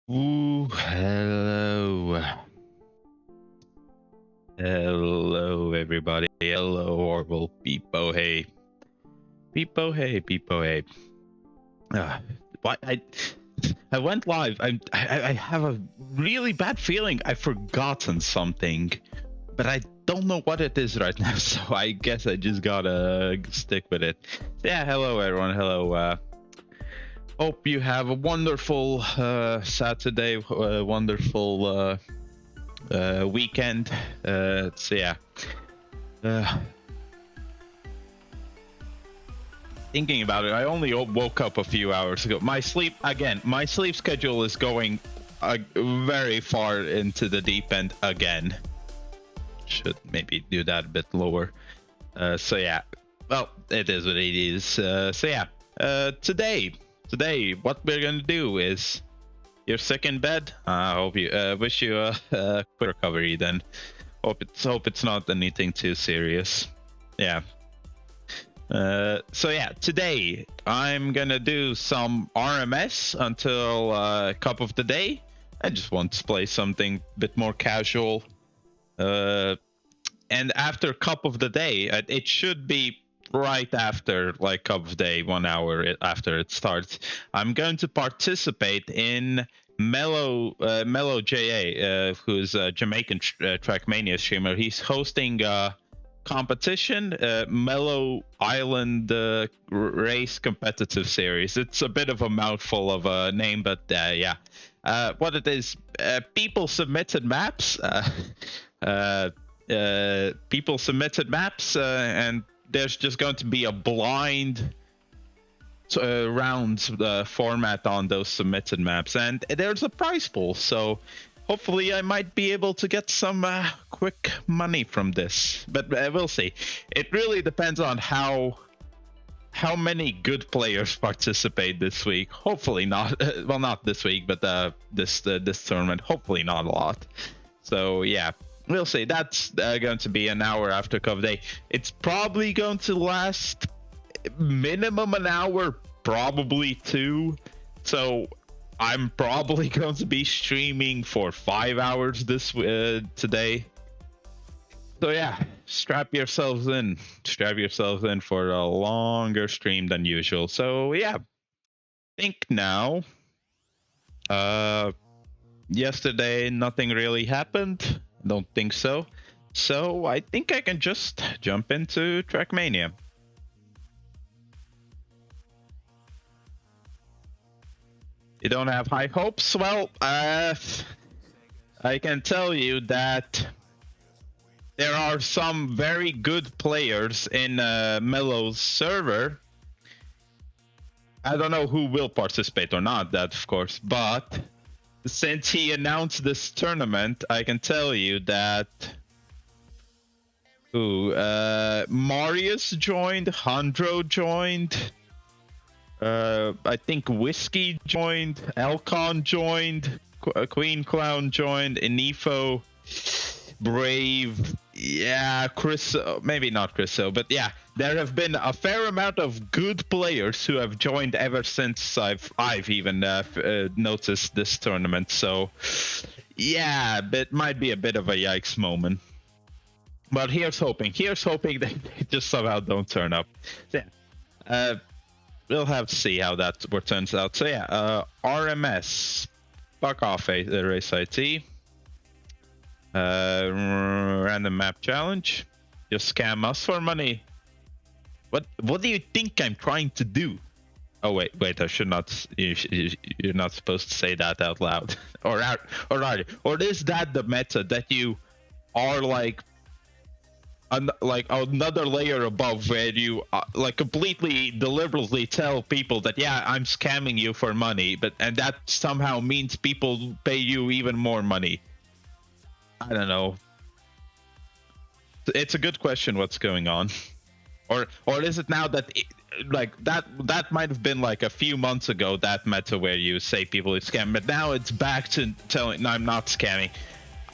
Ooh, hello. Hello, everybody. Hello, horrible people. Hey. People, hey, people, hey. Why I went live. I have a really bad feeling I've forgotten something, but I don't know what it is right now, so I guess I just gotta stick with it. Yeah, hello, everyone. Hello. Hope you have a wonderful Saturday, wonderful weekend. So yeah. Thinking about it, I only woke up a few hours ago. My sleep schedule is going very far into the deep end again. Should maybe do that a bit lower. So yeah, well, it is what it is. So yeah, today, what we're gonna do is, you're sick in bed. I hope you wish you a quick recovery. Then hope it's not anything too serious. Yeah. So yeah, today I'm gonna do some RMS until cup of the day. I just want to play something a bit more casual. And after cup of the day, it should be right after like cup of day, 1 hour after it starts. I'm going to participate in Mellow JA, who's a Jamaican Trackmania streamer. He's hosting competition, Mellow Island Race Competitive Series. It's a bit of a mouthful of a name, but yeah. What it is, people submitted maps. People submitted maps, and there's just going to be a blind round format on those submitted maps, and there's a prize pool. So hopefully I might be able to get some quick money from this, but we'll see. It really depends on how many good players participate this week. Hopefully not. Well, not this week, but this tournament. Hopefully not a lot. So yeah, we'll see. That's going to be an hour after Cup Day. It's probably going to last minimum an hour, probably 2. So I'm probably going to be streaming for 5 hours this today. So yeah, strap yourselves in for a longer stream than usual. So yeah, think now. Yesterday nothing really happened. Don't think so. So I think I can just jump into Trackmania. You don't have high hopes? Well, I can tell you that there are some very good players in Mellow's server. I don't know who will participate or not, that of course, but since he announced this tournament, I can tell you that Marius joined, Handro joined, I think Whiskey joined, Elcon joined, Queen Clown joined, Inifo, Brave, yeah, Chris, maybe not Chriso, but yeah, there have been a fair amount of good players who have joined ever since I've even noticed this tournament. So yeah, it might be a bit of a yikes moment. But here's hoping they just somehow don't turn up. So, yeah, we'll have to see how that turns out. So yeah, RMS, fuck off, Race IT. Random map challenge. Just scam us for money. What do you think I'm trying to do? Oh wait, I should not. You're not supposed to say that out loud. or is that the meta that you are like another layer above, where you like completely deliberately tell people that yeah, I'm scamming you for money, and that somehow means people pay you even more money? I don't know. It's a good question. What's going on? Or is it now that that might have been like a few months ago, that meta where you say people are scamming, but now it's back to telling no, I'm not scamming.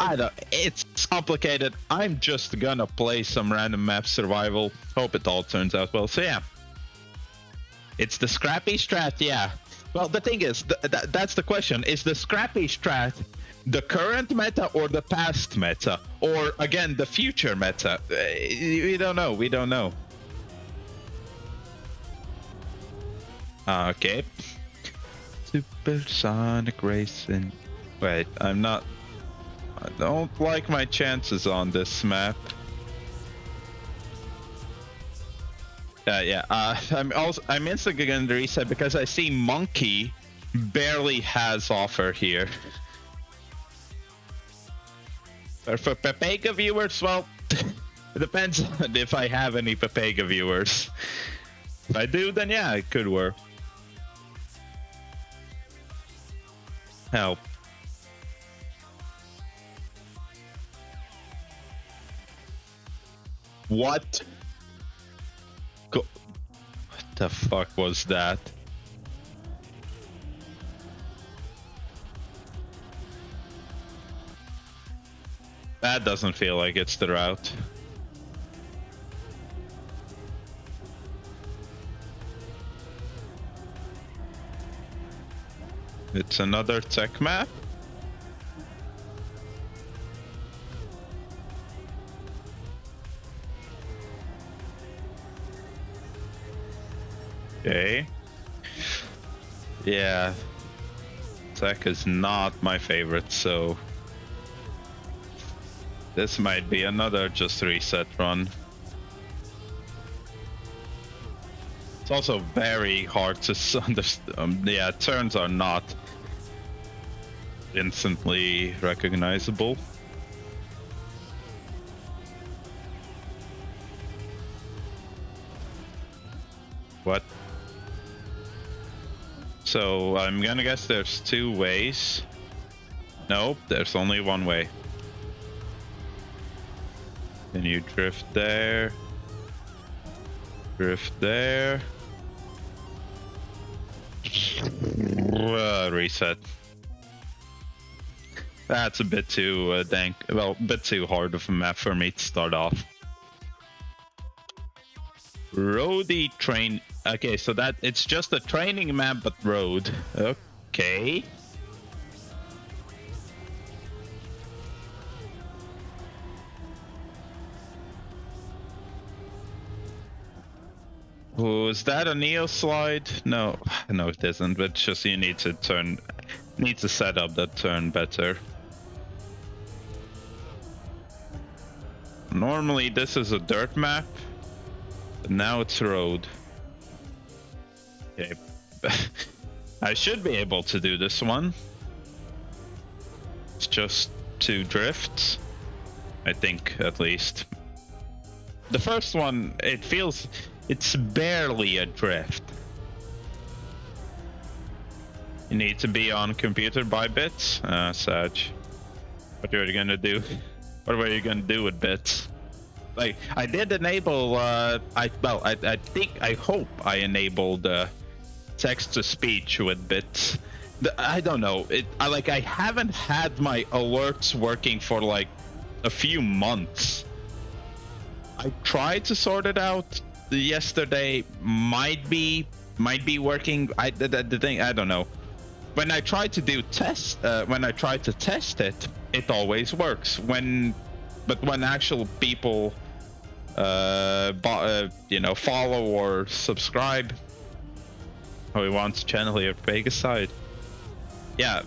I don't. It's complicated. I'm just gonna play some random map survival. Hope it all turns out well. So yeah, it's the scrappy strat. Yeah, Well, the thing is, that's the question. Is the scrappy strat the current meta or the past meta? Or, again, the future meta? We don't know. We don't know. Okay. Supersonic racing. Wait, I don't like my chances on this map. Yeah. I'm instantly going to reset because I see Monkey barely has offer here. But for Pepega viewers, well, it depends on if I have any Pepega viewers. If I do, then yeah, it could work. Help. What? What the fuck was that? That doesn't feel like it's the route. It's another tech map. Okay. Yeah. Tech is not my favorite, so this might be another just reset run. It's also very hard to understand. Yeah, turns are not instantly recognizable. What? So I'm gonna guess there's two ways. Nope, there's only one way. Then you drift there. Drift there. Reset. That's a bit too dank. Well, a bit too hard of a map for me to start off. Roadie train. Okay, so that it's just a training map, but road. Okay. Oh, is that a Neo slide? No, no, it isn't. But just you need to set up that turn better. Normally this is a dirt map, but now it's road. Okay, I should be able to do this one. It's just 2 drifts, I think, at least. The first one, it's barely a drift. You need to be on computer by bits. Sag. What are you gonna do? What were you gonna do with bits? Like, I did enable, I hope I enabled text-to-speech with bits. I don't know. I haven't had my alerts working for like a few months. I tried to sort it out yesterday. Might be working. The thing, I don't know. When I try to do test, when I try to test it, it always works. But when actual people, follow or subscribe, we want to channel here, Vegas side. Yeah,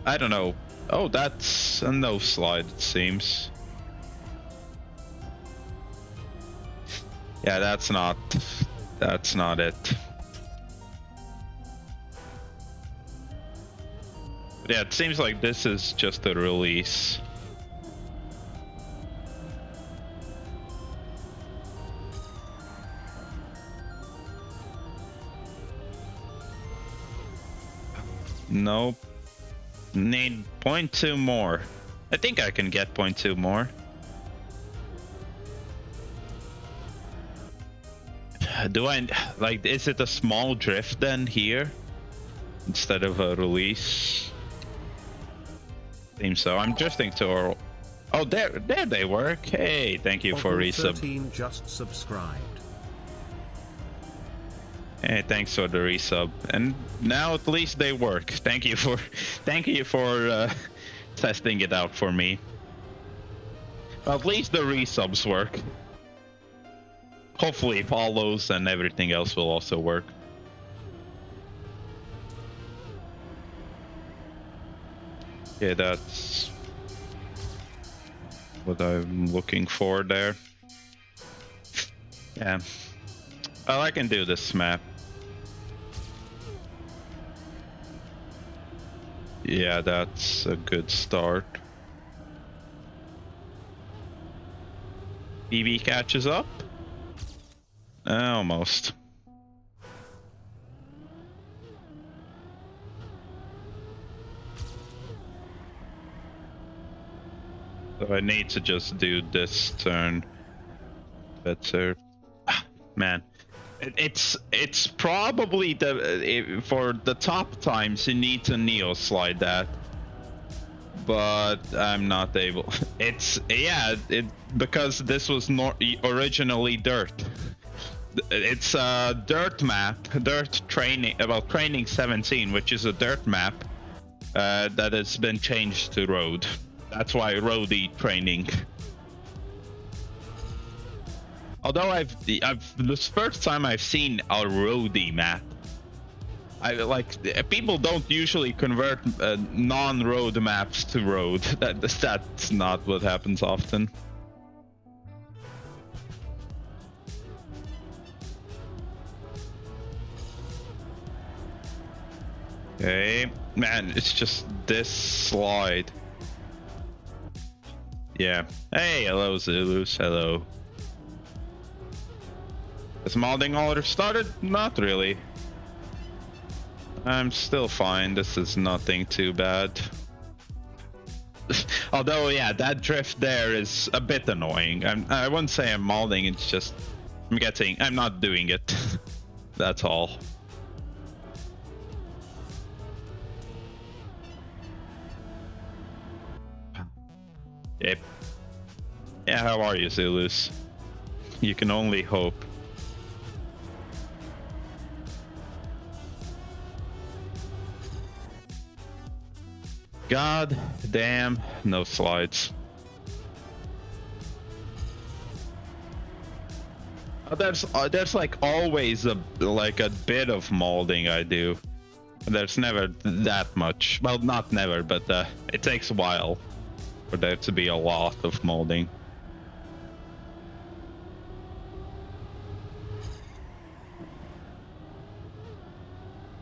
I don't know. Oh, that's a no slide, it seems. Yeah, that's not it. But yeah, it seems like this is just a release. Nope. Need 0.2 more. I think I can get 0.2 more. Do I like? Is it a small drift then here instead of a release? Seems so. I'm drifting to. Oh, there they work. Hey, thank you for resub. 13 just subscribed. Hey, thanks for the resub. And now at least they work. Thank you for testing it out for me. Well, at least the resubs work. Hopefully follows and everything else will also work. Yeah, that's what I'm looking for there. Yeah. Well, I can do this map. Yeah, that's a good start. BB catches up? Almost. So I need to just do this turn better. Man, it's probably for the top times you need to neo slide that, but I'm not able. It's because this was not originally dirt. It's a dirt map, dirt training, well, training 17, which is a dirt map that has been changed to road. That's why roadie training. Although this first time I've seen a roadie map. People don't usually convert non-road maps to road. That's not what happens often. Okay, man, it's just this slide. Yeah. Hey, hello Zulus, hello. Has modding already started? Not really. I'm still fine. This is nothing too bad. Although, yeah, that drift there is a bit annoying. I wouldn't say I'm modding, it's just I'm not doing it. That's all. Yep. Yeah, how are you, Zulus? You can only hope. God damn, no slides. There's like always a bit of molding I do. There's never that much. Well, not never, but it takes a while for there to be a lot of molding.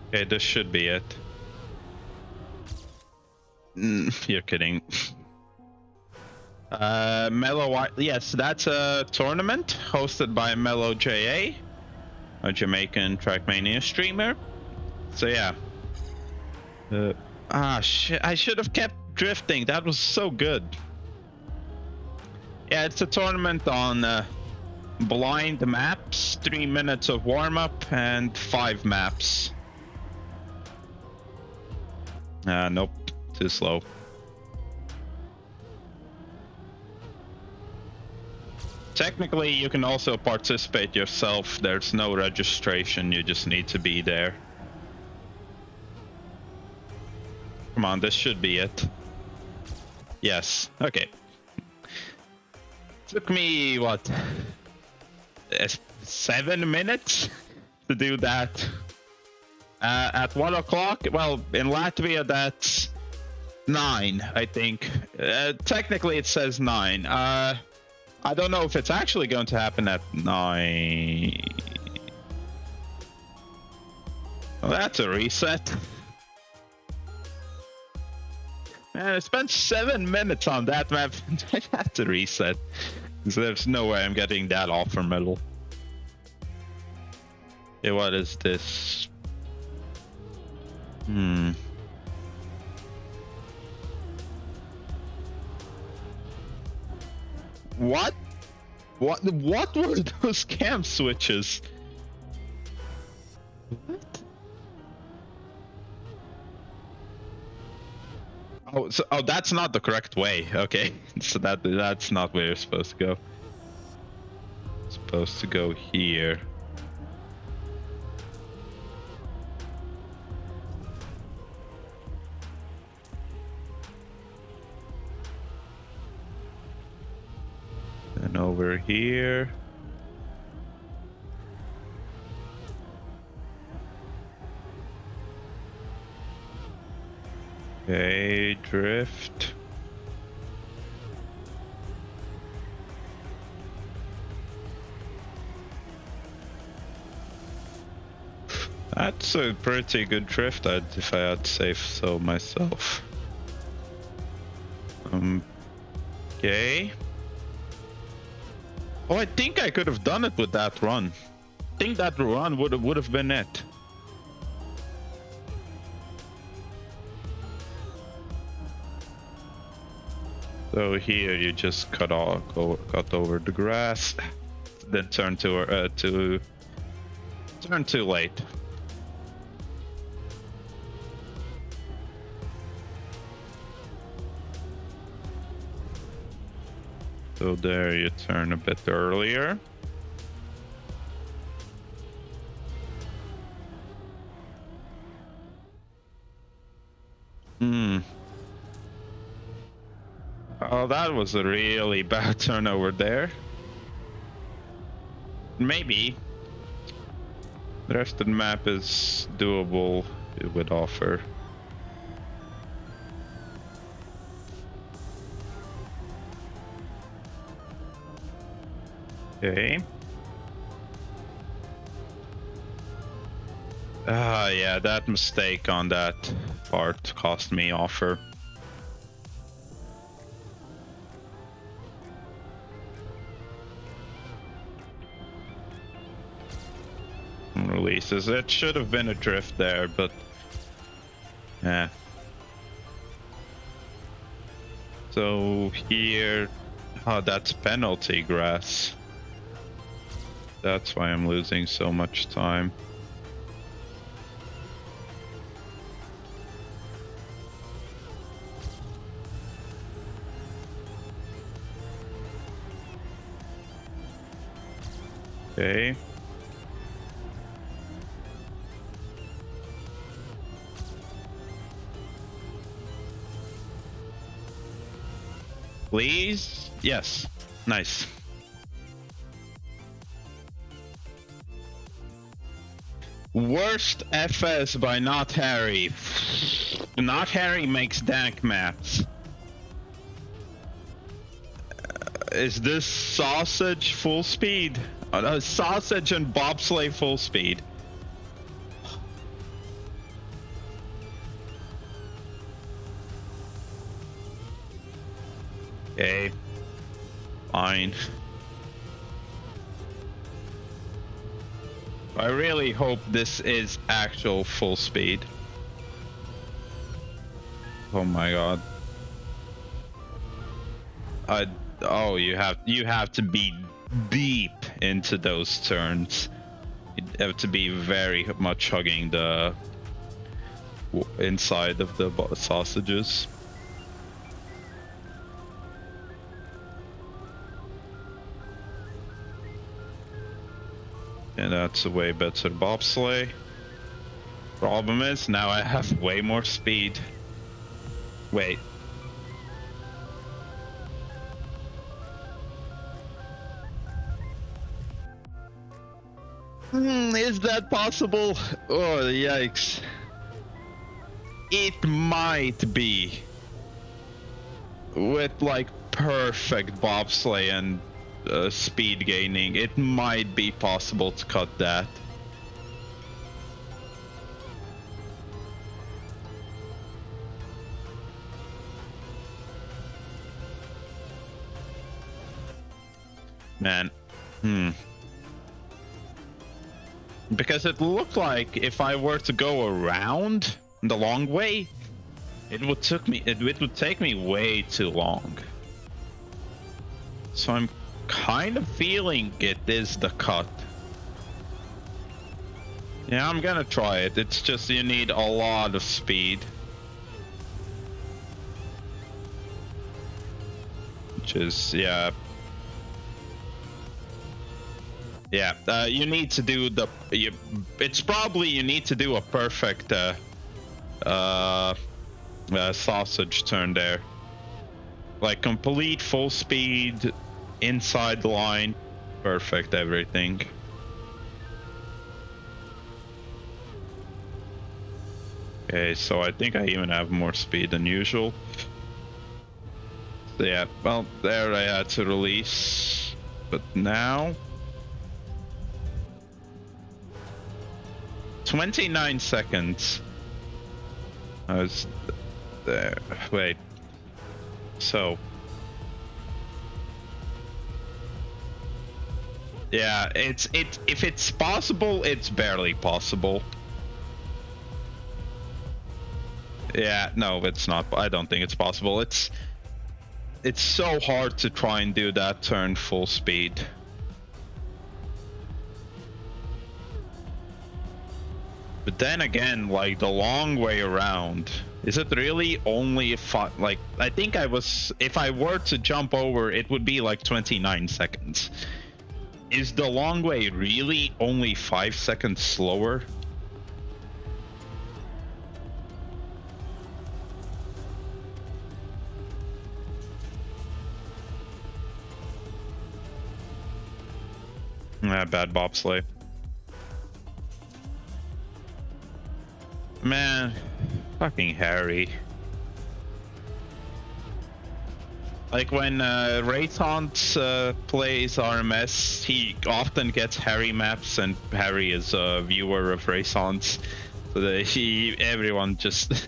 Okay, this should be it. You're kidding. Mellow, yes, that's a tournament hosted by Mellow JA, a Jamaican Trackmania streamer. So yeah. Shit, I should have kept drifting. That was so good. Yeah, it's a tournament on blind maps, 3 minutes of warm-up, and 5 maps. Nope. Too slow. Technically, you can also participate yourself. There's no registration. You just need to be there. Come on, this should be it. Yes. Okay. Took me, what? 7 minutes to do that. At 1 o'clock? Well, in Latvia, that's 9, I think. Technically, it says 9. I don't know if it's actually going to happen at 9. Well, that's a reset. Man, I spent 7 minutes on that map. That's a reset. So there's no way I'm getting that offer medal. Okay, what is this? What? What were those cam switches? What? Oh, that's not the correct way. Okay, so that's not where you're supposed to go. Supposed to go here. And over here. Okay, drift. That's a pretty good drift, if I had to say so myself. Okay. Oh, I think I could have done it with that run. I think that run would have been it. So here you just cut over the grass, then turn too late. So there you turn a bit earlier. Oh, that was a really bad turn over there. Maybe. The rest of the map is doable, it would offer. Okay. Yeah, that mistake on that part cost me offer. Releases. It should have been a drift there, but yeah. So here, oh, that's penalty grass. That's why I'm losing so much time. Okay. Please? Yes. Nice. Worst FS by Not Harry. Not Harry makes dank maps. Is this sausage full speed? Sausage and bobsleigh full speed. Okay. Fine. I really hope this is actual full speed. Oh my god. Oh, you have to be deep into those turns. You have to be very much hugging the inside of the sausages. And that's a way better bobsleigh. Problem is, now I have way more speed. Wait. Is that possible? Oh, yikes. It might be. With like perfect bobsleigh and speed gaining, it might be possible to cut that. Man. Because it looked like if I were to go around the long way, it would take me way too long. So I'm kind of feeling it is the cut. Yeah, I'm gonna try it. It's just you need a lot of speed. Which is, yeah. Yeah, you need to do the... it's probably you need to do a perfect sausage turn there. Like complete full speed inside line. Perfect, everything. Okay, so I think I even have more speed than usual. So yeah, well, there I had to release. But now... 29 seconds. I was there. Wait. So... yeah, if it's possible, it's barely possible. Yeah, no, it's not. I don't think it's possible. It's so hard to try and do that turn full speed. But then again, like the long way around, is it really only if I think if I were to jump over, it would be like 29 seconds. Is the long way really only 5 seconds slower? Bad bobsleigh. Man, fucking Harry. Like when Raytaunt plays RMS, he often gets Harry maps, and Harry is a viewer of Raytaunt's. So everyone just,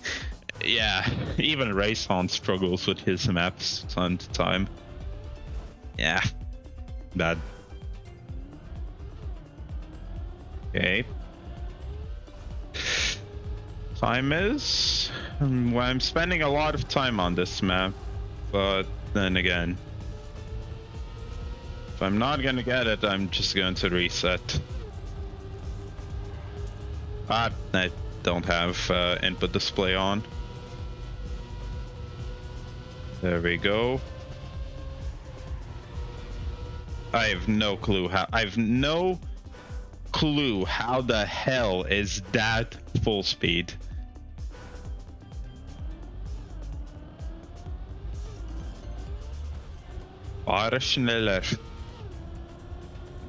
yeah, even Raytaunt struggles with his maps time to time. Yeah, bad. Okay. Time is... well, I'm spending a lot of time on this map, but then again, if I'm not gonna get it, I'm just going to reset. I don't have input display on. There we go. I have no clue how the hell is that full speed. Fahre schneller.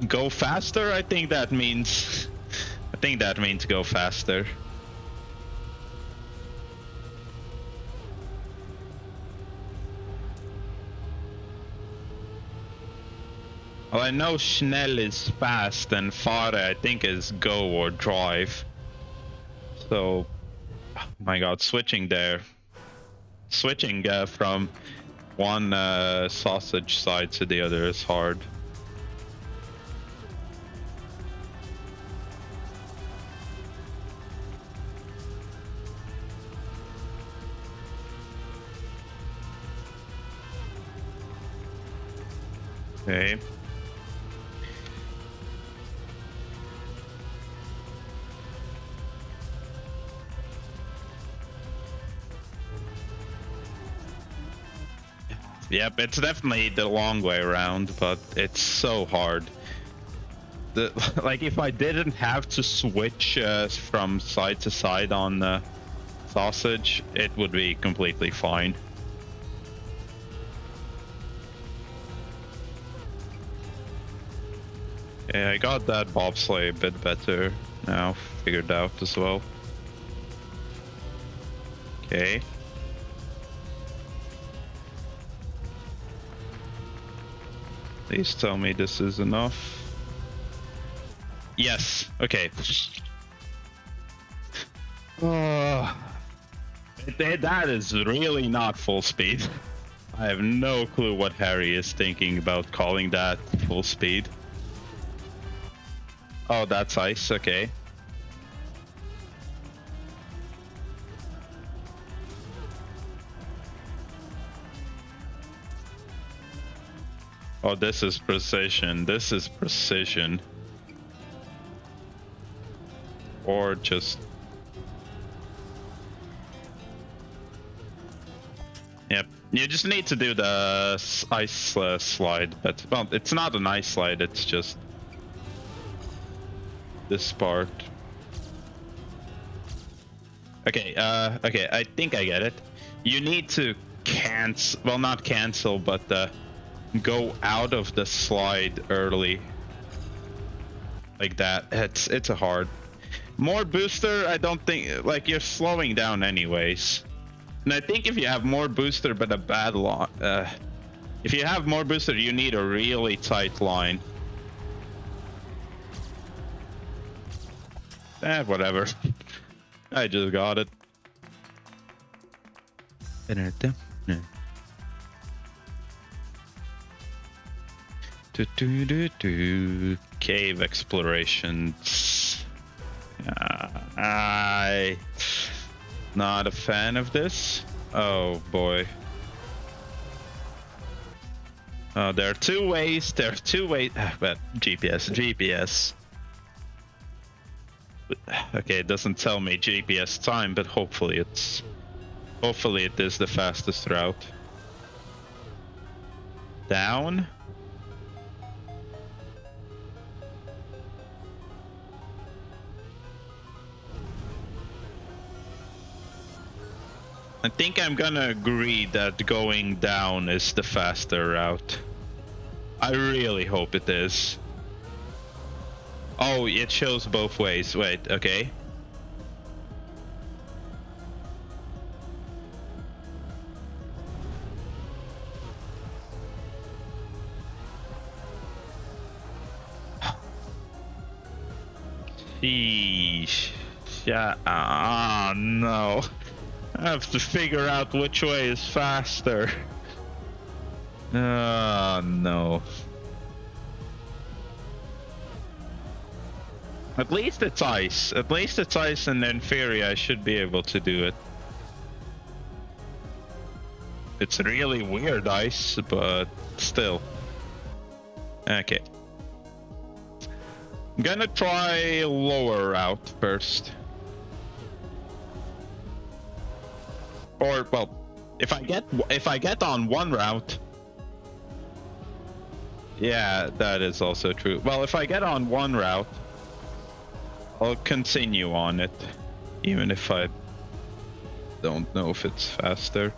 Go faster? I think that means go faster. Well, I know schnell is fast and fahre I think is go or drive. So, oh my god, switching there. Switching from one sausage side to the other is hard. Okay. Yep, it's definitely the long way around, but it's so hard. Like, if I didn't have to switch from side to side on the sausage, it would be completely fine. Yeah, I got that bobsleigh a bit better now, figured out as well. Okay. Please tell me this is enough. Yes, okay. Oh, that is really not full speed. I have no clue what Harry is thinking about calling that full speed. Oh, that's ice, okay. Oh, this is precision. This is precision. Or just... Yep. You just need to do the ice slide. But, well, it's not an ice slide, it's just... this part. Okay, okay, I think I get it. You need to cancel... well, not cancel, but... go out of the slide early. Like that. It's a hard. More booster, I don't think, like, you're slowing down anyways. And I think if you have more booster but a bad line, if you have more booster, you need a really tight line. Whatever. I just got it. Cave explorations. I not a fan of this. Oh boy. Oh, there are two ways. There are two ways. But GPS. Okay, it doesn't tell me GPS time, but hopefully it is the fastest route. Down. I think I'm gonna agree that going down is the faster route. I really hope it is. Oh, it shows both ways. Wait, okay. Sheesh. Yeah. Ah, no. I have to figure out which way is faster. Oh, no. At least it's ice. At least it's ice, and in theory I should be able to do it. It's really weird ice, but still. Okay. I'm gonna try lower route first. Or, well, if I get on one route. Yeah, that is also true. Well, if I get on one route, I'll continue on it, even if I don't know if it's faster.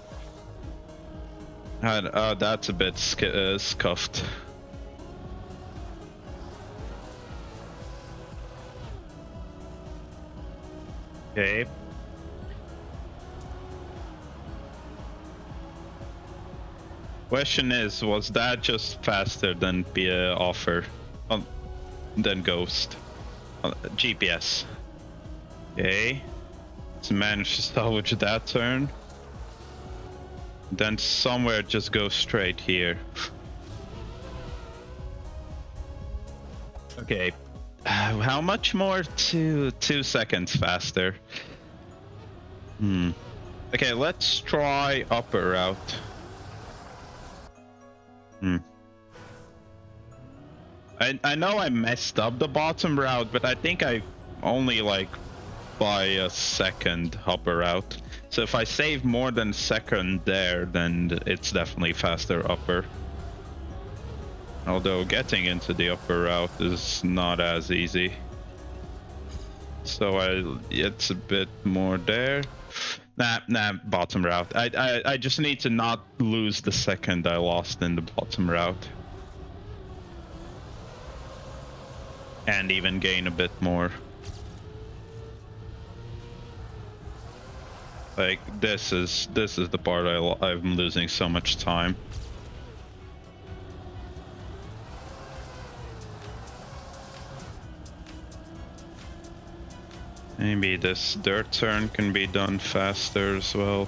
That's a bit scuffed. Okay. Question is, was that just faster than offer? Than Ghost? GPS. Okay. Let's manage to salvage that turn. Then somewhere just go straight here. Okay. How much more? 2 seconds faster. Okay, let's try upper route. I know I messed up the bottom route, but I think I only like by a second upper route. So if I save more than a second there, then it's definitely faster upper. Although getting into the upper route is not as easy. So it's a bit more there. Nah, bottom route. I just need to not lose the second I lost in the bottom route. And even gain a bit more. Like, this is the part I'm losing so much time. Maybe this dirt turn can be done faster as well.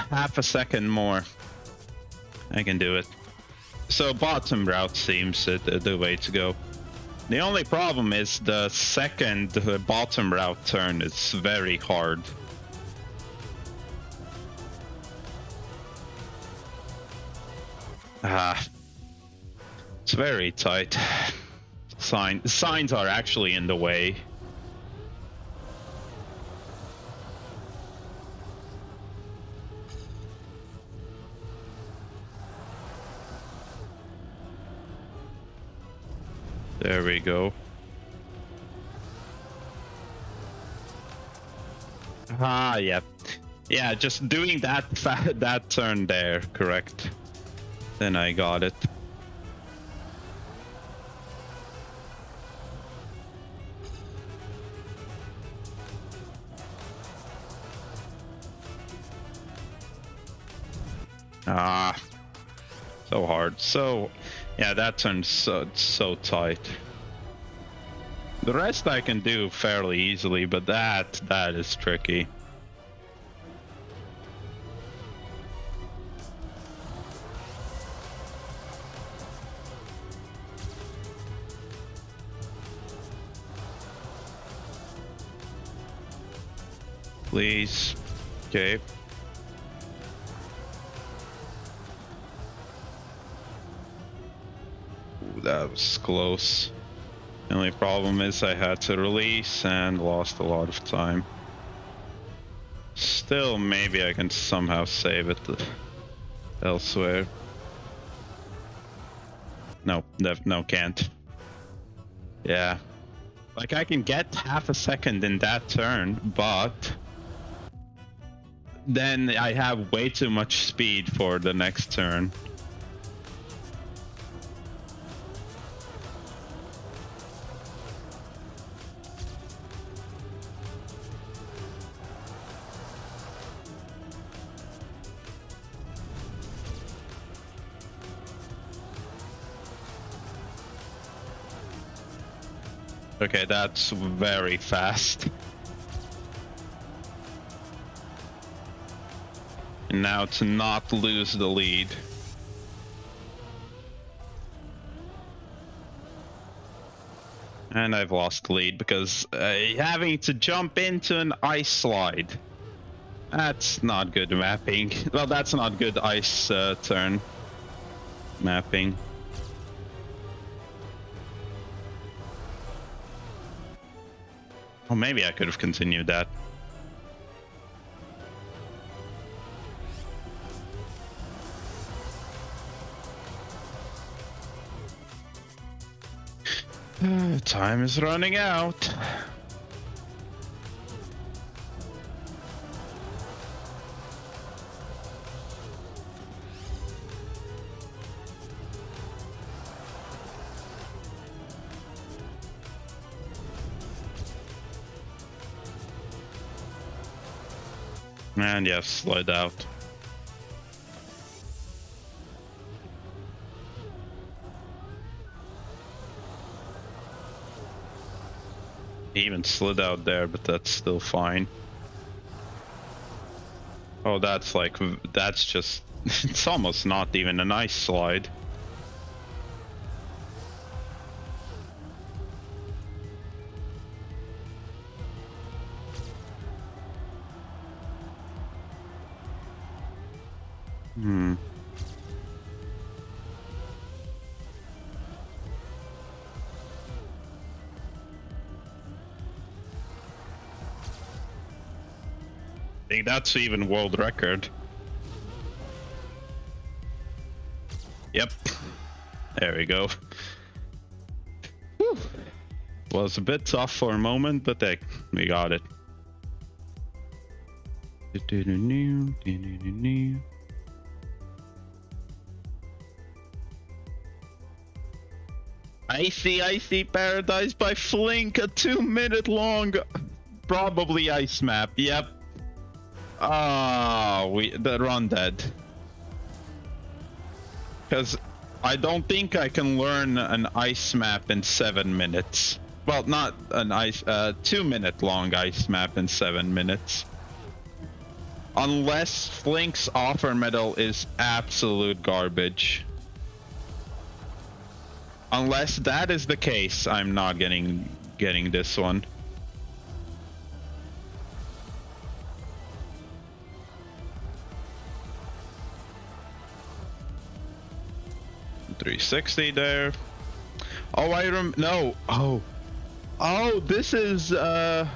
Half a second more. I can do it. So bottom route seems the way to go. The only problem is the second bottom route turn is very hard. It's very tight. Signs are actually in the way. There we go. Ah, yeah. Yeah, just doing that turn there, correct. Then I got it. Ah, so hard. So, yeah, that turn's so tight. The rest I can do fairly easily, but that is tricky. Please. Okay. Ooh, that was close. The only problem is I had to release and lost a lot of time. Still, maybe I can somehow save it elsewhere. No, no, can't. Yeah. Like, I can get half a second in that turn, but then I have way too much speed for the next turn. Okay, that's very fast. And now to not lose the lead. And I've lost the lead because having to jump into an ice slide. That's not good mapping. Well, that's not good ice turn mapping. Oh, maybe I could have continued that. Time is running out. And yes, slide out. He even slid out there, but that's still fine. Oh, that's like, that's just, it's almost not even a nice slide. I think that's even world record. Yep. There we go. Whew. Was a bit tough for a moment, but hey, we got it. Icy Paradise by Flink, a 2-minute long, probably ice map. Yep. The run dead. Because I don't think I can learn an ice map in 7 minutes. Well, not an 2-minute long ice map in 7 minutes. Unless Flink's offer medal is absolute garbage. Unless that is the case, I'm not getting this one. .360 there. Oh, no. Oh, this is a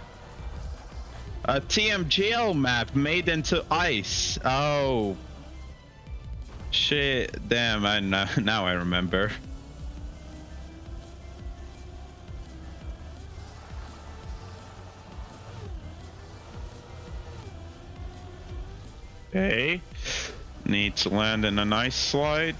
TMGL map made into ice. Oh, shit! Damn, now I remember. Okay. Need to land in an ice slide.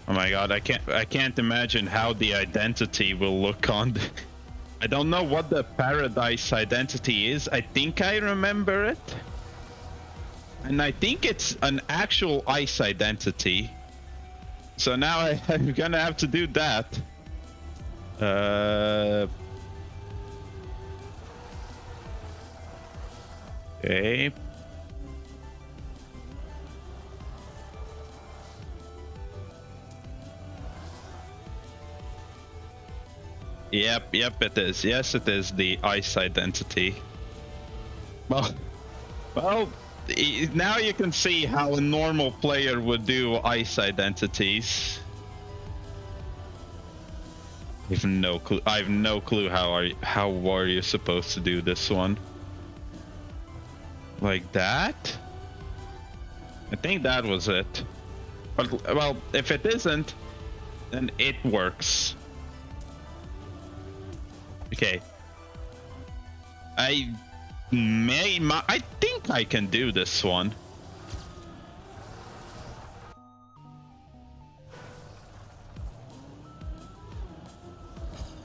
Oh my god, I can't imagine how the identity will look on I don't know what the paradise identity is. I think I remember it. And I think it's an actual ice identity. So now I'm gonna have to do that. Okay. Yep, it is. Yes, it is the ice identity. Well, now you can see how a normal player would do ice identities. I have no clue. I have no clue how are you supposed to do this one? Like that? I think that was it. But well, if it isn't, then it works. Okay. I think I can do this one.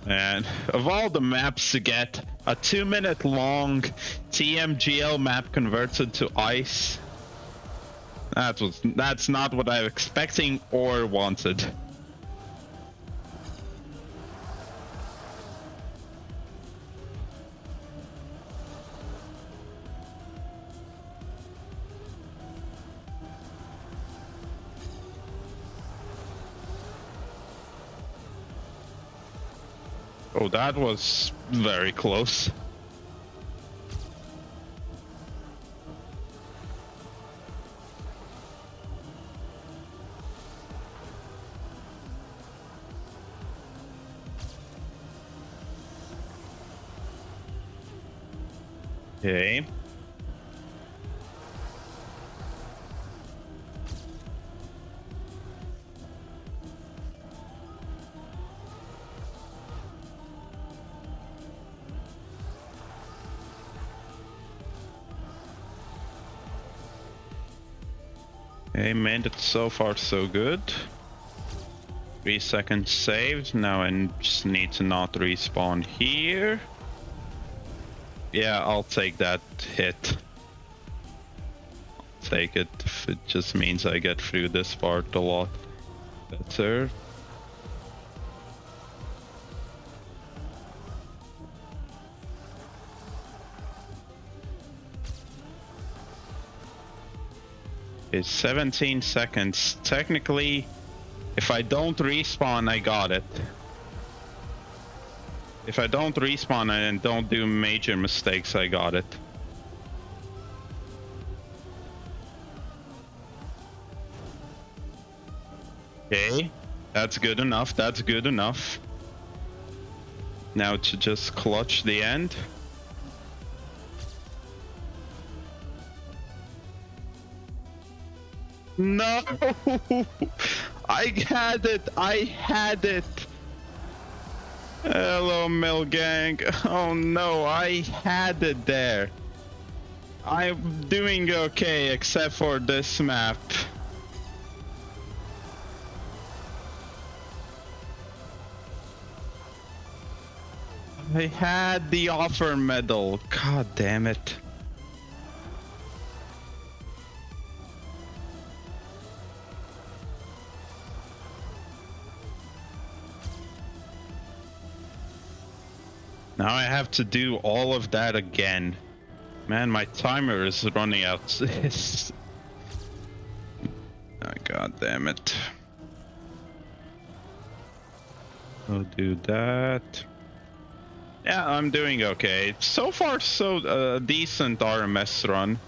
And of all the maps to get a 2-minute long TMGL map converted to ice, that's not what I was expecting or wanted. Oh, that was very close. Okay. Okay, made it so far so good. 3 seconds saved. Now I just need to not respawn here. Yeah, I'll take that hit. I'll take it if it just means I get through this part a lot better. It's 17 seconds. Technically, if I don't respawn, I got it. If I don't respawn and don't do major mistakes, I got it. Okay, that's good enough. That's good enough. Now to just clutch the end. No! I had it! I had it! Hello, Mill Gang. Oh no, I had it there. I'm doing okay except for this map. I had the offer medal. God damn it. Now I have to do all of that again. Man, my timer is running out. Oh, God damn it. I'll do that. Yeah, I'm doing okay. So far, so decent RMS run.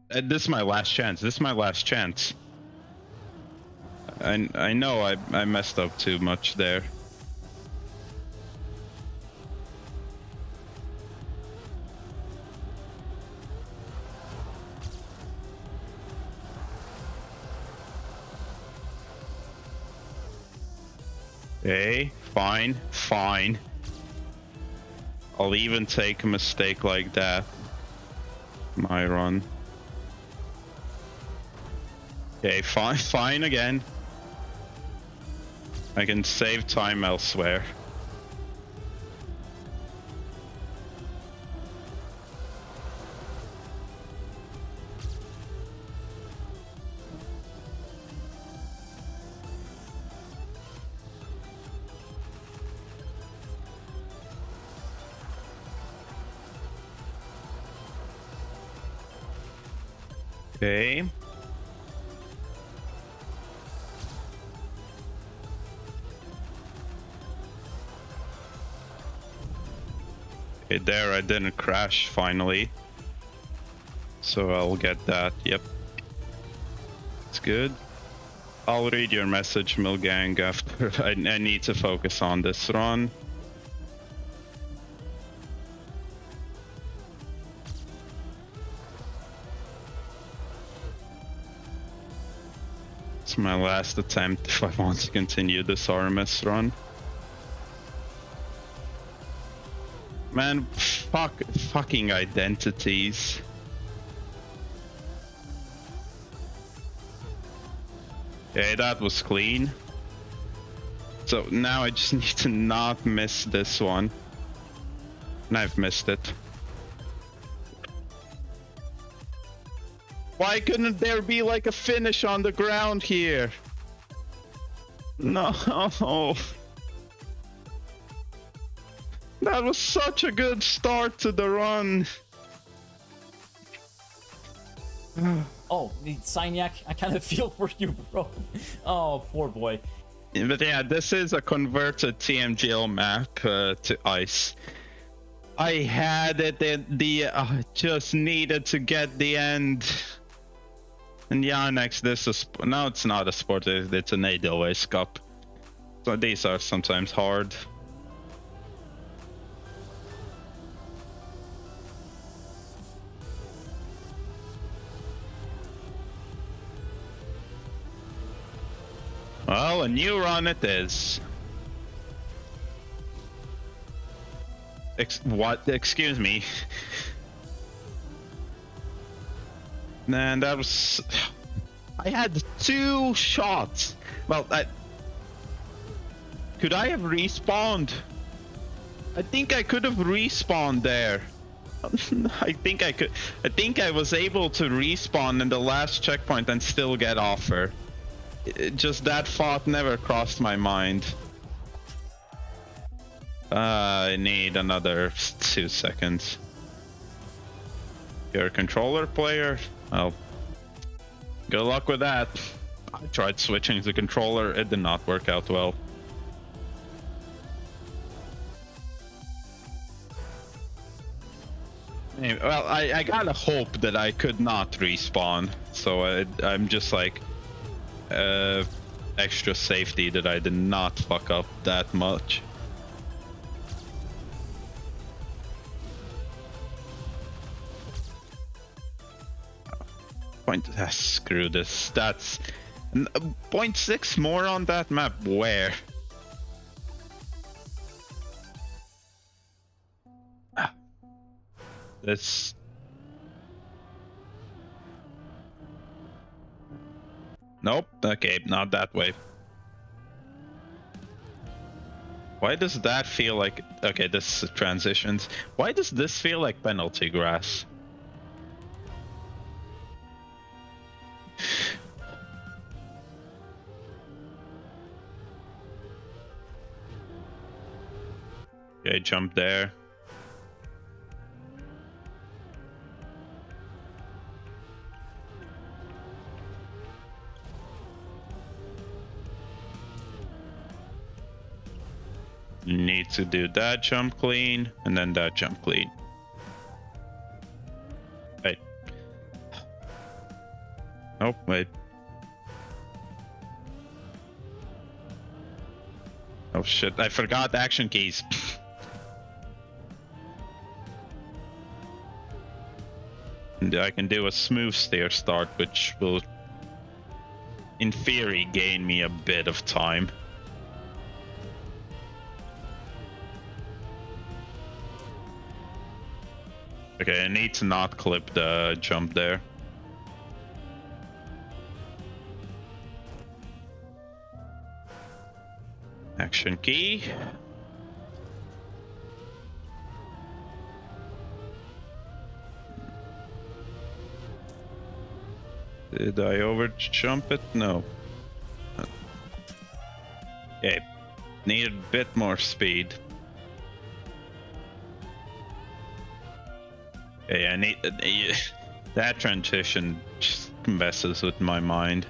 This is my last chance. This is my last chance. I know I messed up too much there. Okay, fine, fine. I'll even take a mistake like that. My run. Okay, fine, fine again. I can save time elsewhere. Okay. Okay, there I didn't crash finally. So I'll get that. Yep. It's good. I'll read your message, Milgang, after I need to focus on this run. It's my last attempt if I want to continue this RMS run. Man, fucking identities. Okay, that was clean. So now I just need to not miss this one. And I've missed it. Why couldn't there be like a finish on the ground here? No. That was such a good start to the run. Oh, Signac, I kind of feel for you, bro. Oh, poor boy. But yeah, this is a converted TMGL map to ice. I had it in the just needed to get the end. And yeah, next this is no, it's not a sport. It's an ADOS cup. So these are sometimes hard. Well, a new run it is. What? Excuse me. Man, that was... I had 2 shots. Well, could I have respawned? I think I could have respawned there. I think I could. I think I was able to respawn in the last checkpoint and still get offer. Just that thought never crossed my mind. I need another 2 seconds. You're a controller player? Well, good luck with that. I tried switching the controller, it did not work out well. Anyway, well, I gotta hope that I could not respawn, so I'm just like extra safety that I did not fuck up that much. Screw this. That's 0.6 more on that map. Where? This. Nope. Okay, not that way. Why does that feel like... Okay, this transitions. Why does this feel like penalty grass? Okay, jump there. You need to do that jump clean, and then that jump clean. Wait. Nope, wait. Oh shit, I forgot action keys. And I can do a smooth stair start, which will, in theory, gain me a bit of time. Okay, I need to not clip the jump there. Action key. Did I over jump it? No. Okay, need a bit more speed. Okay, I need that transition just messes with my mind.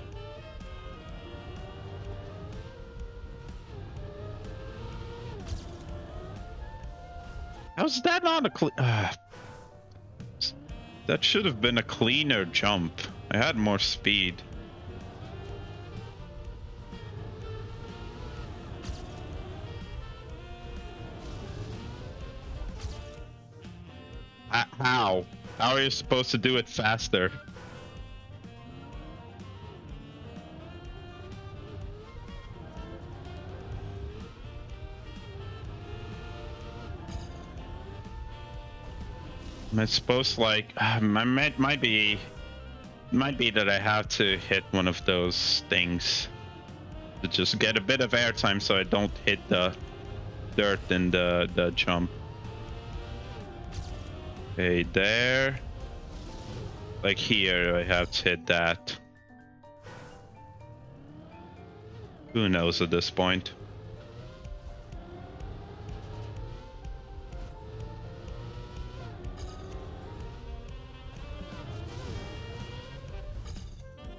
How's that not a that should have been a cleaner jump. I had more speed. How? How are you supposed to do it faster? Am I supposed to, like, might be that I have to hit one of those things to just get a bit of airtime so I don't hit the dirt in the jump. Okay, there. Like here, I have to hit that. Who knows at this point?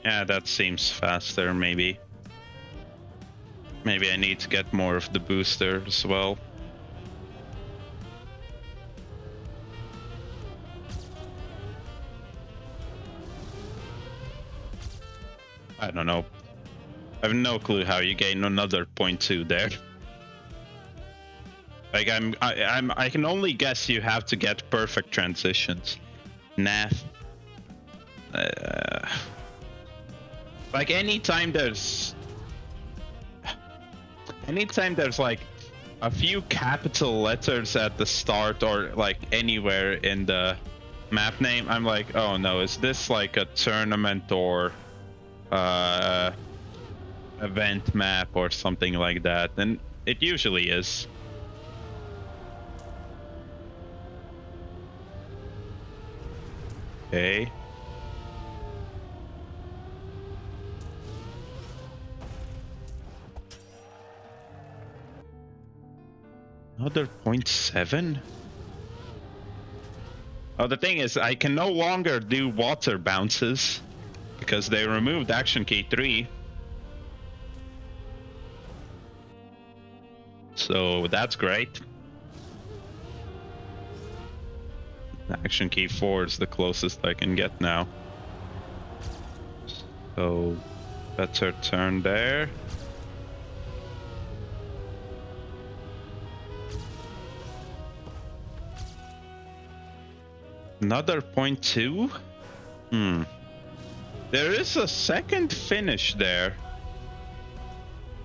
Yeah, that seems faster, maybe. Maybe I need to get more of the booster as well. I don't know. I have no clue how you gain another 0.2 there. Like I can only guess you have to get perfect transitions. Nah. Like anytime there's like a few capital letters at the start or like anywhere in the map name, I'm like, oh no, is this like a tournament or event map or something like that? And it usually is. Okay. Another 0.7? Oh, the thing is, I can no longer do water bounces because they removed action key 3. So that's great. Action key 4 is the closest I can get now. So better turn there. Another 0.2? There is a second finish there.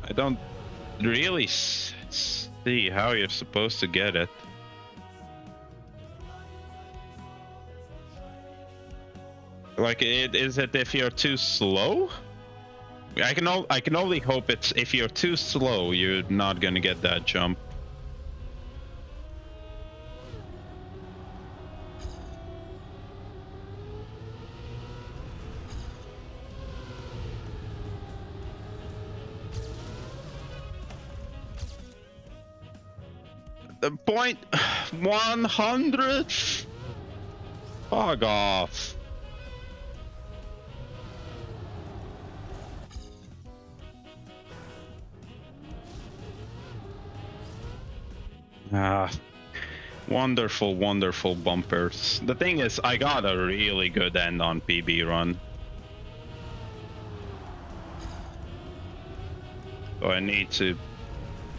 I don't really see how you're supposed to get it. Like, is it if you're too slow? I can only hope it's if you're too slow, you're not gonna get that jump. The 100? Fuck off. Wonderful, wonderful bumpers. The thing is, I got a really good end on PB run. So I need to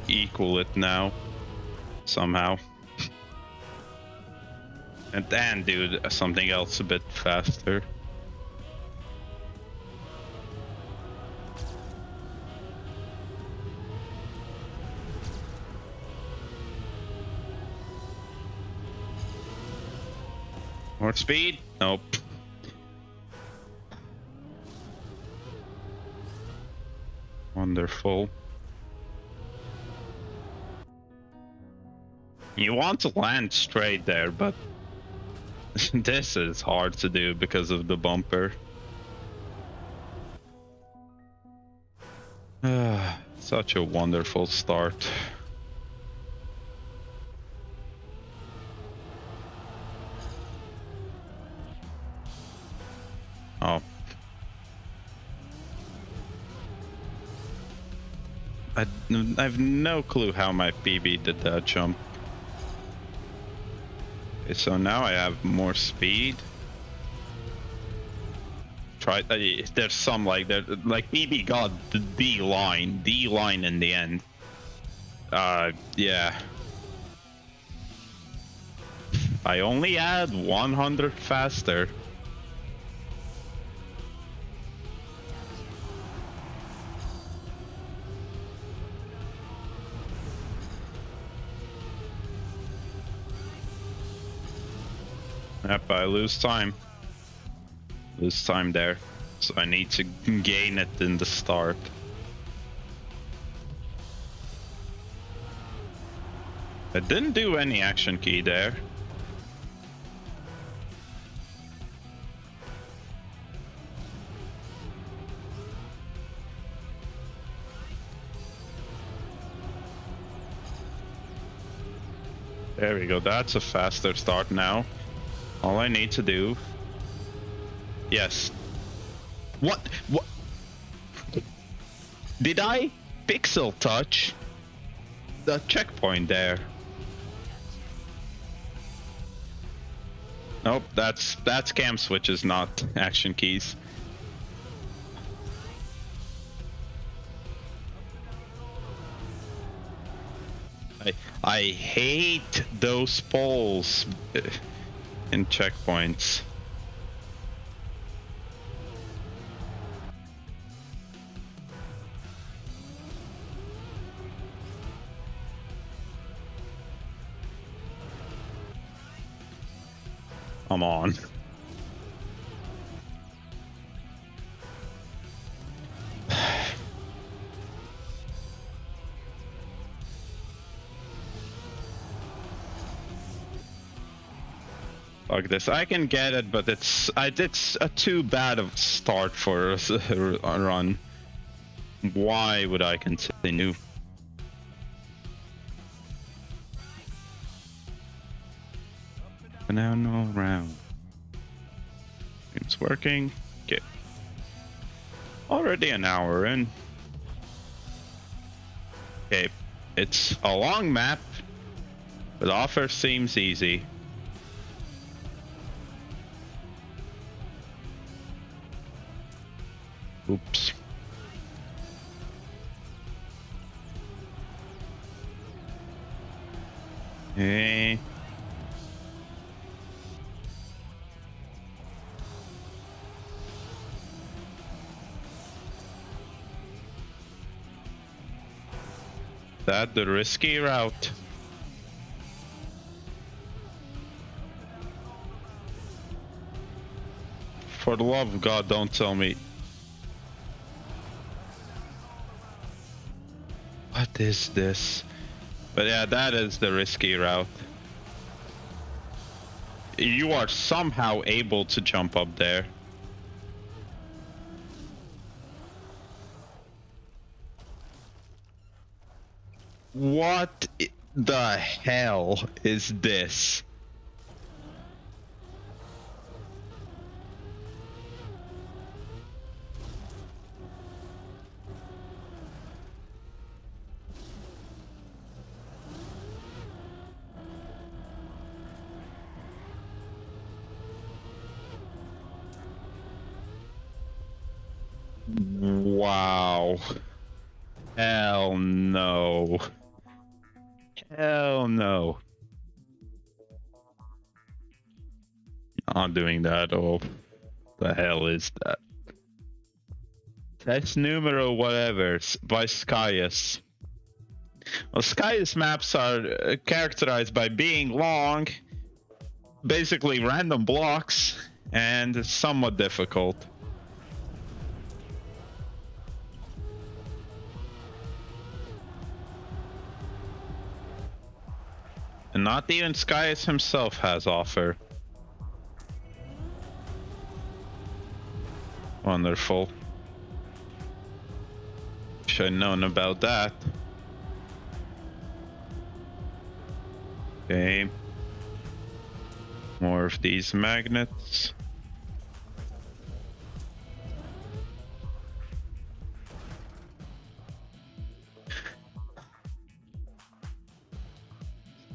equal it now. Somehow. And then do something else a bit faster. More speed? Nope. Wonderful. You want to land straight there, but this is hard to do because of the bumper. Such a wonderful start. Oh. I have no clue how my PB did that jump. Okay, so now I have more speed. Try. There's some like PB got the D line in the end. Yeah. I only add 100 faster. Yep, I lose time. Lose time there. So I need to gain it in the start. I didn't do any action key there. There we go, that's a faster start now. All I need to do... Yes. What? Did I pixel touch the checkpoint there? Nope, that's cam switches, not action keys. I hate those poles in checkpoints. Come on. Fuck this. I can get it, but it's a too bad of a start for a run. Why would I continue? Banana round. It's working. Okay. Already an hour in. Okay. It's a long map, but offer seems easy. Oops. Hey. That the risky route. For the love of God, don't tell me. What is this? But yeah, that is the risky route. You are somehow able to jump up there. What the hell is this? Wow. Hell no. Hell no. Not doing that. Oh, the hell is that? Test numero whatever by Skyus. Well, Skyus maps are characterized by being long basically random blocks and somewhat difficult. And not even Skyus himself has offer. Wonderful. Should have known about that. Okay. More of these magnets.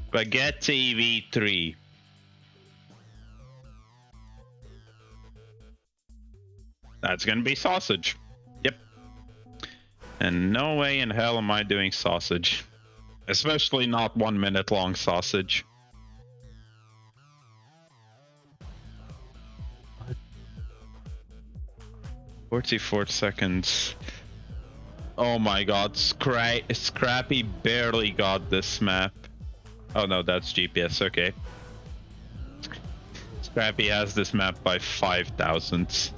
Spaghetti V3. That's gonna be sausage. Yep. And no way in hell am I doing sausage. Especially not 1 minute long sausage. 44 seconds. Oh my god, Scrappy barely got this map. Oh no, that's GPS, okay. Scrappy has this map by 5 thousandths.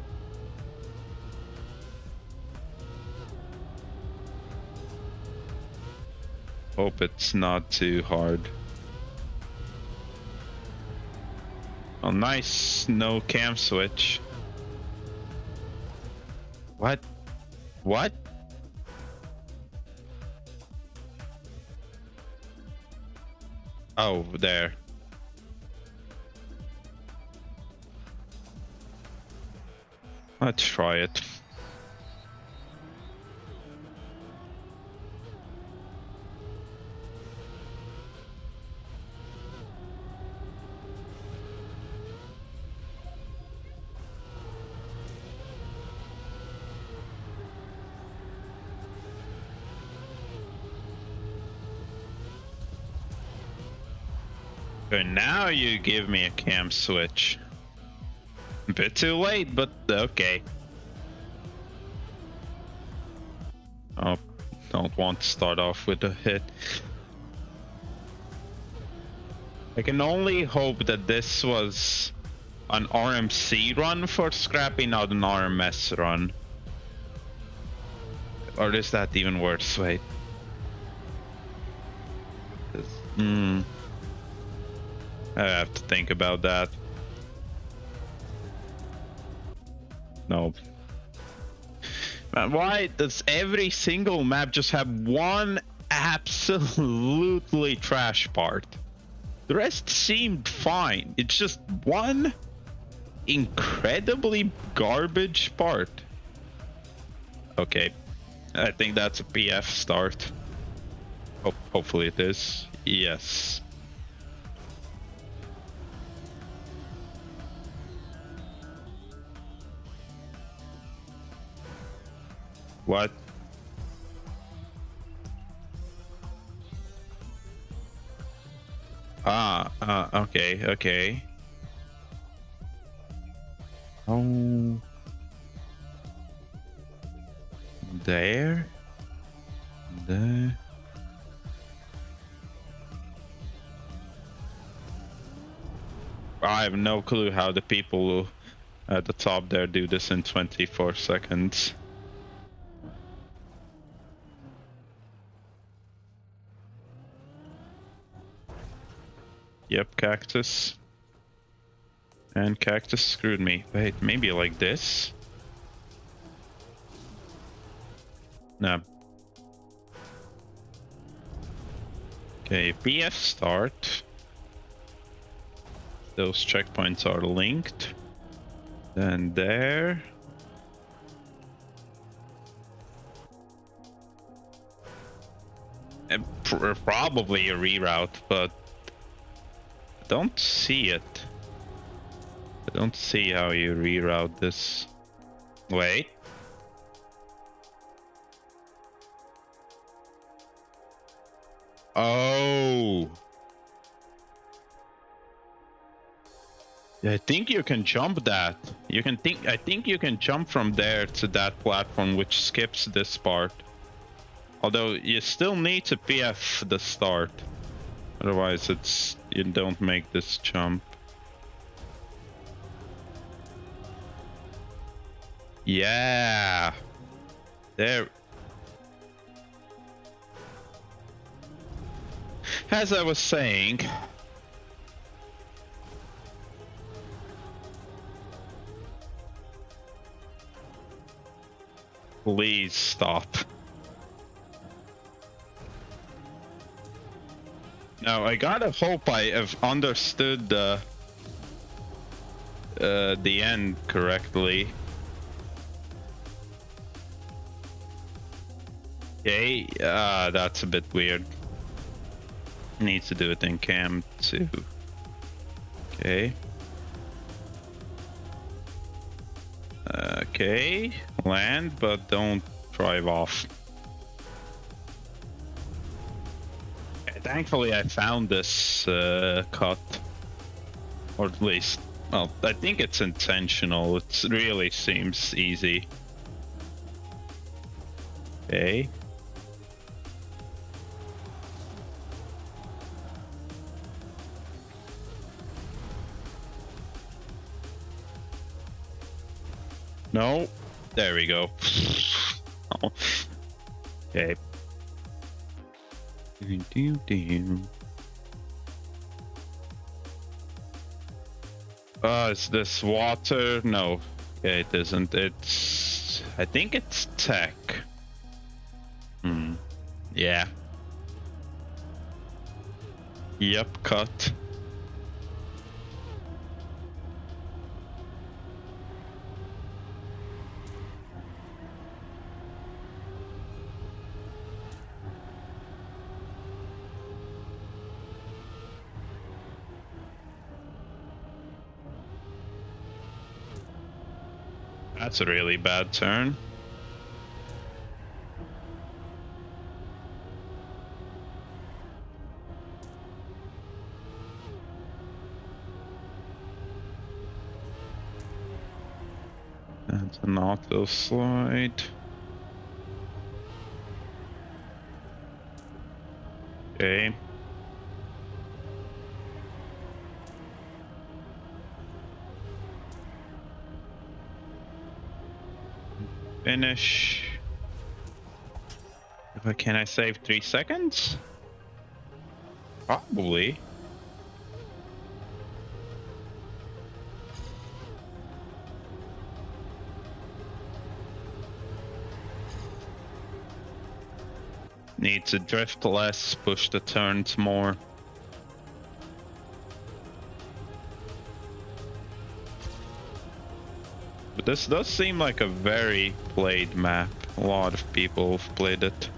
Hope it's not too hard. Oh, nice. No cam switch. What? What? Oh, there. Let's try it. So now you give me a cam switch. A bit too late, but okay. Oh, don't want to start off with a hit. I can only hope that this was an RMC run for Scrappy, not an RMS run. Or is that even worse? Wait. I have to think about that. No. Man, why does every single map just have one absolutely trash part? The rest seemed fine. It's just one incredibly garbage part. Okay. I think that's a PF start. Hopefully it is. Yes. What? Okay. Oh. There. I have no clue how the people at the top there do this in 24 seconds. Yep, cactus. And cactus screwed me. Wait, maybe like this? No. Okay, PF start. Those checkpoints are linked. Then there. And probably a reroute, but I don't see it. I don't see how you reroute this. Wait. Oh. I think you can jump that. I think you can jump from there to that platform which skips this part. Although you still need to PF the start. Otherwise you don't make this jump. Yeah. There. As I was saying. Please stop. Now, I gotta hope I have understood the end correctly. Okay, that's a bit weird. Needs to do it in cam too. Okay. Okay, land, but don't drive off. Thankfully, I found this cut. Or at least, well, I think it's intentional. It really seems easy. Okay. No. There we go. Oh. Okay. Is this water? No. Okay, it isn't. It's... I think it's tech. Yeah. Yep, cut. That's a really bad turn. That's an auto slide. Okay. Finish. Can I save 3 seconds? Probably. Need to drift less, push the turns more. But this does seem like a very played map. A lot of people have played it.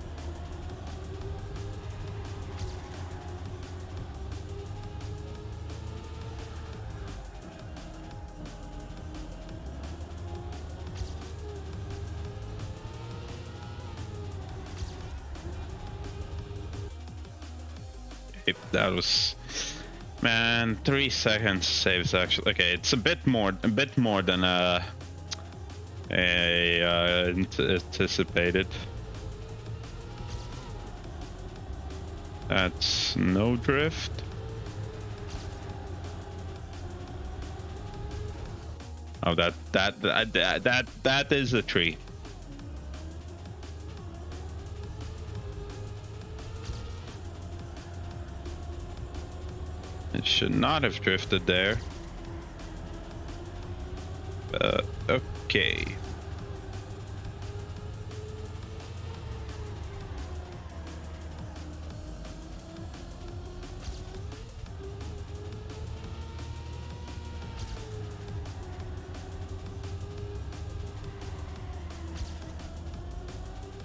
That was, man, 3 seconds saves actually. Okay, it's a bit more than anticipated. That's no drift. Oh, that is a tree. It should not have drifted there. Okay.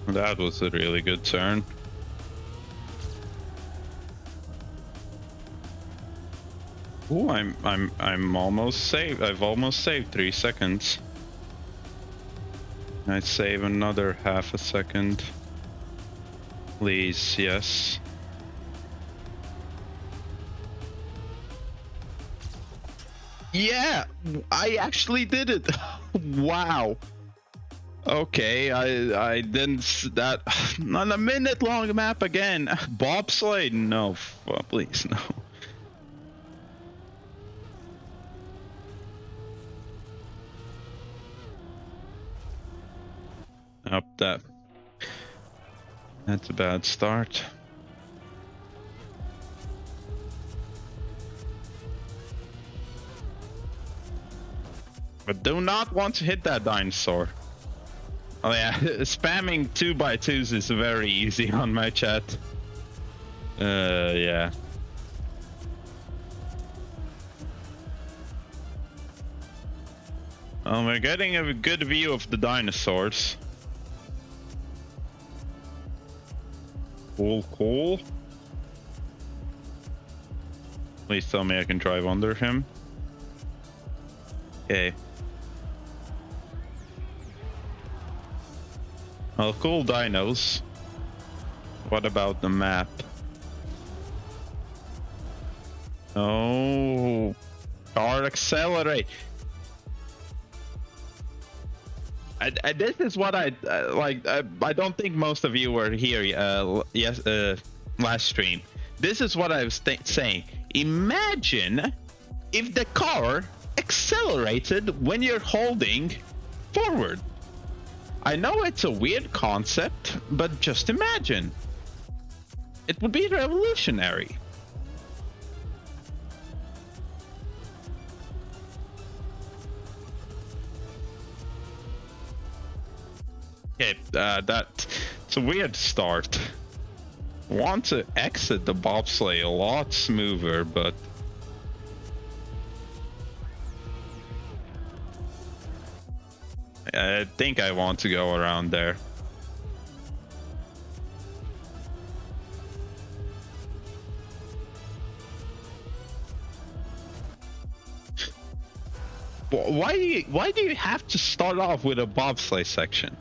That was a really good turn. Ooh, I'm almost saved. I've almost saved 3 seconds. I'd save another half a second. Please, yes. Yeah, I actually did it. Wow. Okay, I didn't that on a minute long map again. Bobsleigh? No, please no. Up that. That's a bad start. But do not want to hit that dinosaur. Oh yeah, spamming 2x2s is very easy on my chat. Yeah. Oh, we're getting a good view of the dinosaurs. Cool. Please tell me I can drive under him. Okay. Well, cool dinos. What about the map? Oh, car accelerate. This is what I like. I don't think most of you were here. Last stream. This is what I was saying. Imagine if the car accelerated when you're holding forward. I know it's a weird concept, but just imagine. It would be revolutionary. Okay, that's a weird start. Want to exit the bobsleigh a lot smoother, but I think I want to go around there. Why do you have to start off with a bobsleigh section?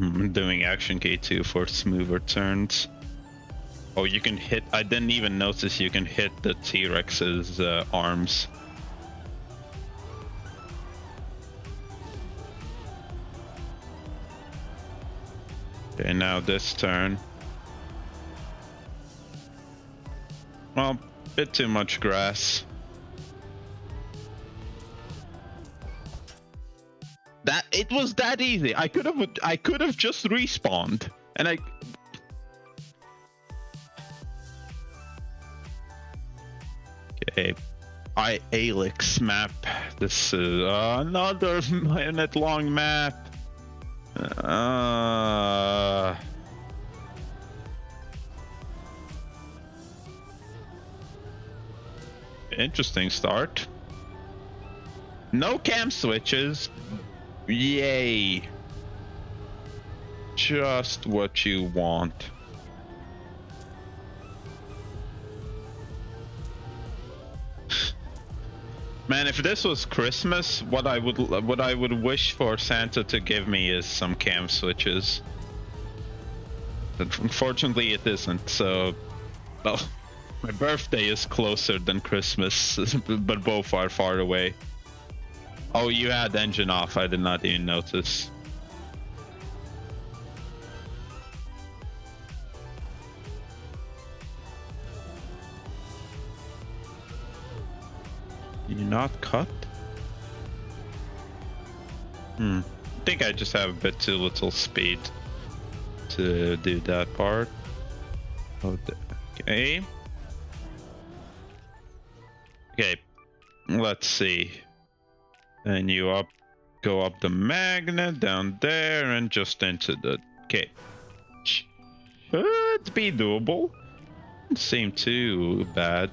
I'm doing action K2 for smoother turns. Oh, you can hit. I didn't even notice you can hit the T-Rex's arms. Okay, now this turn. Well, bit too much grass. That it was that easy. I could have just respawned, and I. Okay, Alex map. This is another minute-long map. Interesting start. No cam switches. Yay. Just what you want. Man, if this was Christmas, what I would wish for Santa to give me is some cam switches. But unfortunately it isn't, so well, my birthday is closer than Christmas, but both are far away. Oh, you had engine off. I did not even notice. Did you not cut? I think I just have a bit too little speed to do that part. Okay. Okay. Let's see. Then you go up the magnet down there and just into the. Okay. Should be doable. Doesn't seem too bad.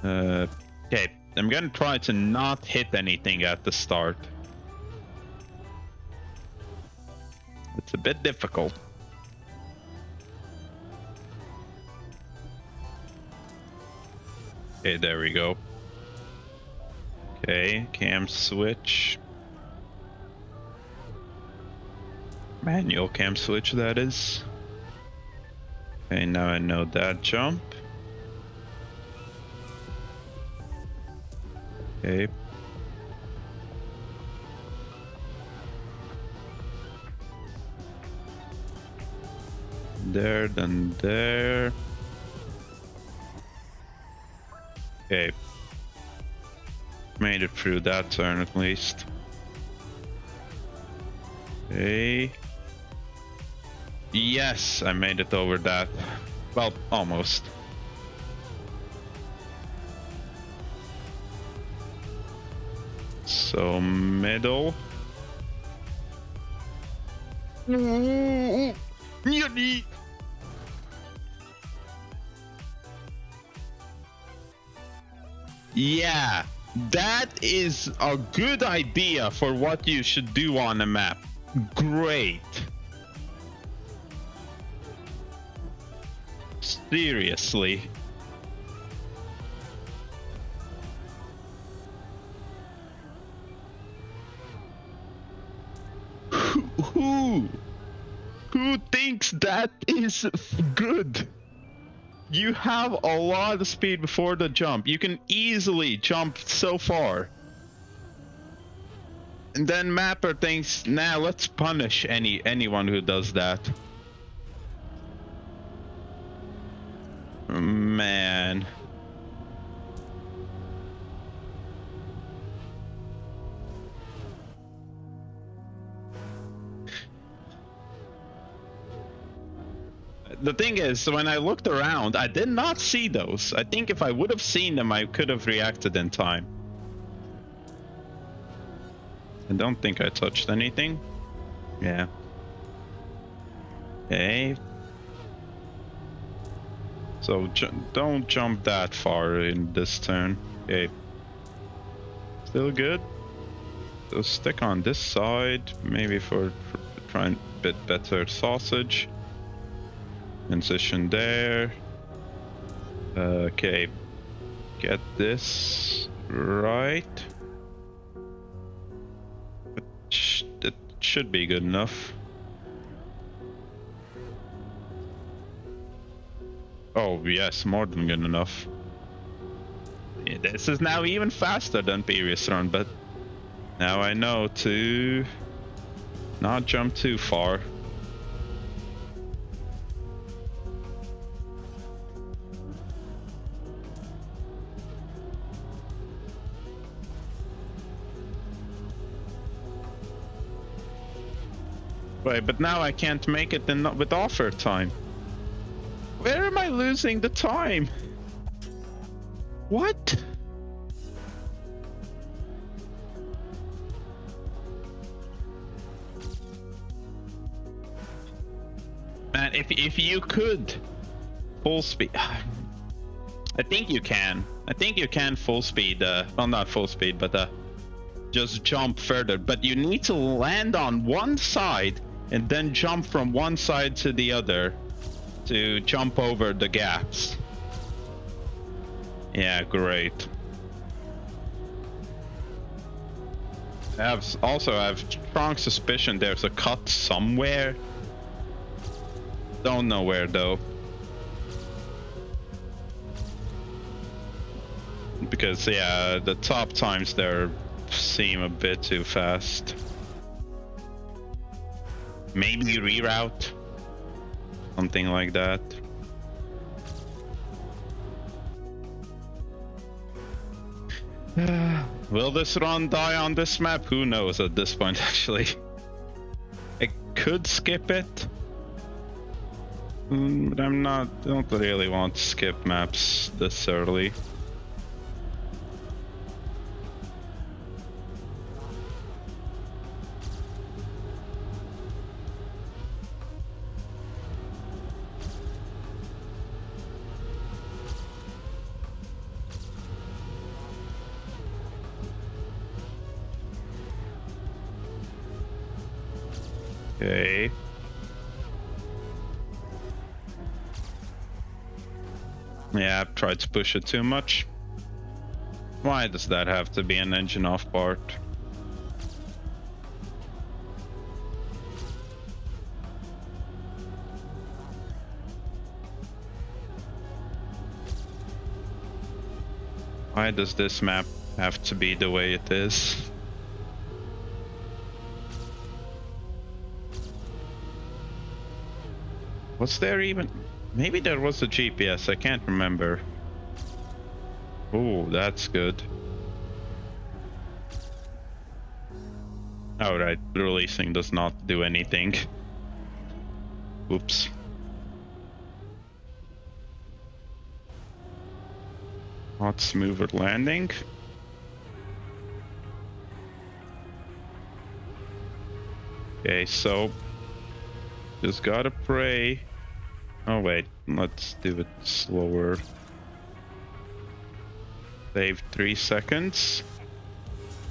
Okay. I'm gonna try to not hit anything at the start. It's a bit difficult. Okay, there we go. Okay, cam switch. Manual cam switch, that is. Okay, now I know that jump. Okay. there, then there. Okay. Made it through that turn at least. Okay. Yes, I made it over that. Well, almost. So, middle. Yeah, that is a good idea for what you should do on a map. Great. Seriously. Who thinks that is good? You have a lot of speed before the jump. You can easily jump so far. And then Mapper thinks, nah, let's punish anyone who does that. Man. The thing is, when I looked around, I did not see those. I think if I would have seen them, I could have reacted in time. I don't think I touched anything. Yeah. Okay. So don't jump that far in this turn. Okay. Still good. So stick on this side, maybe for trying a bit better sausage. Transition there. Okay. Get this right. It should be good enough. Oh yes, more than good enough. Yeah, this is now even faster than previous run, but now I know to not jump too far. Wait, but now I can't make it with offer time. Where am I losing the time? What? Man, if you could full speed, I think you can. I think you can full speed. Well, not full speed, but just jump further. But you need to land on one side and then jump from one side to the other to jump over the gaps. Yeah, great. I have strong suspicion there's a cut somewhere. Don't know where though. Because yeah, the top times there seem a bit too fast. Maybe reroute. Something like that. Will this run die on this map? Who knows at this point, actually. I could skip it. But don't really want to skip maps this early. Okay. Yeah, I've tried to push it too much. Why does that have to be an engine off part? Why does this map have to be the way it is? Was there even... Maybe there was a GPS, I can't remember. Oh, that's good. Alright, releasing does not do anything. Oops. Not smoother landing. Okay, so just gotta pray. Oh wait, let's do it slower. Save 3 seconds.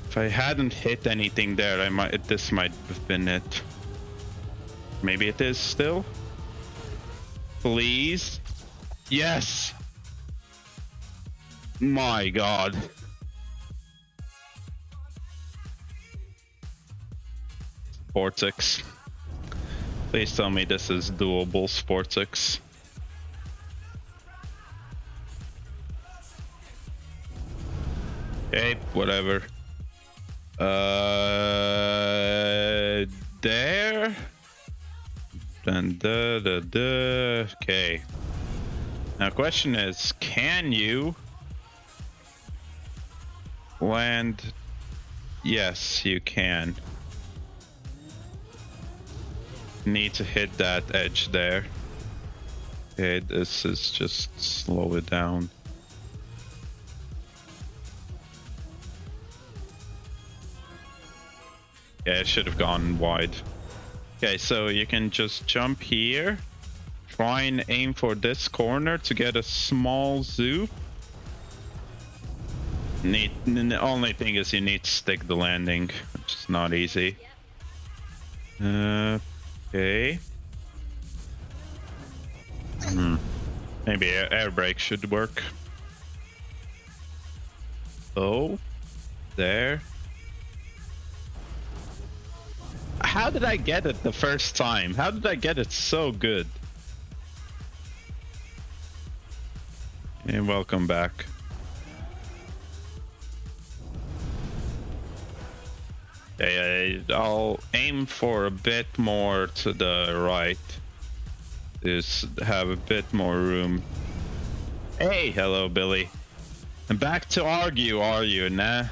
If I hadn't hit anything there, I might. This might have been it. Maybe it is still. Please. Yes. My God. Sportix. Please tell me this is doable, Sportix. Okay, whatever. There. Then okay. Now, question is, can you land? Yes, you can. Need to hit that edge there. Okay, this is just slow it down. Yeah, it should have gone wide. Okay, so you can just jump here. Try and aim for this corner to get a small zoom. The only thing is you need to stick the landing, which is not easy. Okay. Maybe air brake should work. Oh, there. How did I get it the first time? How did I get it so good? And welcome back. Okay, I'll aim for a bit more to the right. Just have a bit more room. Hey, hello, Billy. And back to argue, are you, nah?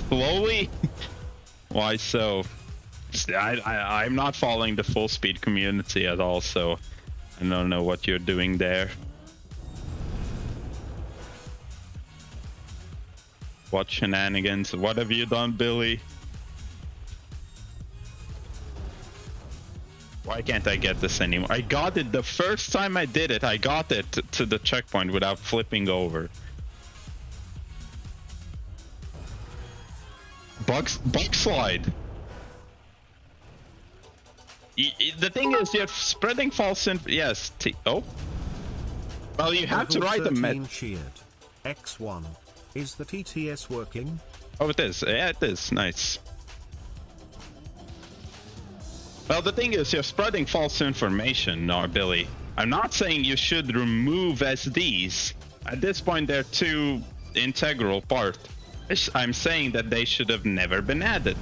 Slowly? Why so? I'm not following the FullSpeed community at all, so I don't know what you're doing there. What shenanigans? What have you done, Billy? Why can't I get this anymore? I got it the first time I did it. I got it to the checkpoint without flipping over. Bug slide. The thing is, you're spreading false yes. Oh. Well, you have to write a X1. Is the TTS working? Oh, it is. Yeah, it is. Nice. Well, the thing is, you're spreading false information, Billy. I'm not saying you should remove SDs. At this point, they're too integral part. I'm saying that they should have never been added.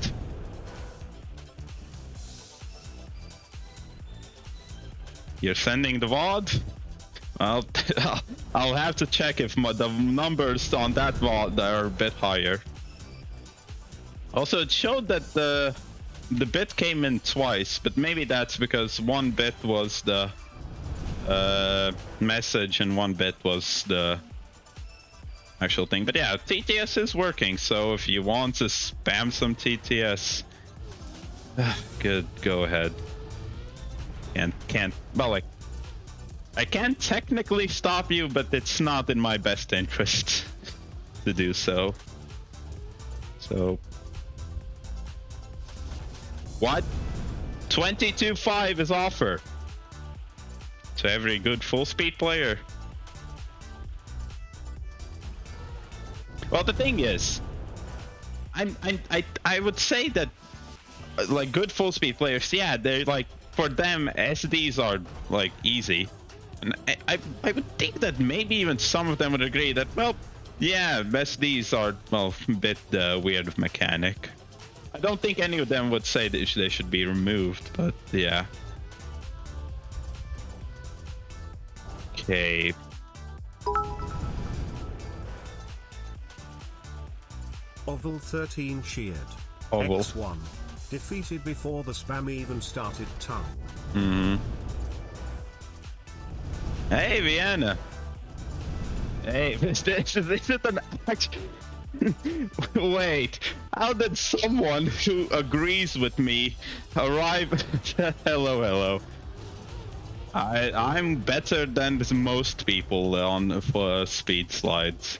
You're sending the VOD? Well, I'll have to check if the numbers on that VOD are a bit higher. Also, it showed that the bit came in twice, but maybe that's because one bit was the message and one bit was the actual thing. But yeah, TTS is working, so if you want to spam some TTS, good, go ahead. Can't well, like, I can't technically stop you, but it's not in my best interest to do so. So what? 22.5 is offer to every good FullSpeed player. Well, the thing is, I would say that like good FullSpeed players, yeah, they're like, for them SDs are like easy, and I would think that maybe even some of them would agree that, well, yeah, SDs are, well, a bit weird mechanic. I don't think any of them would say that they should be removed, but yeah. Okay. Oval 13 cheered. Oval. X1. Defeated before the spam even started time. Hey, Vienna. Hey, this is an act. Wait, how did someone who agrees with me arrive? Hello. I'm better than most people on for speed slides.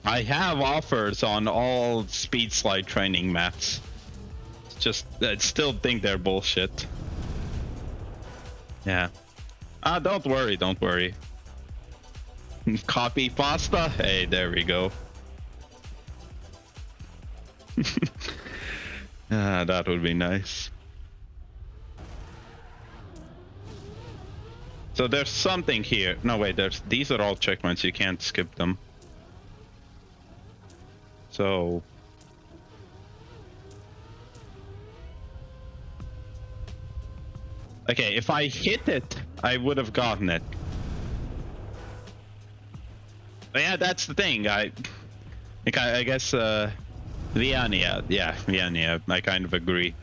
I have offers on all speed slide training maps. Just, I still think they're bullshit. Yeah. Don't worry. Copy pasta? Hey, there we go. That would be nice. So there's something here. No, wait, these are all checkpoints. You can't skip them. So... okay, if I hit it, I would have gotten it. But yeah, that's the thing. I guess Viania, yeah, Viania. I kind of agree.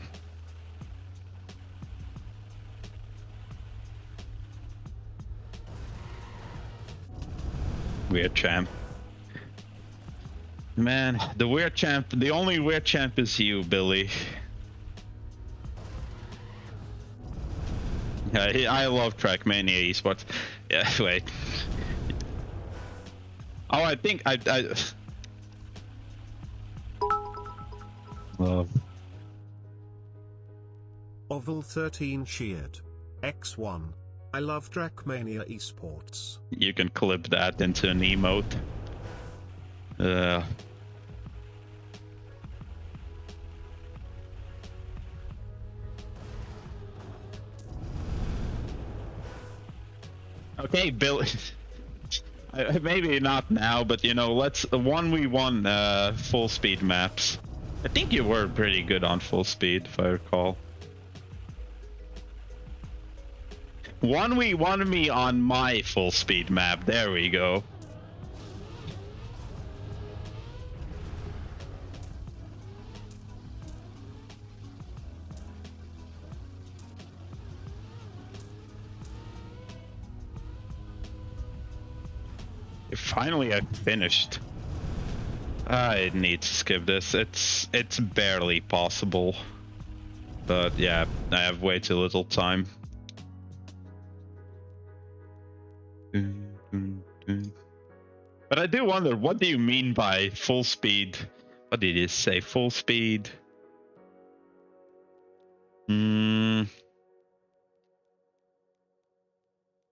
Weird champ. Man, the weird champ. The only weird champ is you, Billy. I love Trackmania esports. Yeah, wait. Oh, I think I love. Oval 13 cheered. X1. I love Trackmania esports. You can clip that into an emote. Okay, Bill. Maybe not now, but you know, let's 1v1 full speed maps. I think you were pretty good on full speed, if I recall. 1v1 me on my full speed map. There we go. Finally, I finished. I need to skip this. It's barely possible, but yeah, I have way too little time. But I do wonder, what do you mean by full speed? What did you say? Full speed?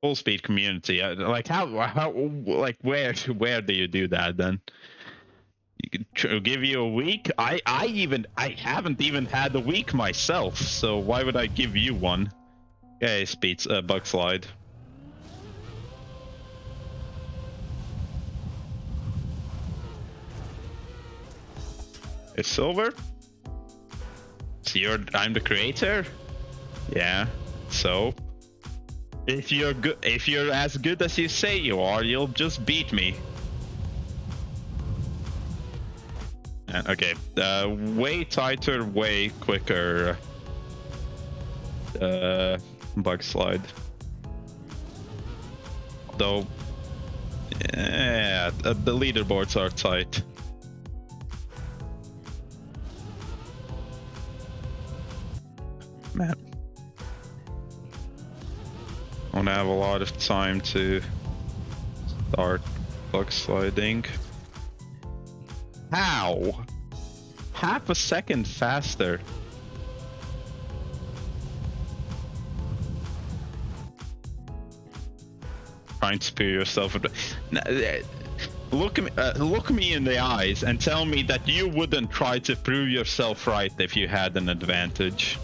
Full speed community. Like how like where do you do that then? You could give you a week. I haven't even had a week myself, so why would I give you one? Okay, speeds bug slide. It's silver. So I'm the creator. Yeah. So. If you're good, if you're as good as you say you are, you'll just beat me. Okay, way tighter, way quicker bug slide. Though, yeah, the leaderboards are tight. Man. I want to have a lot of time to start bug sliding. How? Half a second faster. Trying to spear yourself. Look me in the eyes and tell me that you wouldn't try to prove yourself right if you had an advantage.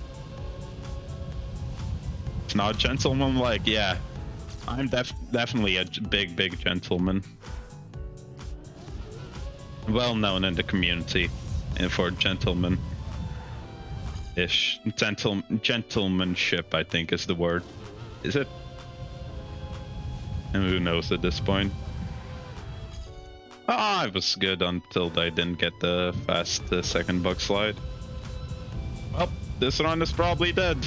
Not gentleman, like, yeah, I'm definitely a big gentleman, well known in the community and for gentlemen. ish. Gentlemanship, I think, is the word. Is it? And who knows at this point? Ah, I was good until I didn't get the fast second bug slide. Well, this run is probably dead.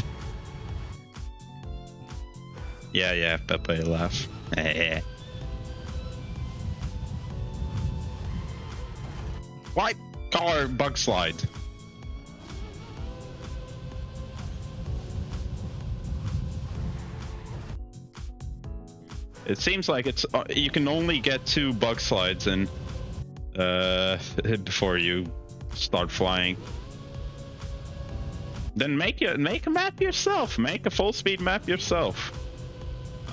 Yeah, Pepe laugh. White car bug slide. It seems like it's you can only get 2 bug slides in before you start flying. Then make a map yourself. Make a full speed map yourself.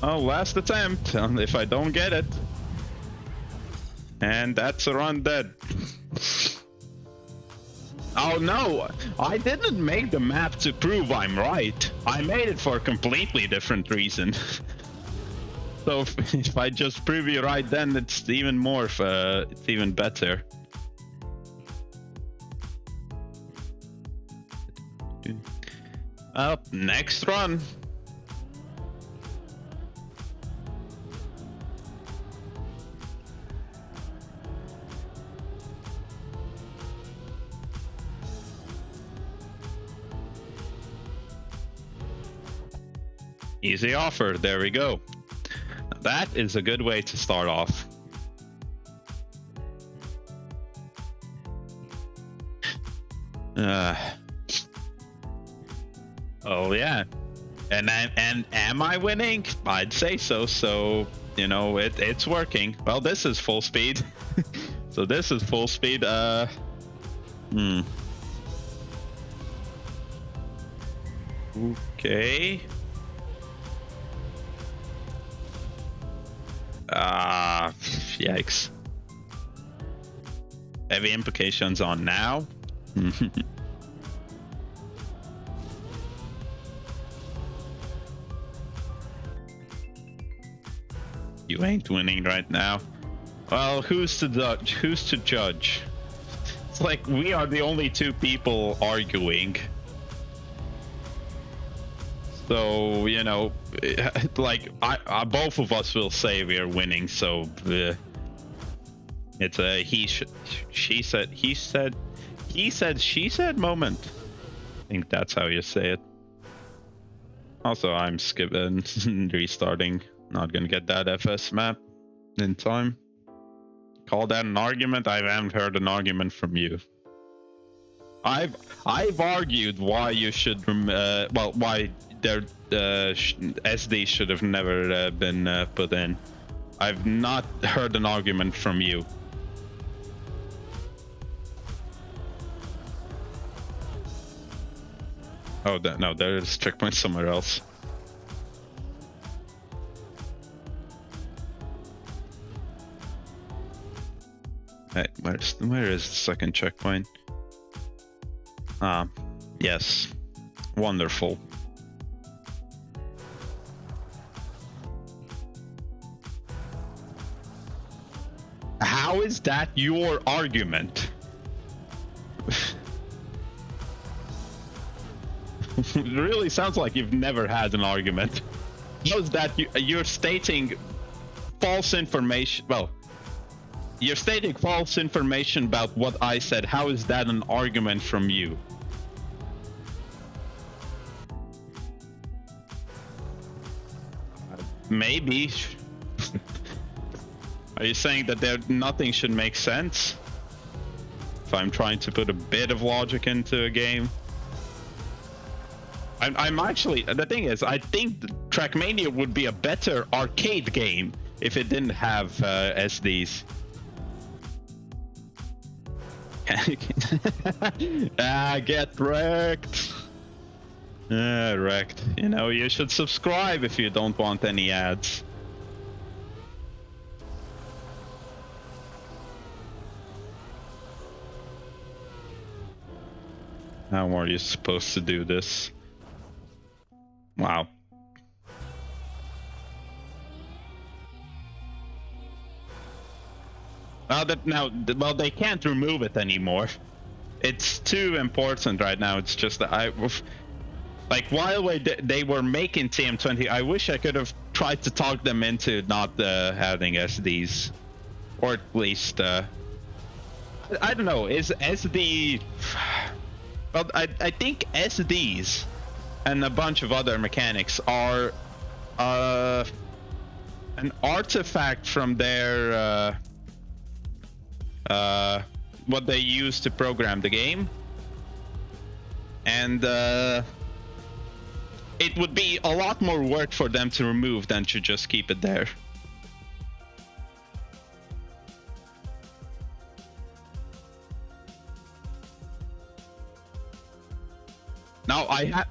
Oh, last attempt. If I don't get it, and that's a run dead. Oh no, I didn't make the map to prove I'm right. I made it for a completely different reason. So if I just prove you right, then it's even more, it's even better. Up, next run. Easy offer, there we go. That is a good way to start off. Oh yeah, and am I winning? I'd say so. So you know it's working. Well, this is full speed. So this is full speed. Okay. Yikes. Heavy implications on now. You ain't winning right now. Well, who's to judge? Who's to judge? It's like we are the only 2 people arguing. So, you know, like I both of us will say we are winning. So it's a she said moment. I think that's how you say it. Also, I'm skipping, restarting. Not gonna get that FS map in time. Call that an argument? I haven't heard an argument from you. I've argued why you should why their SD should have never been put in. I've not heard an argument from you. Oh, no, there's checkpoint somewhere else. Hey, where is the second checkpoint? Ah, yes. Wonderful. How is that your argument? It really sounds like you've never had an argument. How's that you're stating false information? Well, you're stating false information about what I said. How is that an argument from you? Maybe. Are you saying that nothing should make sense? If I'm trying to put a bit of logic into a game? I'm actually, the thing is, I think Trackmania would be a better arcade game if it didn't have SDs. Get wrecked. Wrecked. You know, you should subscribe if you don't want any ads. How are you supposed to do this? Wow. Well, they can't remove it anymore. It's too important right now. It's just that like while they were making TM20, I wish I could have tried to talk them into not having SDs, or at least I don't know. Is SD? Well, I think SDs and a bunch of other mechanics are an artifact from their what they use to program the game, and it would be a lot more work for them to remove than to just keep it there. Now I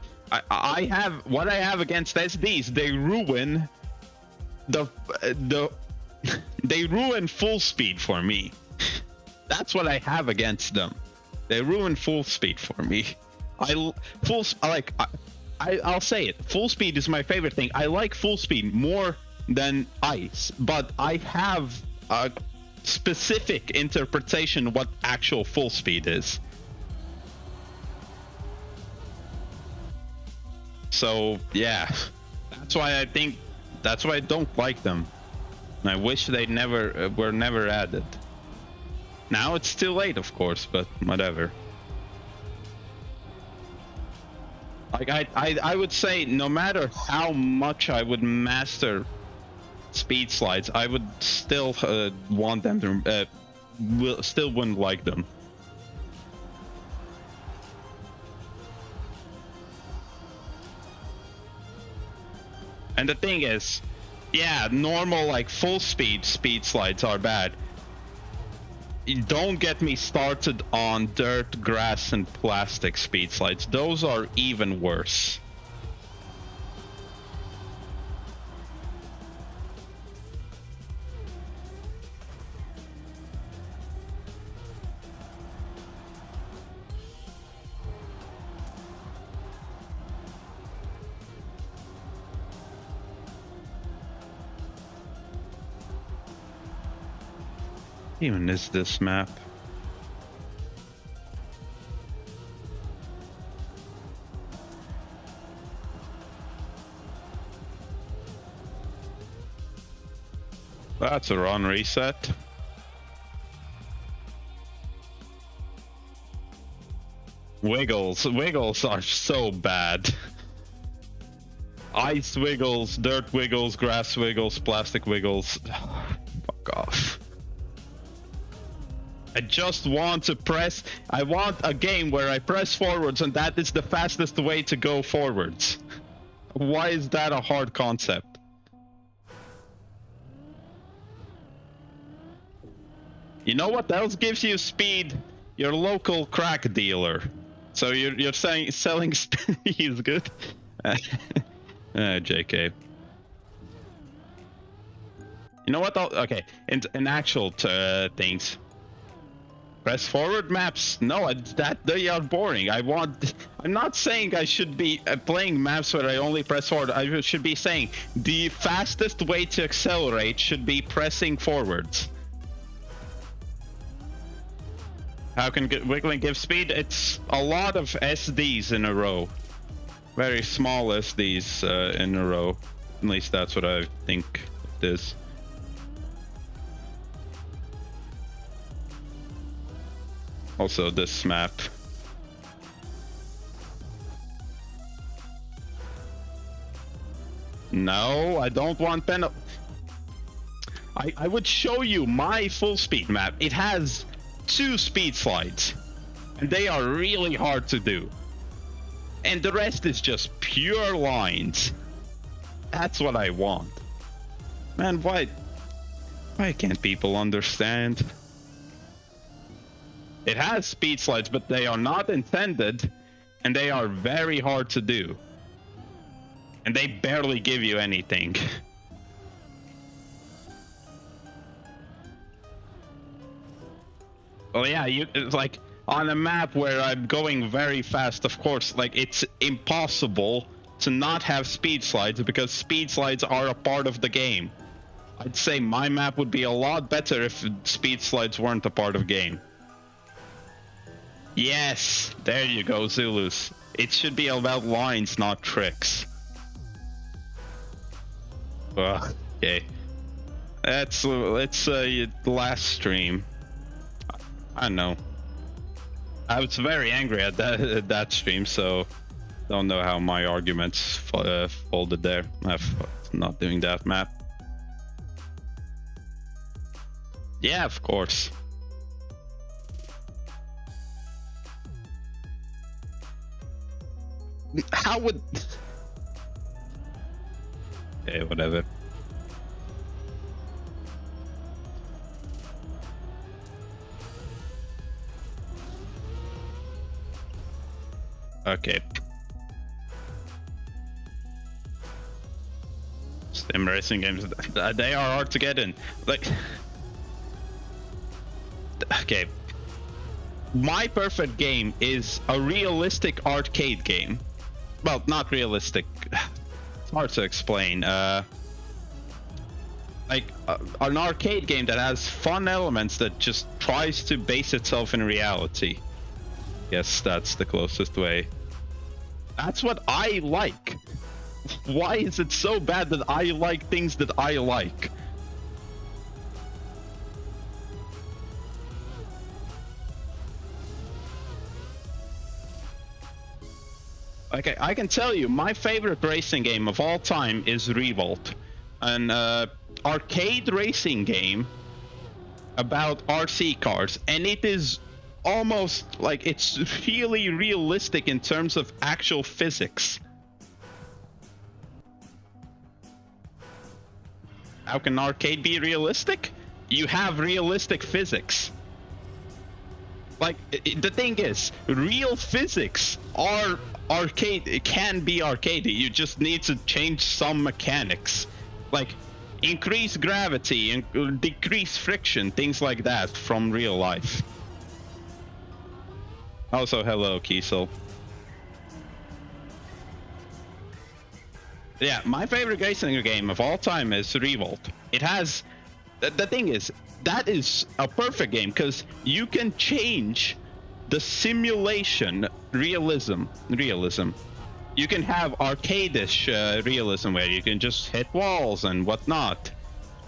have what I have against SDs. They ruin they ruin FullSpeed for me. That's what I have against them. They ruin FullSpeed for me. I'll say it. FullSpeed is my favorite thing. I like FullSpeed more than Ice, but I have a specific interpretation of what actual FullSpeed is. So yeah, that's why I don't like them. And I wish they were never added. Now it's too late, of course, but whatever. Like I would say, no matter how much I would master speed slides, I would still want them to still wouldn't like them. And the thing is, yeah, normal like full speed slides are bad. Don't get me started on dirt, grass, and plastic speed slides. Those are even worse. Even is this map? That's a run reset. Wiggles are so bad. Ice wiggles, dirt wiggles, grass wiggles, plastic wiggles. Fuck off. I just want to press. I want a game where I press forwards and that is the fastest way to go forwards. Why is that a hard concept? You know what else gives you speed? Your local crack dealer. So you're saying selling is good? JK. You know what? Okay, in actual things. Press forward maps? No, they are boring. I'm not saying I should be playing maps where I only press forward. I should be saying the fastest way to accelerate should be pressing forwards. How can wiggling give speed? It's a lot of SDs in a row. Very small SDs in a row. At least that's what I think it is. Also, this map. No, I don't want penalty. I would show you my full speed map. It has 2 speed slides, and they are really hard to do. And the rest is just pure lines. That's what I want. Man, why can't people understand? It has speed slides, but they are not intended, and they are very hard to do. And they barely give you anything. Well, yeah, it's like on a map where I'm going very fast, of course, like it's impossible to not have speed slides because speed slides are a part of the game. I'd say my map would be a lot better if speed slides weren't a part of the game. Yes, there you go, Zulus. It should be about lines, not tricks. Ugh, okay. It's last stream. I know. I was very angry at that stream, so don't know how my arguments folded there. I'm not doing that map. Yeah, of course. How would... Okay, whatever. Okay. Sim racing games, they are hard to get in. Like... Okay. My perfect game is a realistic arcade game. Well, not realistic. It's hard to explain. Like an arcade game that has fun elements that just tries to base itself in reality. Yes, that's the closest way. That's what I like. Why is it so bad that I like things that I like? Okay, I can tell you, my favorite racing game of all time is Revolt, an arcade racing game about RC cars, and it is almost like it's really realistic in terms of actual physics. How can arcade be realistic? You have realistic physics. Like, the thing is, real physics are arcade. It can be arcadey. You just need to change some mechanics, like increase gravity and decrease friction, things like that from real life. Also, hello, Kiesel. Yeah, my favorite racing game of all time is Revolt. It has... The thing is, that is a perfect game because you can change the simulation realism. You can have arcade-ish realism where you can just hit walls and whatnot.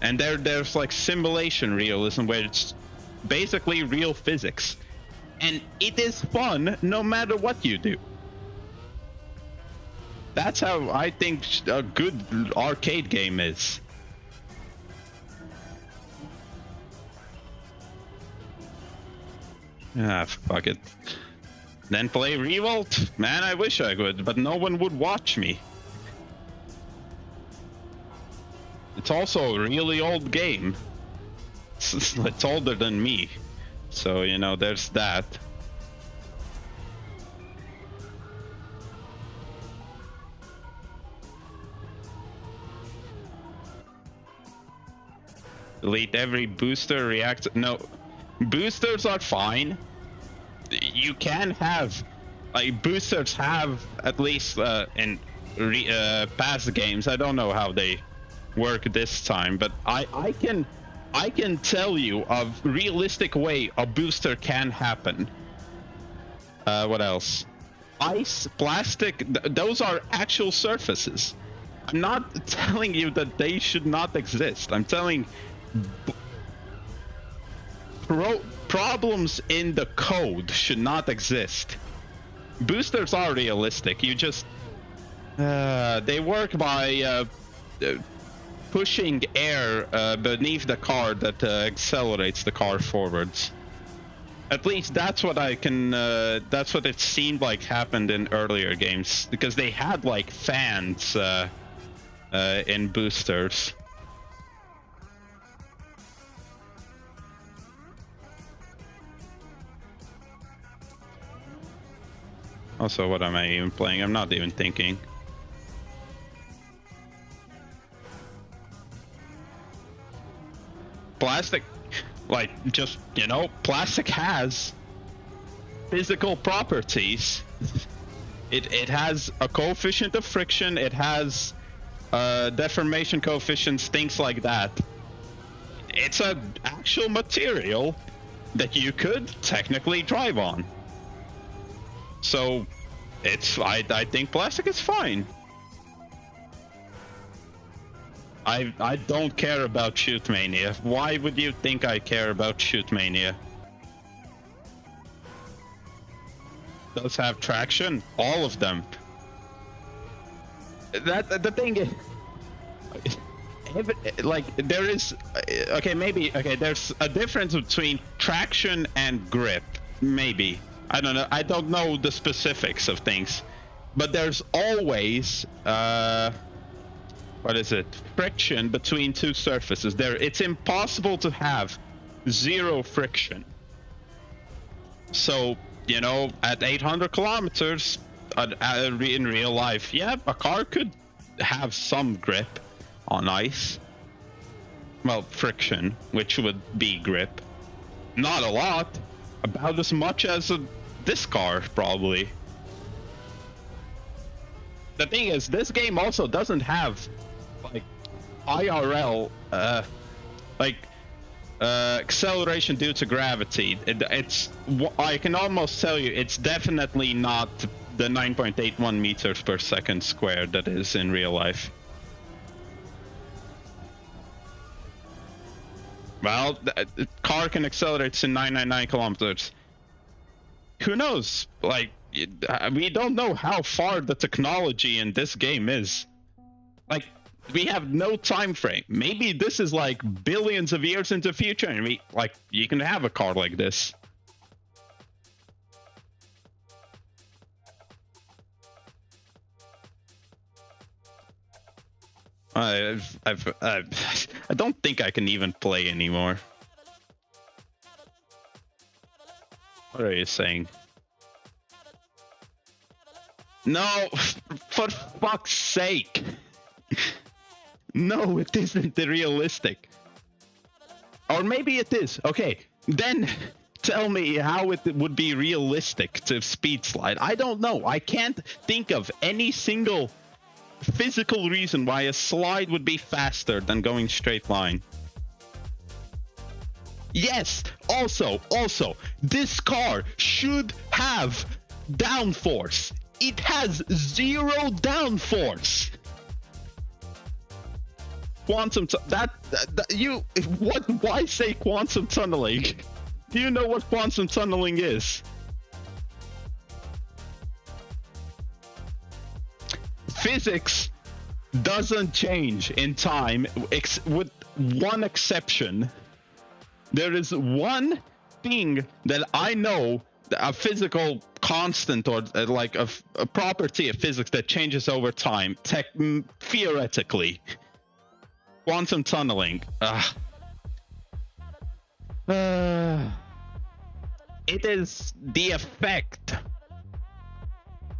And there's like simulation realism where it's basically real physics. And it is fun no matter what you do. That's how I think a good arcade game is. Ah, fuck it. Then play Revolt? Man, I wish I could, but no one would watch me. It's also a really old game. It's older than me. So, you know, there's that. Delete every booster reactor. No, boosters are fine. You can have, like, boosters have at least in past games. I don't know how they work this time, but I can tell you a realistic way a booster can happen. What else? Ice, plastic, those are actual surfaces. I'm not telling you that they should not exist. I'm telling problems in the code should not exist. Boosters are realistic. You just they work by pushing air beneath the car that accelerates the car forwards. At least that's what I can. That's what it seemed like happened in earlier games, because they had like fans in boosters. Also, what am I even playing? I'm not even thinking. Plastic, like, just, you know, plastic has physical properties. It has a coefficient of friction, it has deformation coefficients, things like that. It's an actual material that you could technically drive on. So I think plastic is fine. I don't care about Shootmania. Why would you think I care about Shootmania? Does have traction? All of them. The thing is, like there is okay, maybe okay, there's a difference between traction and grip. Maybe. I don't know. I don't know the specifics of things. But there's always what is it? Friction between two surfaces. It's impossible to have zero friction. So, you know, at 800 kilometers in real life, yeah, a car could have some grip on ice. Well, friction, which would be grip. Not a lot. About as much as this car, probably. The thing is, this game also doesn't have like IRL acceleration due to gravity. I can almost tell you it's definitely not the 9.81 meters per second squared that is in real life. Well, the car can accelerate to 999 kilometers. Who knows? Like, we don't know how far the technology in this game is. Like, we have no time frame. Maybe this is like billions of years into the future, and you can have a car like this. I don't think I can even play anymore. What are you saying? No, for fuck's sake. No, it isn't realistic. Or maybe it is. Okay, then tell me how it would be realistic to speed slide. I don't know. I can't think of any single physical reason why a slide would be faster than going straight line. Yes, also, this car should have downforce. It has zero downforce. Why say quantum tunneling? Do you know what quantum tunneling is? Physics doesn't change in time, with one exception. There is one thing that I know, a physical constant or like a property of physics that changes over time, theoretically. Quantum tunneling. It is the effect.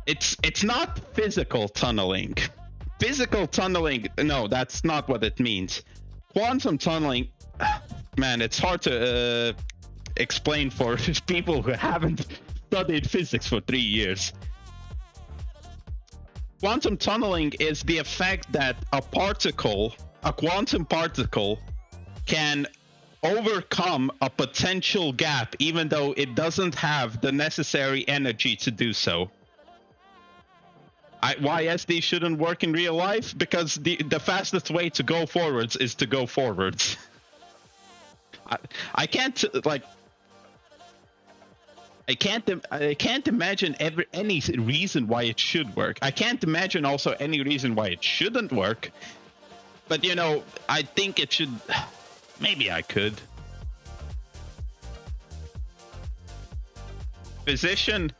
It's not physical tunneling. Physical tunneling, no, that's not what it means. Quantum tunneling, man, it's hard to explain for people who haven't studied physics for 3 years. Quantum tunneling is the effect that a quantum particle, can overcome a potential gap even though it doesn't have the necessary energy to do so. Why SD shouldn't work in real life? Because the fastest way to go forwards is to go forwards. I can't imagine any reason why it should work. I can't imagine also any reason why it shouldn't work. But you know, I think it should. Maybe I could. Physician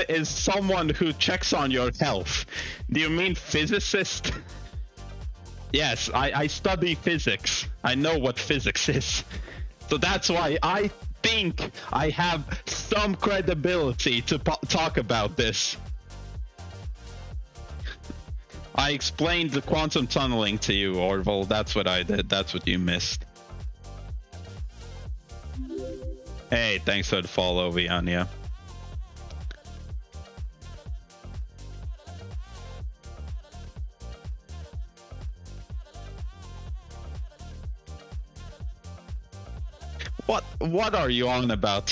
is someone who checks on your health. Do you mean physicist? Yes, I study physics. I know what physics is. So that's why I think I have some credibility to talk about this. I explained the quantum tunneling to you, Orville. That's what I did. That's what you missed. Hey, thanks for the follow, Vianya. What are you on about?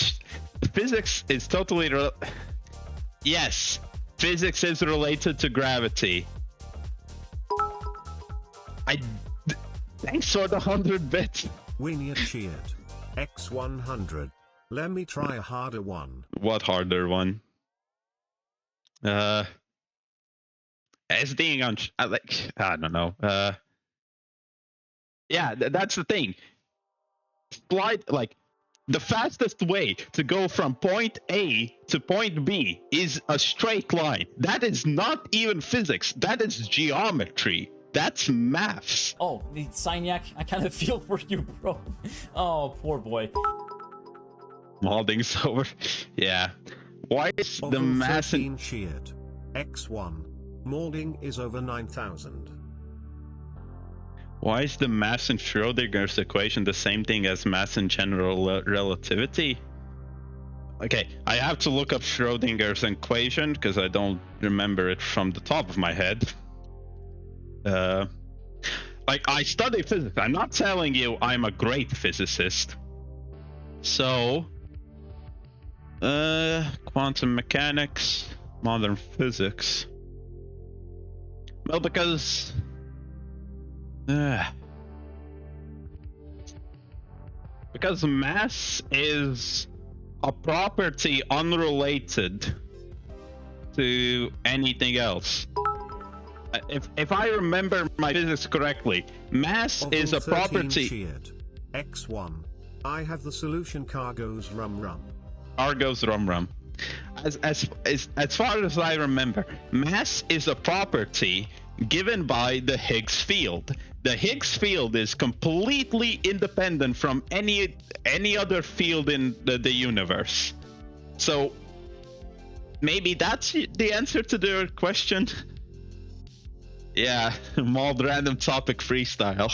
Physics is totally Yes, physics is related to gravity. Thanks for the 100 bits. Winnie cheered. X100. Let me try a harder one. What harder one? SDing on I don't know. Yeah, that's the thing. The fastest way to go from point A to point B is a straight line. That is not even physics. That is geometry. That's maths. Oh, Signac, I kind of feel for you, bro. Oh, poor boy. Molding's over. Yeah. Why is the mass in cheered. X1. Molding is over 9,000. Why is the mass in Schrodinger's equation the same thing as mass in general relativity? Okay, I have to look up Schrodinger's equation because I don't remember it from the top of my head. I study physics. I'm not telling you I'm a great physicist. So, quantum mechanics, modern physics. Well, because mass is a property unrelated to anything else. If I remember my physics correctly, mass is a property. Cheered. X1. I have the solution. Cargo's rum rum. Cargo's rum rum. As far as I remember, mass is a property given by the Higgs field. The Higgs field is completely independent from any other field in the universe. So maybe that's the answer to the question. Yeah, mold random topic freestyle.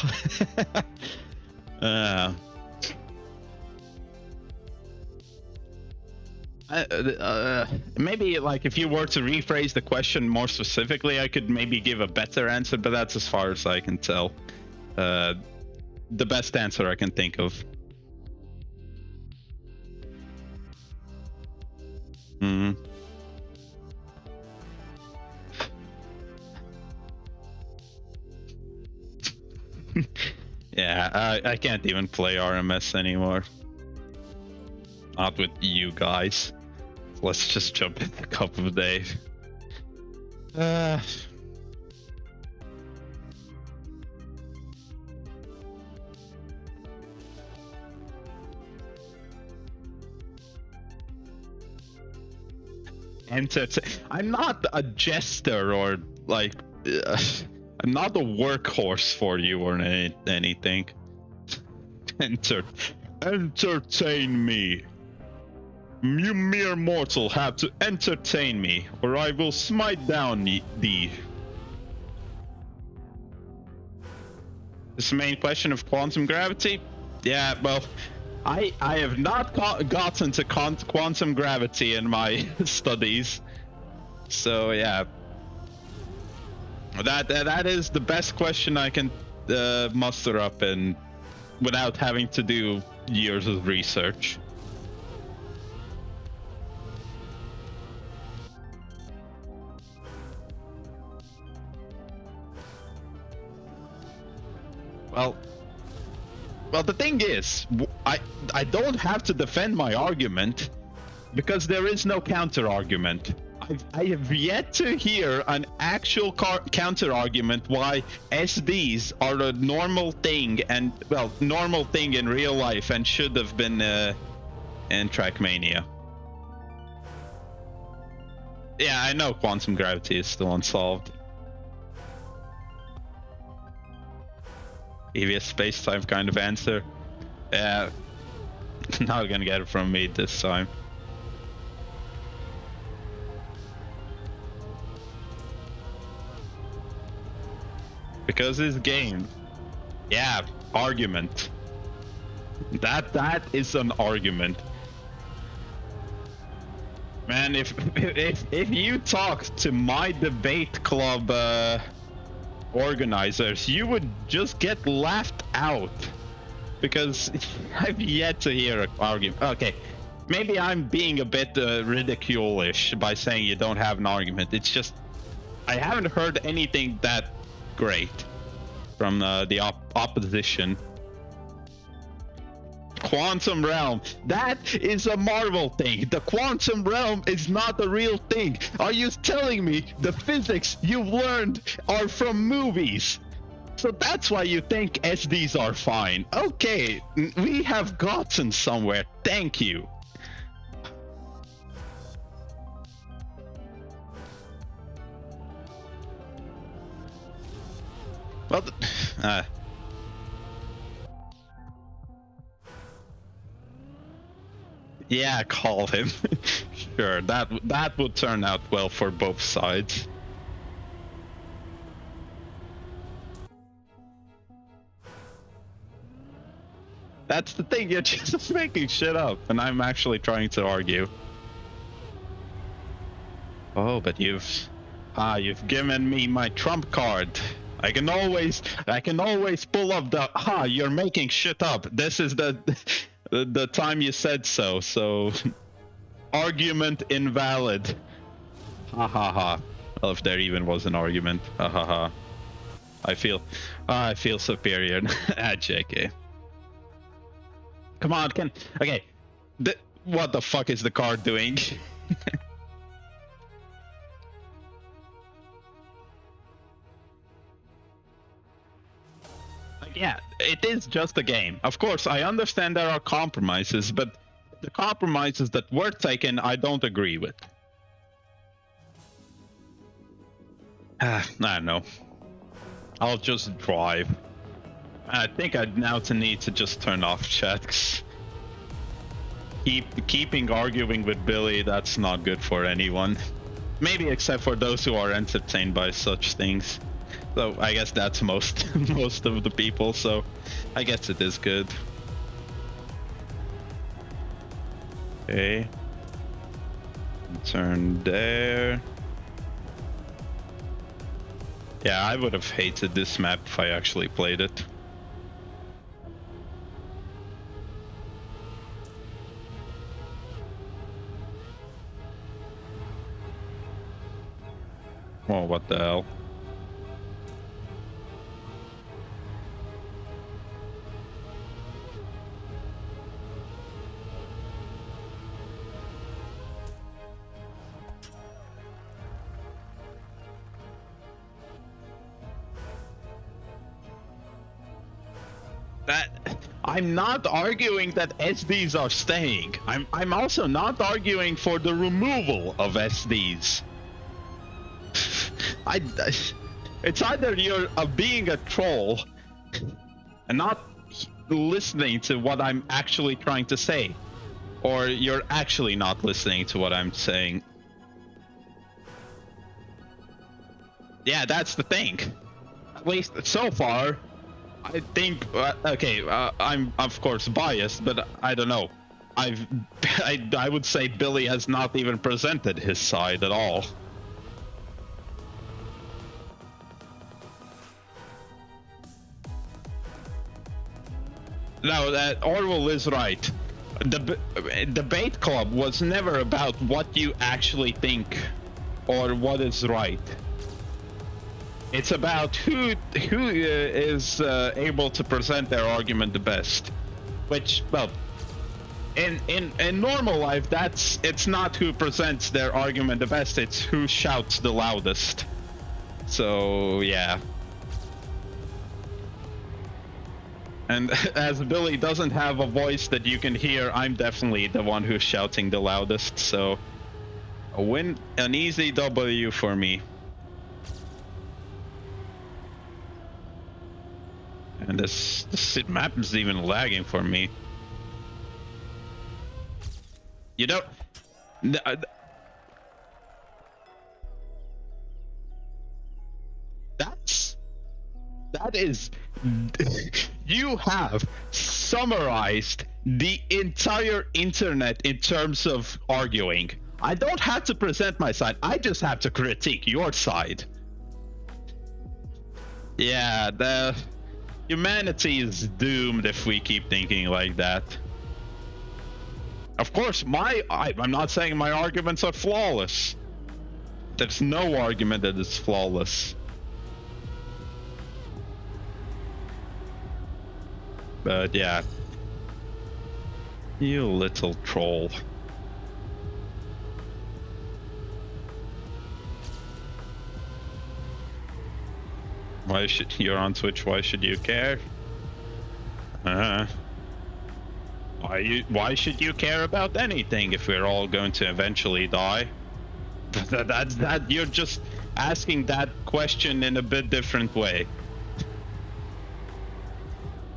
Maybe if you were to rephrase the question more specifically, I could maybe give a better answer, but that's as far as I can tell. The best answer I can think of. Yeah, I can't even play RMS anymore. Not with you guys. Let's just jump in a couple of days. I'm not a jester or I'm not a workhorse for you or anything. Entertain me. You mere mortal have to entertain me, or I will smite down thee. This is the main question of quantum gravity? Yeah, well, I have not gotten to quantum gravity in my studies. So yeah. That is the best question I can muster up and without having to do years of research. Well, the thing is, I don't have to defend my argument because there is no counter argument. I have yet to hear an actual counter argument why SDs are a normal thing and normal thing in real life and should have been in Trackmania. Yeah, I know quantum gravity is still unsolved. EVS space-time kind of answer. Yeah, not gonna get it from me this time. Because it's game. Yeah, argument. That is an argument. Man, if you talk to my debate club organizers, you would just get laughed out because I've yet to hear an argument. Okay, maybe I'm being a bit ridicule-ish by saying you don't have an argument. It's just I haven't heard anything that great from the opposition. Quantum realm. That is a Marvel thing. The quantum realm is not a real thing. Are you telling me the physics you've learned are from movies? So that's why you think SDs are fine. Okay, we have gotten somewhere. Thank you. Well, yeah, call him. Sure, that would turn out well for both sides. That's the thing, you're just making shit up, and I'm actually trying to argue. Oh, but you've given me my trump card. I can always pull up the you're making shit up. This is the time you said so. So argument invalid. Ha ha ha. Well, if there even was an argument. Ha ha ha. I feel superior. JK. Come on, okay. What the fuck is the card doing? Yeah, it is just a game. Of course, I understand there are compromises, but the compromises that were taken, I don't agree with. I don't know. I'll just drive. I think I now need to just turn off chat. 'Cause keeping arguing with Billy, that's not good for anyone. Maybe except for those who are entertained by such things. So I guess that's most of the people, so I guess it is good. Okay. Turn there. Yeah, I would have hated this map if I actually played it. Oh, what the hell? I'm not arguing that SDs are staying. I'm also not arguing for the removal of SDs. It's either you're being a troll and not listening to what I'm actually trying to say, or you're actually not listening to what I'm saying. Yeah, that's the thing. At least so far. I think, I'm of course biased, but I don't know. I would say Billy has not even presented his side at all. No, Orwell is right. The debate club was never about what you actually think or what is right. It's about who is able to present their argument the best. Which, well, in normal life, it's not who presents their argument the best. It's who shouts the loudest. So yeah. And as Billy doesn't have a voice that you can hear, I'm definitely the one who's shouting the loudest. So a win, an easy W for me. And this map is even lagging for me. You don't... That is... You have summarized the entire internet in terms of arguing. I don't have to present my side, I just have to critique your side. Yeah, the... Humanity is doomed if we keep thinking like that. Of course, I'm not saying my arguments are flawless. There's no argument that is flawless. But yeah. You little troll. Why should you're on Twitch? Why should you care? Why should you care about anything if we're all going to eventually die? That you're just asking that question in a bit different way.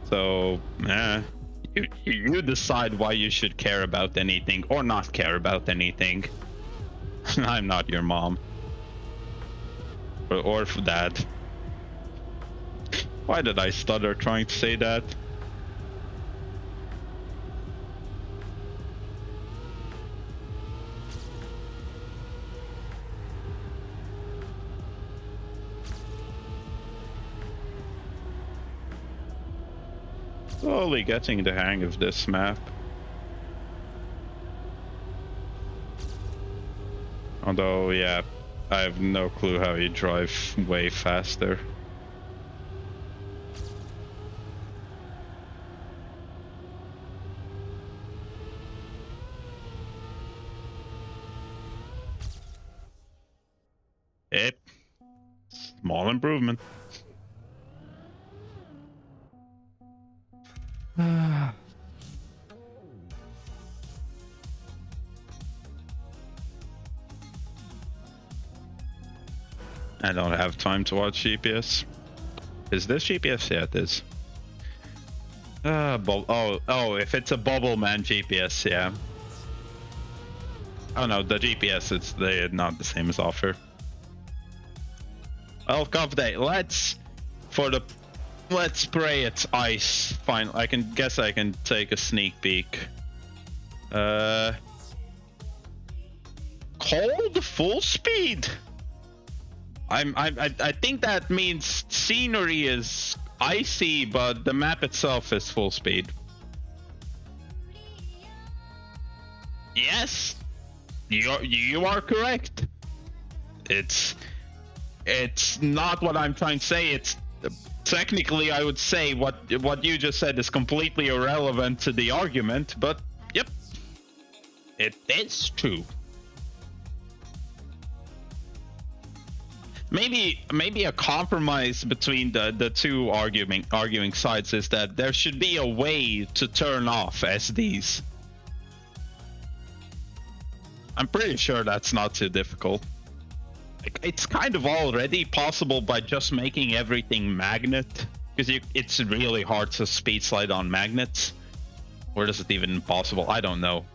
So, you decide why you should care about anything or not care about anything. I'm not your mom. Or dad. Why did I stutter trying to say that? Slowly getting the hang of this map. Although, yeah, I have no clue how you drive way faster. Small improvement. I don't have time to watch GPS. Is this GPS? Yeah, it is. Oh, if it's a bubble man GPS, yeah. Oh no, the GPS, they're not the same as offer. Well, Day, let's spray its ice. Fine, I can take a sneak peek. Cold full speed. I think that means scenery is icy, but the map itself is full speed. Yes, you are correct. It's not what I'm trying to say. It's technically, I would say what you just said is completely irrelevant to the argument, but yep, it is true. Maybe a compromise between the two arguing sides is that there should be a way to turn off SDs. I'm pretty sure that's not too difficult. It's kind of already possible by just making everything magnet, because it's really hard to speed slide on magnets. Or is it even possible? I don't know.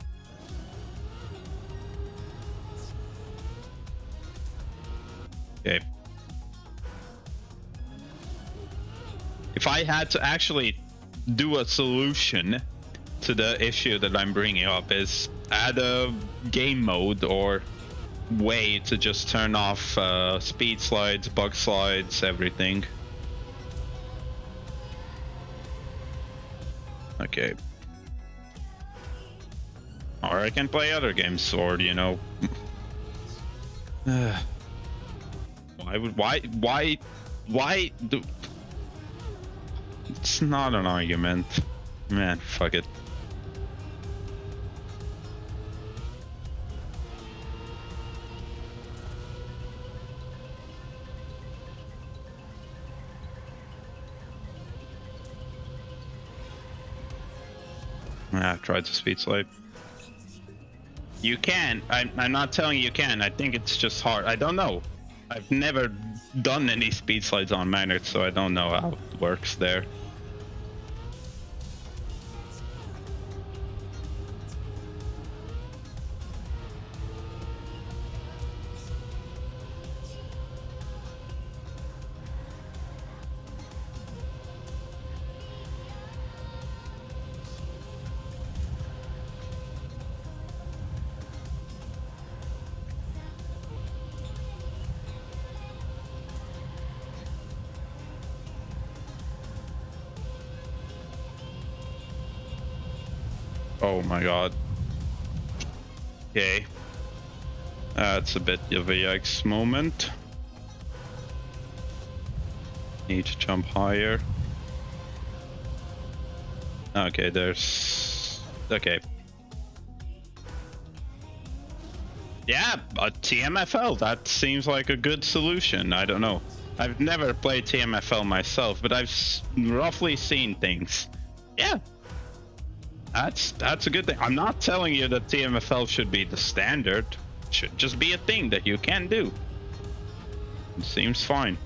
Okay. If I had to actually do a solution to the issue that I'm bringing up, is add a game mode or way to just turn off speed slides, bug slides, everything. Okay. Or I can play other games, or you know. Why do? It's not an argument, man. Fuck it. I've tried to speed slide. You can. I'm not telling you can. I think it's just hard. I don't know. I've never done any speed slides on magnets, so I don't know how it works there. Oh my god. Okay. That's a bit of a yikes moment. Need to jump higher. Okay, there's... Okay. Yeah, TMFL, that seems like a good solution. I don't know. I've never played TMFL myself, but I've roughly seen things. Yeah. That's a good thing. I'm not telling you that TMFL should be the standard. It should just be a thing that you can do. It seems fine.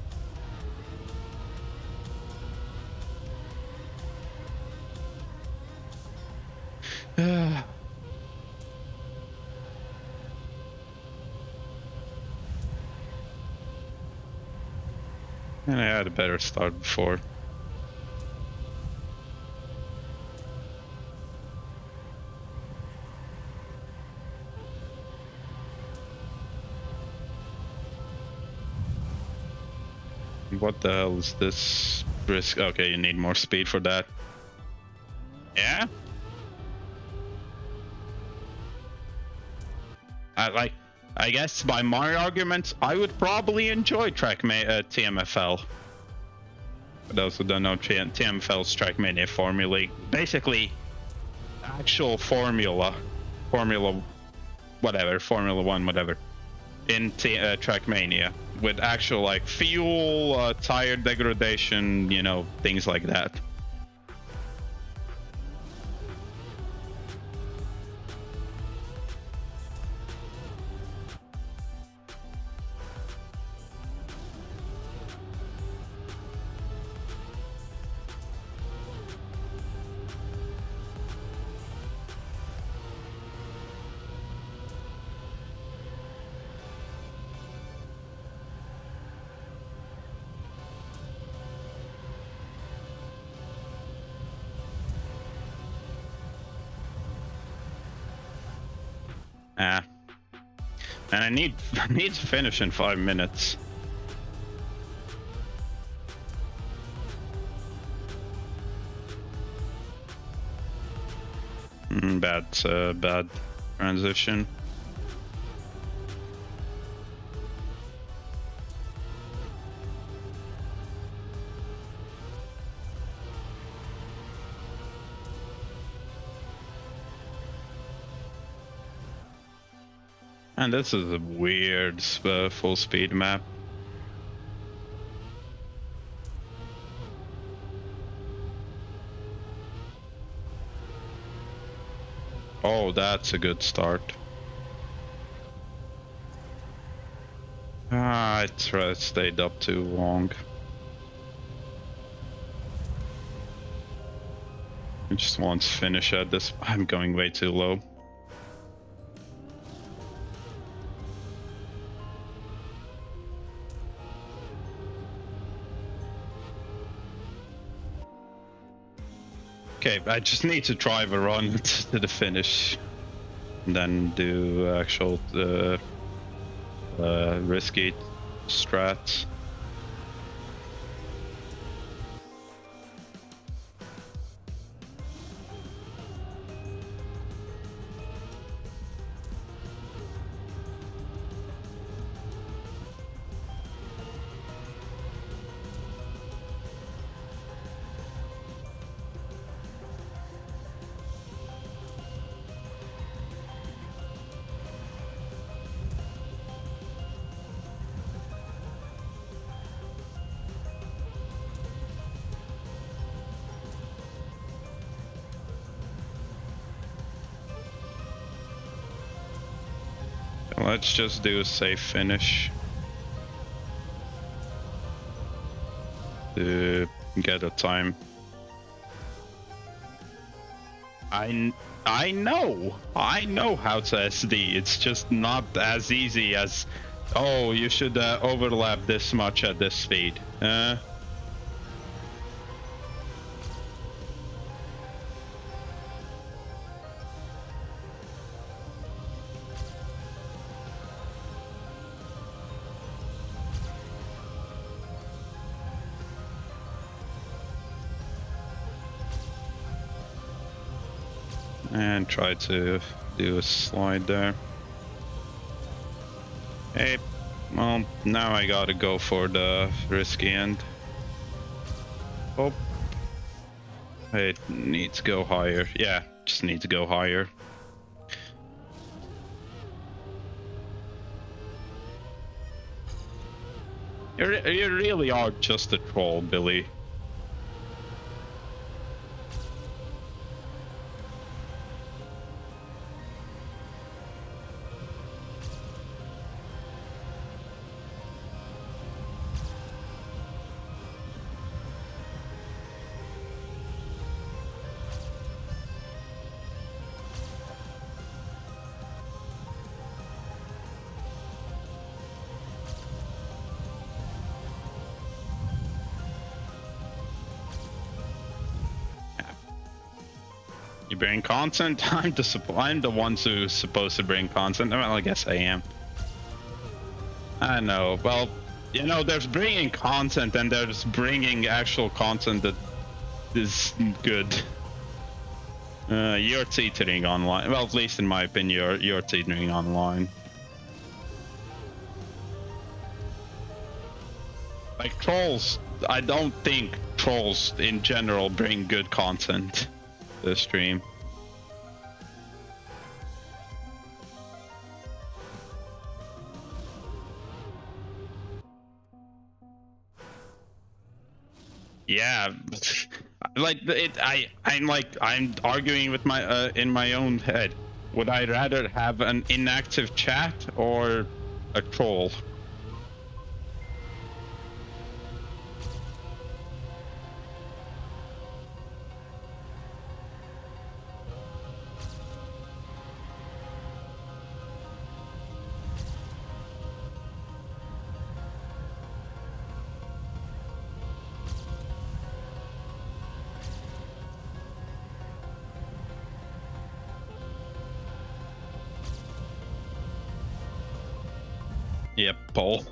And I had a better start before. What the hell is this risk? Okay, you need more speed for that. Yeah? I guess by my arguments, I would probably enjoy TMFL. For those who don't know, TMFL's Trackmania formula, basically actual Formula 1, whatever, in Trackmania with actual like fuel, tire degradation, you know, things like that. And I need to finish in 5 minutes. Bad transition. And this is a weird full speed map. Oh, that's a good start. It stayed up too long. I just want to finish at this. I'm going way too low. Okay, I just need to drive a run to the finish, and then do actual risky strats. Let's just do a safe finish to get a time. I know how to SD. It's just not as easy as, oh, you should overlap this much at this speed. And try to do a slide there. Hey, well, now I gotta go for the risky end. Oh. It needs to go higher. Yeah, just need to go higher. You really are just a troll, Billy. You bring content? I'm the one who's supposed to bring content. Well, I guess I am. I know. Well, you know, there's bringing content and there's bringing actual content that is good. You're teetering online. Well, at least in my opinion, you're teetering online. Like trolls, I don't think trolls in general bring good content to the stream. Yeah, like I'm arguing with my in my own head. Would I rather have an inactive chat or a troll? Yep, Paul.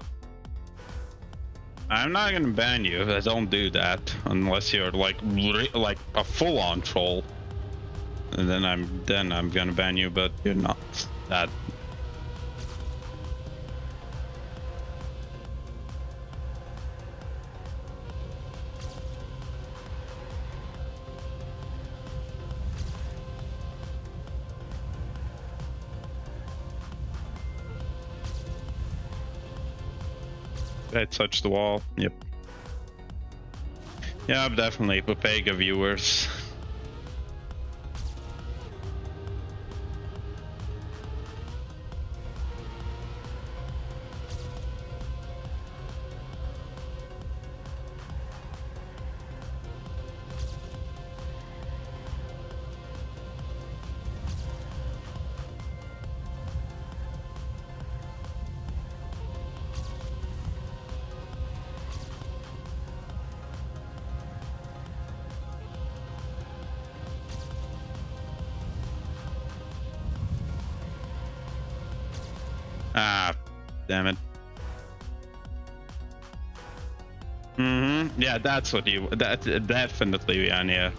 I'm not gonna ban you. I don't do that unless you're like a full-on troll. And then I'm gonna ban you, but you're not that. I touched the wall. Yep. Yeah, definitely Papega viewers. Ah, damn it. Yeah, that's what you. That definitely, yeah.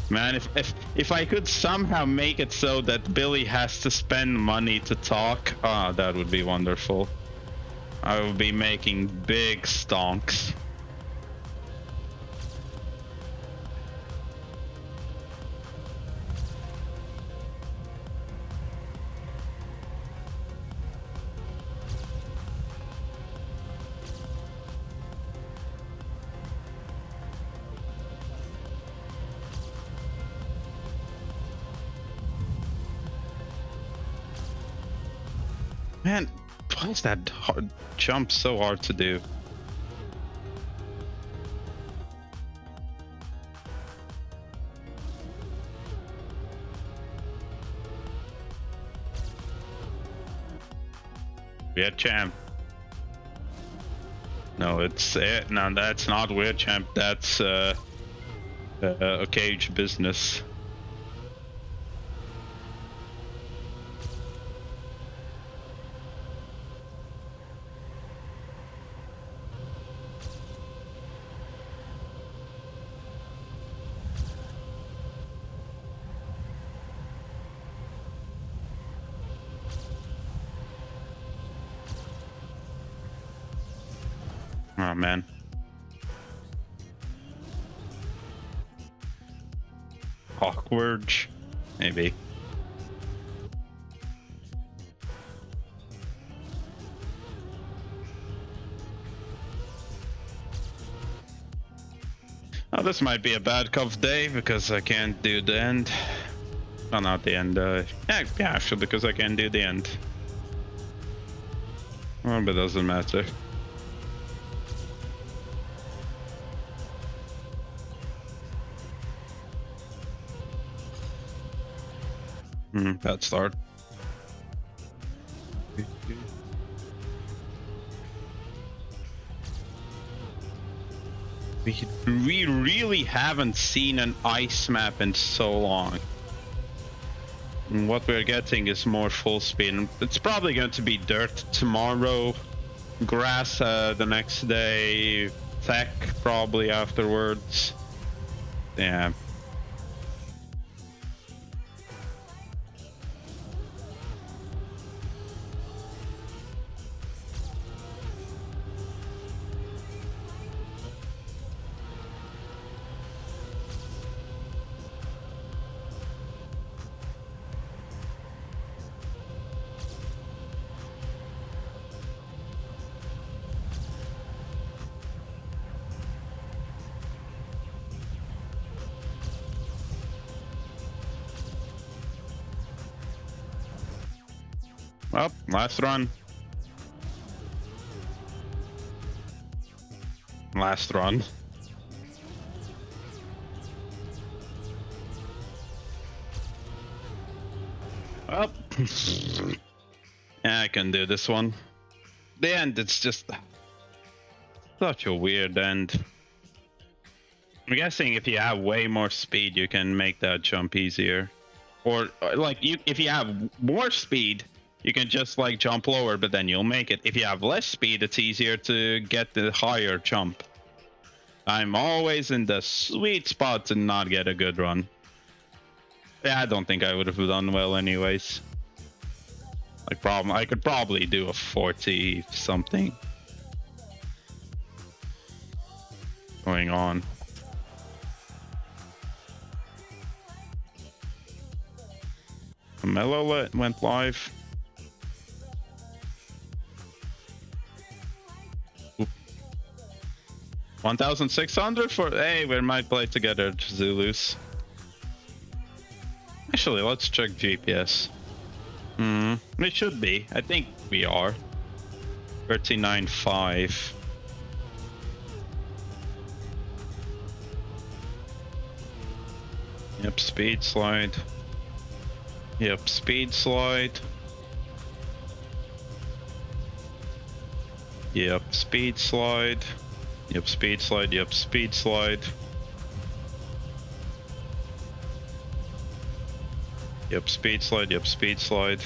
Man, if I could somehow make it so that Billy has to spend money to talk, that would be wonderful. I would be making big stonks. Man, why is that hard jump so hard to do? Weird champ. No, it's no, that's not weird champ. That's a cage business. Oh, man. Awkward. Maybe. Oh, this might be a bad cup day because I can't do the end. Oh, not the end. Yeah, actually, because I can't do the end. Well, but it doesn't matter. Bad start. We really haven't seen an ice map in so long. And what we're getting is more full speed. It's probably going to be dirt tomorrow, grass the next day, tech probably afterwards. Yeah. Well, last run. Last run. Well, yeah, I can do this one. The end, it's just such a weird end. I'm guessing if you have way more speed, you can make that jump easier. Or like, if you have more speed, you can just like jump lower, but then you'll make it. If you have less speed, it's easier to get the higher jump. I'm always in the sweet spot to not get a good run. Yeah, I don't think I would have done well anyways. Like, I could probably do a 40 something. Going on. Mellow went live. 1,600 for... Hey, we might play together, Zulus. Actually, let's check GPS. It should be. I think we are. 39.5. Yep, speed slide. Yep, speed slide. Yep, speed slide. Yep, speed slide. Yep, speed slide. Yep, speed slide. Yep, speed slide.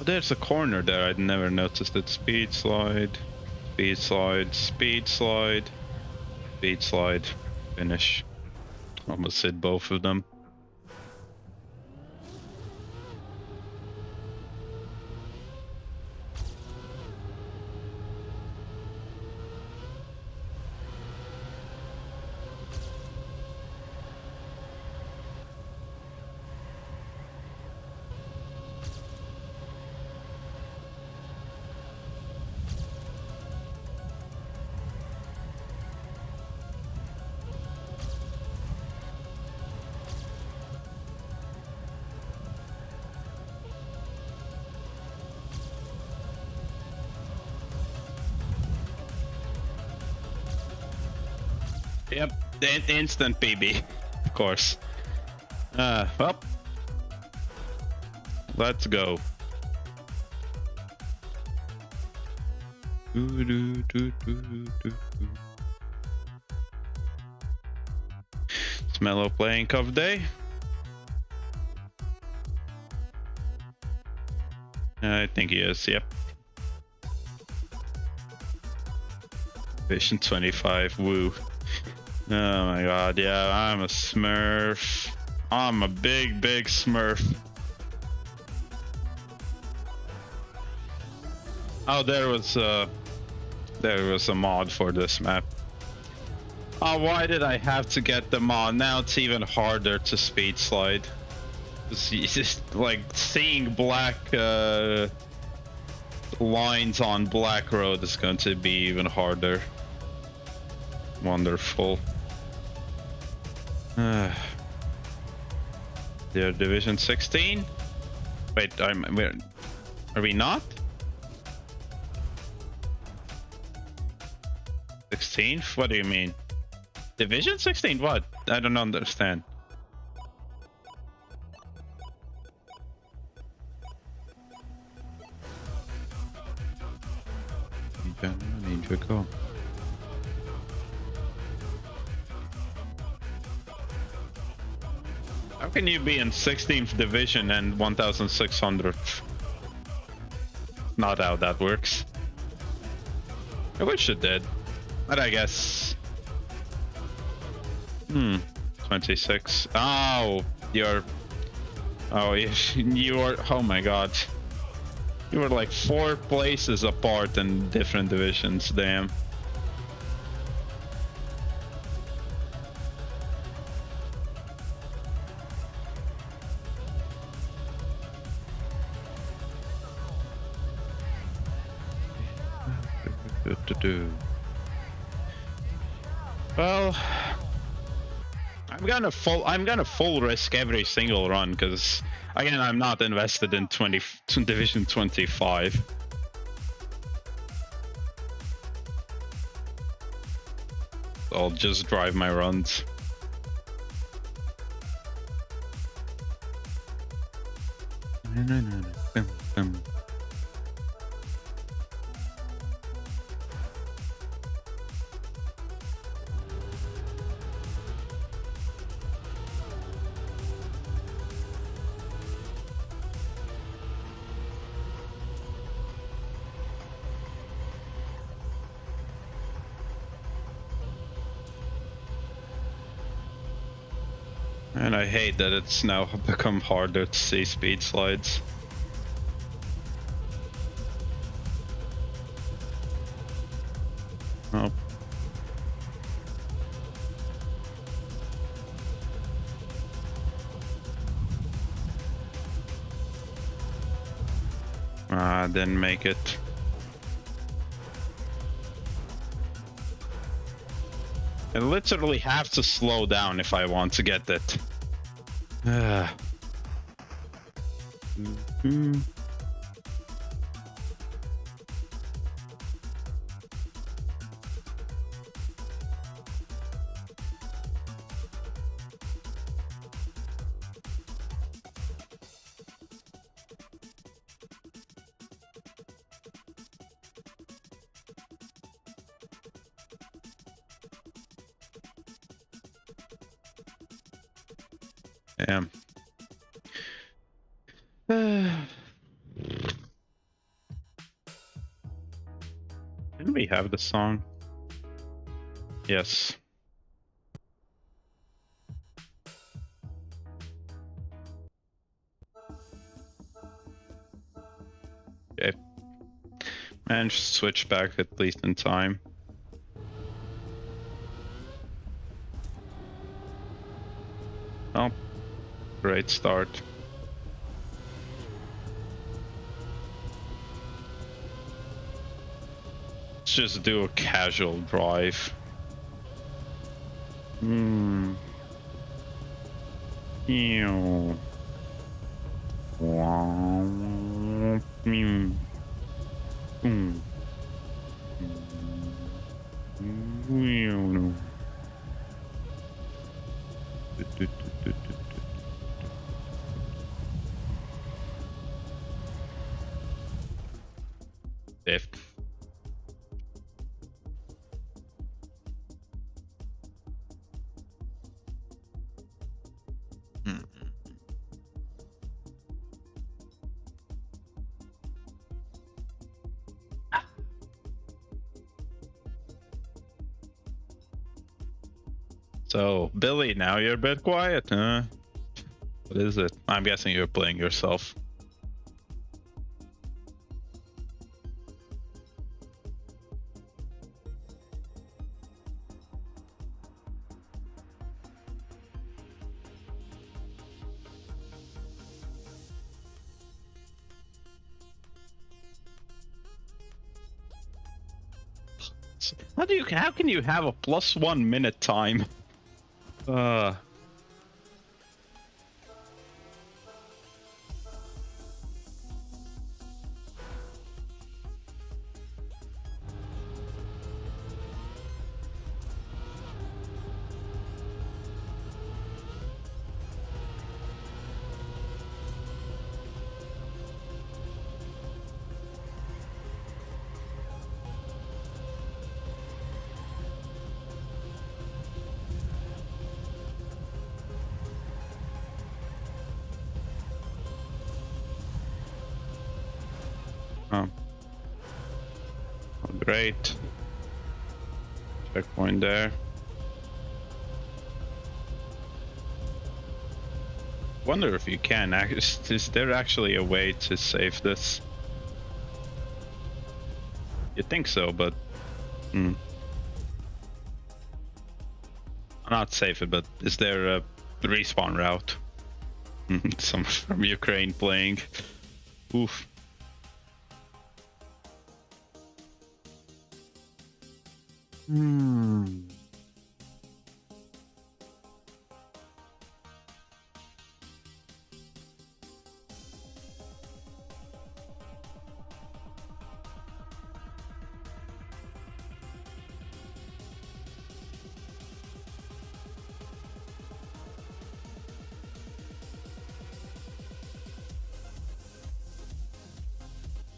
Oh, there's a corner there. I'd never noticed it. Speed slide. Speed slide. Speed slide. Speed slide. Finish. Almost hit both of them. Yep, the instant PB, of course. Well, let's go. It's Mellow playing Cup Day. I think he is, yep. Vision 25, woo. Oh my god, yeah, I'm a smurf. I'm a big smurf. Oh, there was there was a mod for this map. Oh, why did I have to get the mod? Now it's even harder to speed slide. It's just like seeing black lines on black road is going to be even harder. Wonderful. They're Division 16? Wait, are we not? 16th? What do you mean? Division 16? What? I don't understand. I need to go. How can you be in 16th division and 1600? Not how that works. I wish it did, but I guess. 26. Oh, you're. Oh, you are. Oh my God. You were like 4 places apart in different divisions. Damn. Well, I'm gonna full risk every single run because again I'm not invested in Division 25. I'll just drive my runs. And I hate that it's now become harder to see speed slides. Oh. Didn't make it. I literally have to slow down if I want to get it. Damn. Didn't we have the song? Yes. Okay. Managed to switch back at least in time. Oh, great start. Let's just do a casual drive. Ew. Wow. If so, Billy, now you're a bit quiet, huh? What is it? I'm guessing you're playing yourself. How can you have a +1 minute time? Uh. Oh. Oh, great. Checkpoint there. Wonder if you can. Is there actually a way to save this? You'd think so, but not save it. But is there a respawn route? Someone from Ukraine playing. Oof.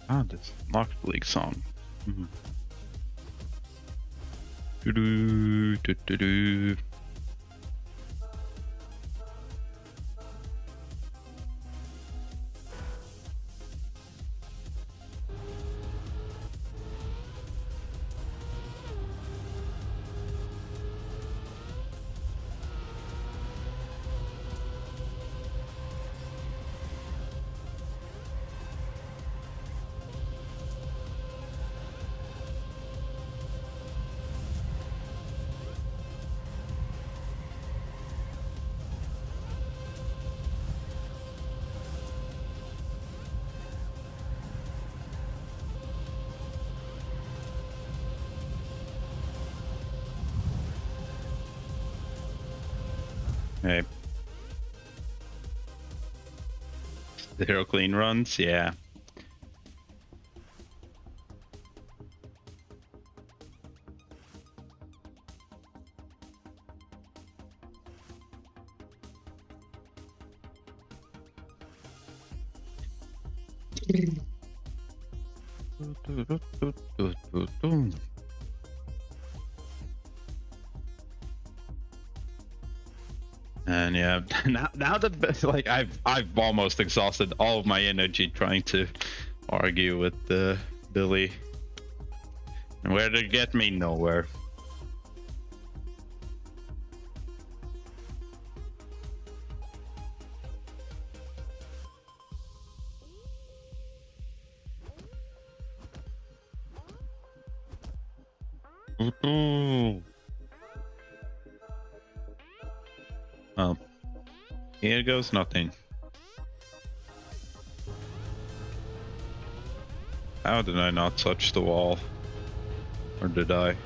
Ah, this Rocket League song. Do-do, do-do-do. Hey. Zero clean runs, yeah. And yeah, now that like I've almost exhausted all of my energy trying to argue with Billy, and where to get me nowhere. Well, here goes nothing. How did I not touch the wall? Or did I?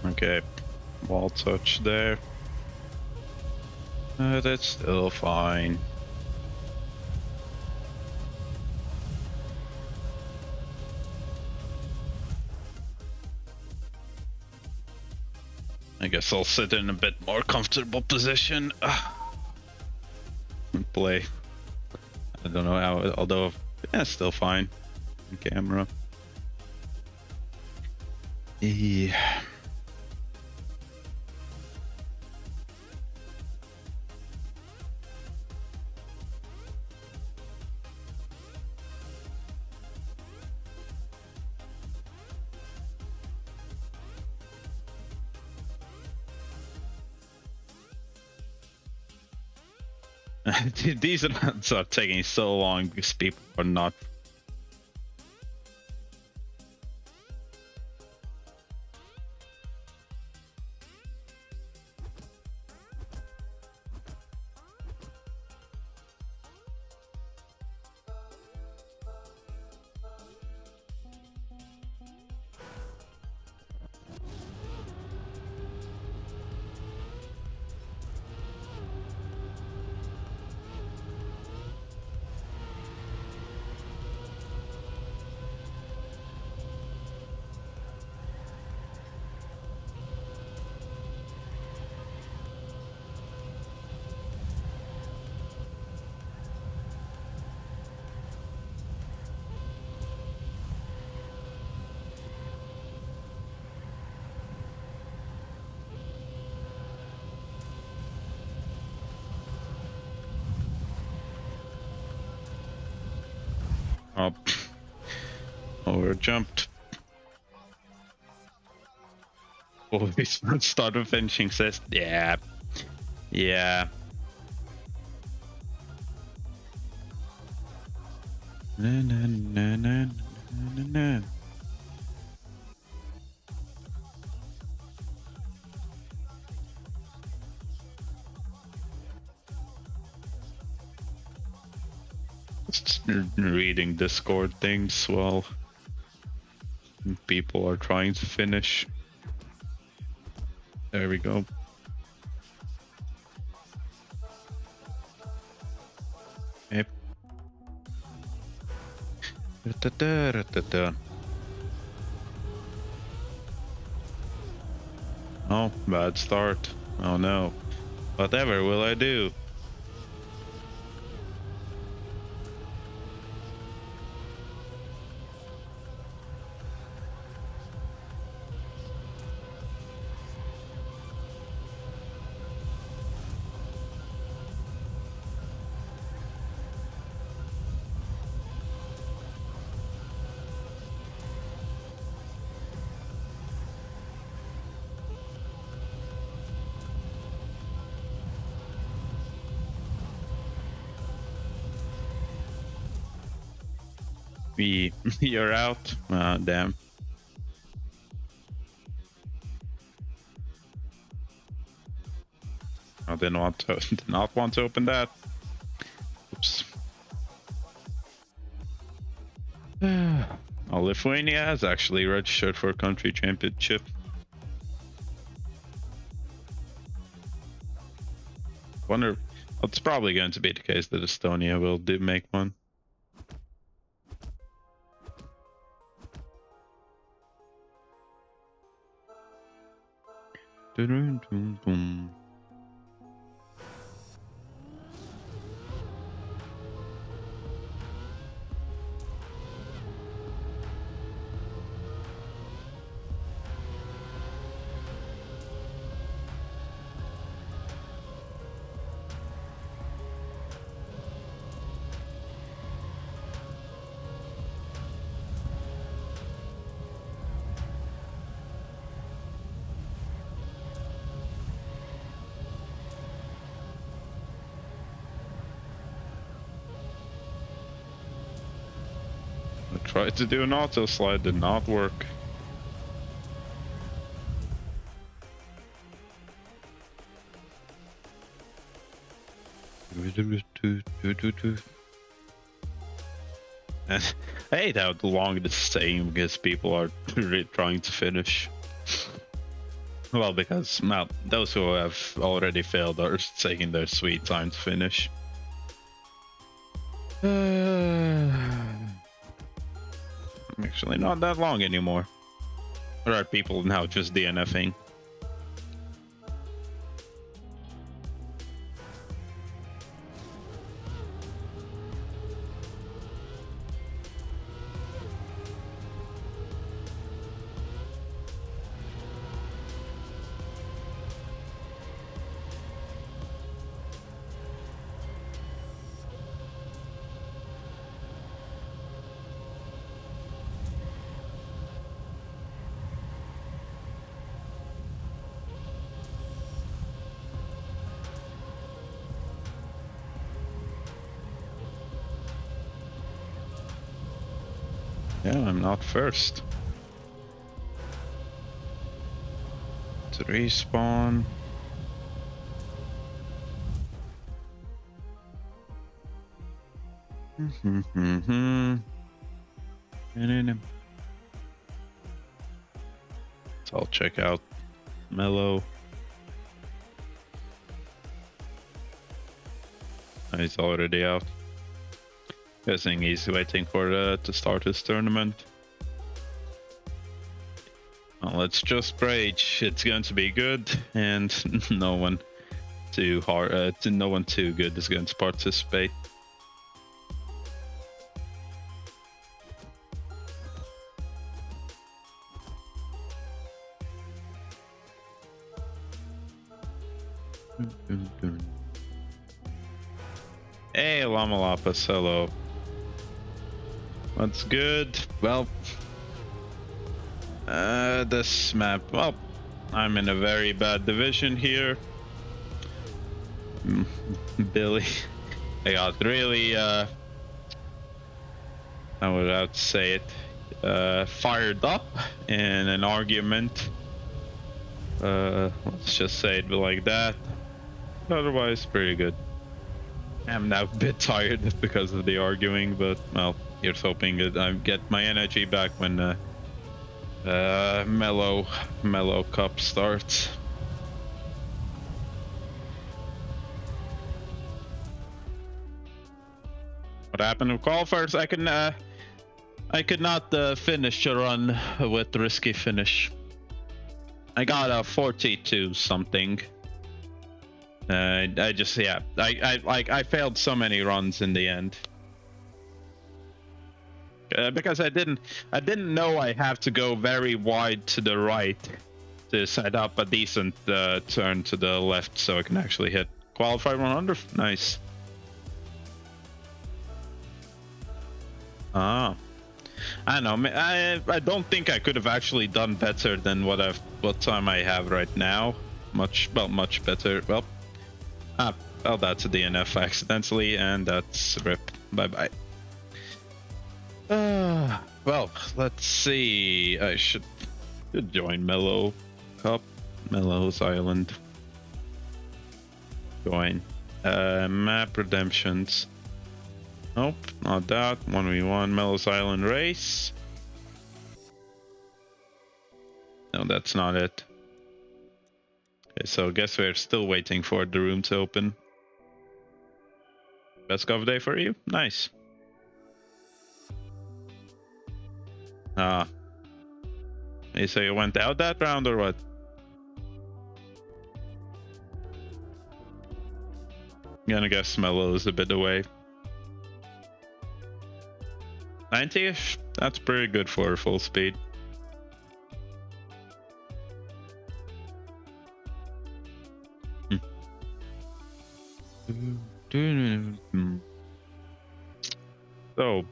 Okay, wall touch there. That's still fine. I guess I'll sit in a bit more comfortable position. And play. I don't know how, although, yeah, still fine on camera. Yeah. These events are taking so long because people are not. Oh, we're jumped. Oh, this one started finishing says, yeah. Yeah. Na, na, na, na, na, na. Just reading Discord things while people are trying to finish. There we go. Yep. Oh, bad start. Oh no. Whatever will I do? You're out? Ah, damn. I did not want to open that. Oops. Oh, Lithuania has actually registered for a country championship. Wonder, it's probably going to be the case that Estonia will make one. Dun, dun, dun. I tried to do an auto slide, did not work. I hate how long this is taking because people are trying to finish. Well, because those who have already failed are taking their sweet time to finish. Actually, not that long anymore. There are people now just DNFing. Yeah, I'm not first. To respawn. So I'll check out Mellow. He's already out. Guessing he's waiting for to start his tournament. Well, let's just pray it's going to be good and no one too hard, no one too good is going to participate. Hey, Lamalapis, hello. What's good? Well, this map, well, I'm in a very bad division here. Billy, I got really, how would I say it, fired up in an argument. Let's just say it like that. Otherwise, pretty good. I'm now a bit tired because of the arguing, but well, here's hoping that I get my energy back when Mellow Cup starts. What happened with qualifiers? I could not finish a run with risky finish. I got a 42 something. I just, yeah, I failed so many runs in the end. Because I didn't know I have to go very wide to the right to set up a decent turn to the left so I can actually hit qualify 100. Nice. Ah, I don't know. I don't think I could have actually done better than what time I have right now. Much better. Well, that's a DNF accidentally, and that's rip. Bye bye. Well, let's see. I should join Mellow Cup, Mellow's Island. Join. Map redemptions. Nope, not that. 1v1 Mellow's Island race. No, that's not it. Okay, so I guess we're still waiting for the room to open. Best of day for you? Nice. You say you went out that round or what? I'm gonna guess Mellow's a bit away. 90-ish? That's pretty good for full speed. So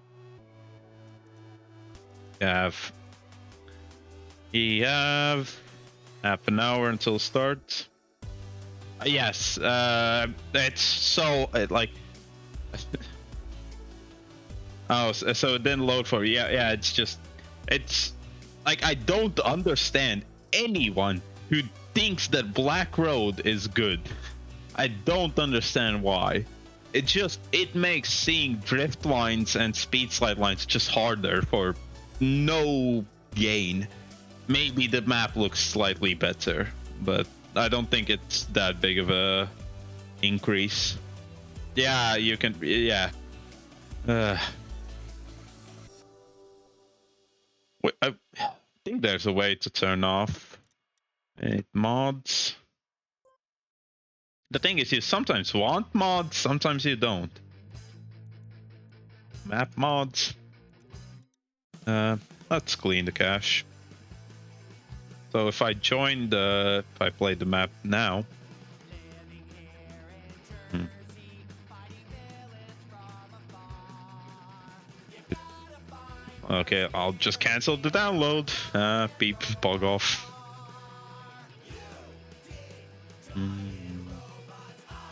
we have half an hour until start. Yes, it's so like oh, so it didn't load for you. Yeah, it's like I don't understand anyone who thinks that Black Road is good. I don't understand why. It makes seeing drift lines and speed slide lines just harder for no gain. Maybe the map looks slightly better, but I don't think it's that big of a increase. Yeah, you can. Yeah. Wait, I think there's a way to turn off it mods. The thing is, you sometimes want mods, sometimes you don't. Map mods. Let's clean the cache. So if I if I play the map now. Okay, I'll just cancel the download. Beep, bug off.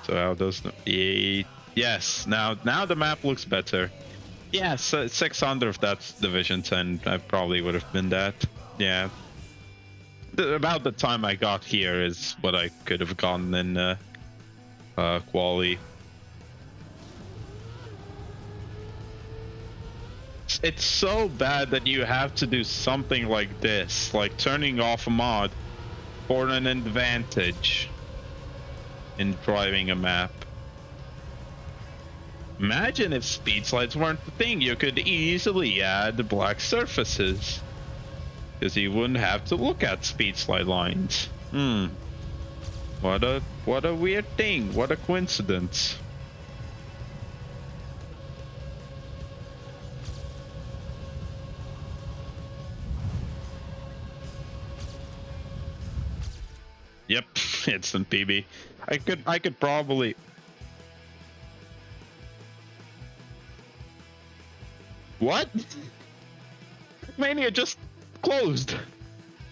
So how does yes, now the map looks better. Yeah, so 600 if that's Division 10. I probably would have been that. Yeah. About the time I got here is what I could have gotten in quali. It's so bad that you have to do something like this, like turning off a mod for an advantage in driving a map. Imagine if speed slides weren't the thing. You could easily add black surfaces, because you wouldn't have to look at speed slide lines. What a weird thing. What a coincidence. Yep, instant PB. I could probably. What? Trackmania just closed.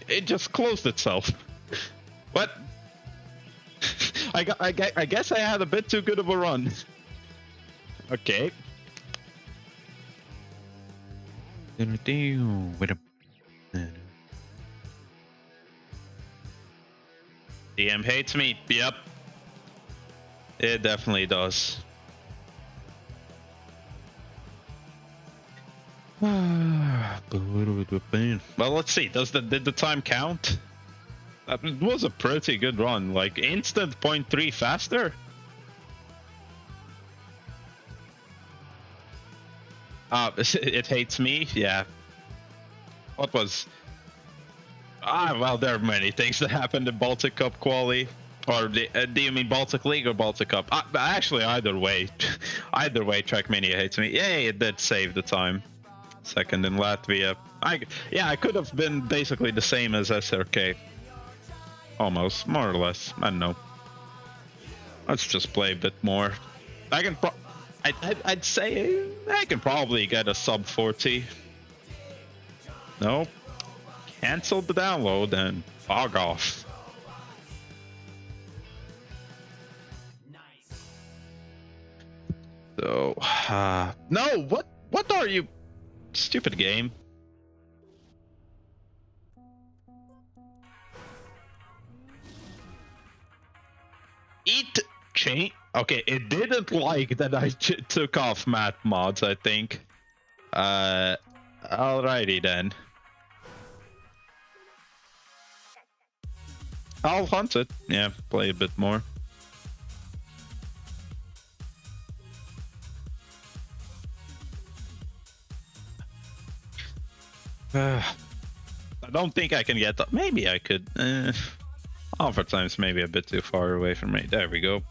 It just closed itself. What? I guess I had a bit too good of a run. Okay. DM hates me. Yep. It definitely does. Well, let's see. Did the time count? That was a pretty good run. Like instant 0.3 faster. It hates me. Yeah. What was? Well, there are many things that happened in Baltic Cup quali. Or do you mean Baltic League or Baltic Cup? Actually, either way. Either way, Trackmania hates me. Yay, it did save the time. Second in Latvia. I could have been basically the same as SRK. Almost, more or less. I don't know. Let's just play a bit more. I'd say I can probably get a sub 40. Nope. Cancel the download and fog off. So, no, what are you? Stupid game. Eat chain. Okay, it didn't like that I took off map mods, I think. Alrighty then. I'll hunt it. Yeah, play a bit more. I don't think I can get that. Maybe I could. Overtime's maybe a bit too far away from me. There we go.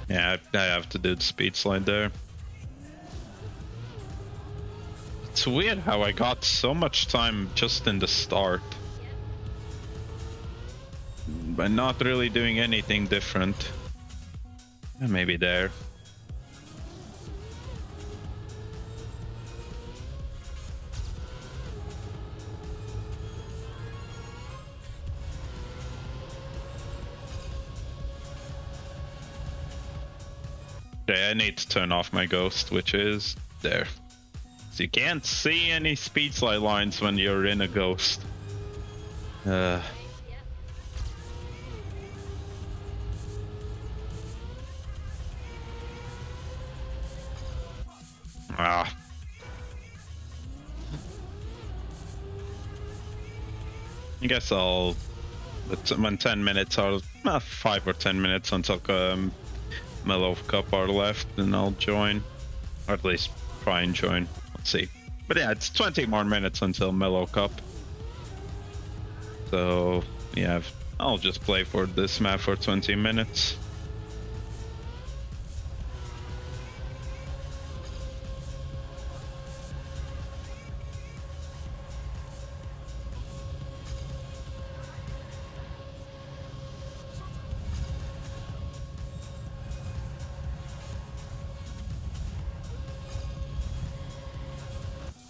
Yeah, I have to do the speed slide there. It's weird how I got so much time just in the start. By not really doing anything different. Maybe there. Okay, I need to turn off my ghost, which is there. So you can't see any speed slide lines when you're in a ghost. Ah. I guess I'll. When 10 minutes are 5 or 10 minutes until Mellow Cup are left, and I'll join, or at least try and join. Let's see. But yeah, it's 20 more minutes until Mellow Cup. So yeah, I'll just play for this map for 20 minutes.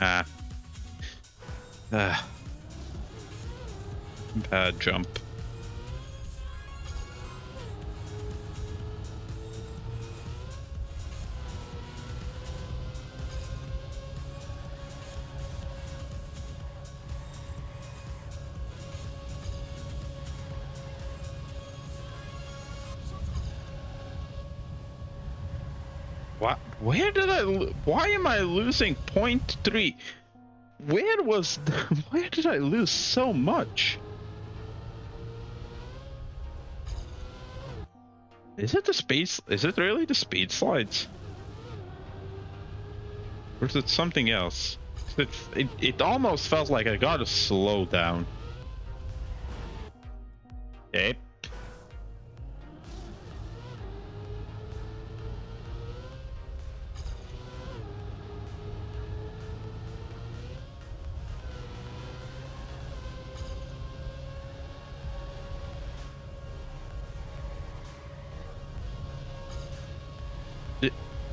Ah. Bad jump. What? Where did why am I losing 0.3? Where did I lose so much? Is it the speed? Is it really the speed slides? Or is it something else? It almost felt like I gotta slow down. Okay.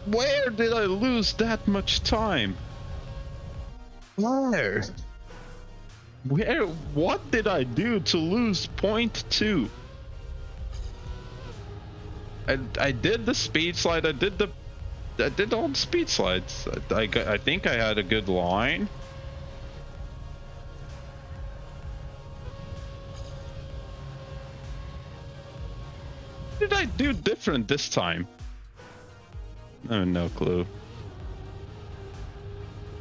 Where did I lose that much time? Where? What did I do to lose 0.2? I did the speed slide. I did all the speed slides. I think I had a good line. What did I do different this time? I have no clue.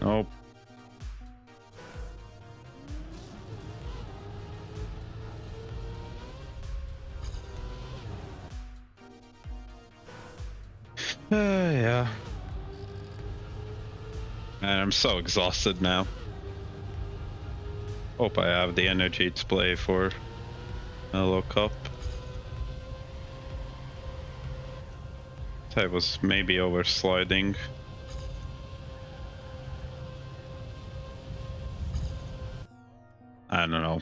Nope. Yeah. Man, I'm so exhausted now. Hope I have the energy to play for Mellow Cup. I was maybe oversliding. I don't know.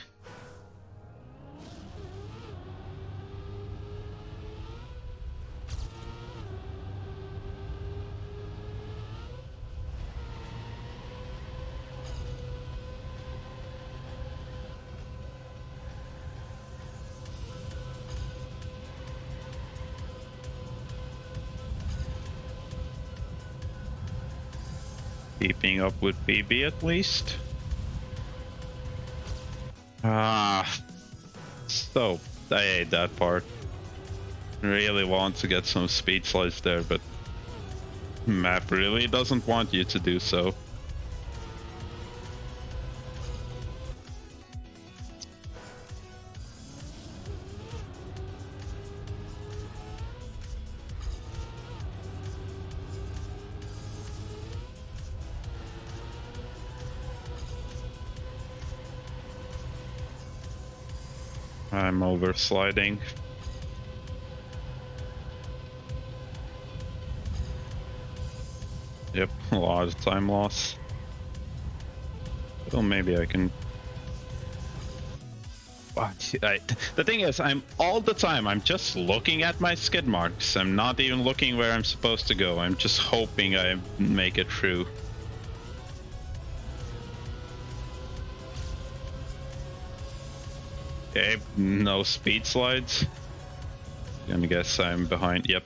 Keeping up with BB at least. So I hate that part. Really want to get some speed slides there, but map really doesn't want you to do so. I'm oversliding. Yep, a lot of time loss. Well, maybe I can. The thing is, I'm just looking at my skid marks. I'm not even looking where I'm supposed to go. I'm just hoping I make it through. Okay, no speed slides. Gonna guess I'm behind. Yep.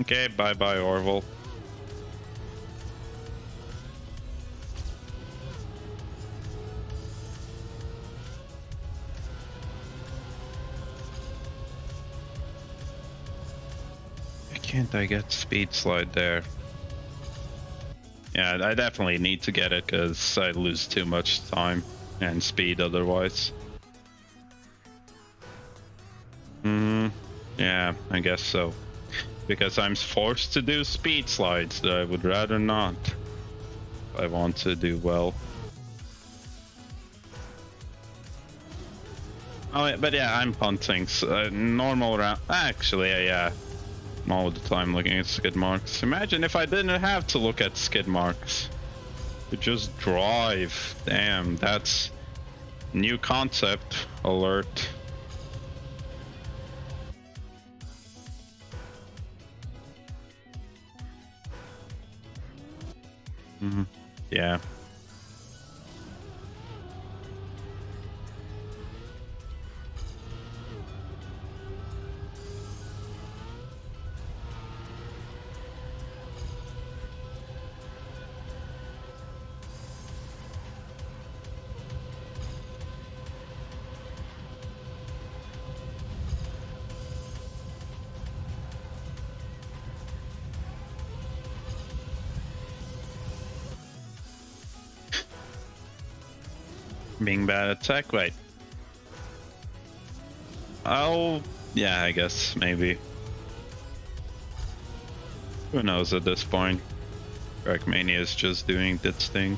Okay, bye-bye, Orville. Why can't I get speed slide there? Yeah, I definitely need to get it because I lose too much time and speed otherwise. Yeah, I guess so. Because I'm forced to do speed slides that I would rather not. If I want to do well. Oh, but yeah, I'm punting. So, normal round. Actually, yeah. I'm all the time looking at skid marks. Imagine if I didn't have to look at skid marks. Could just drive. Damn, that's new concept alert. Yeah. Being bad at tech, wait. Oh, yeah, I guess, maybe. Who knows at this point? Trackmania is just doing its thing.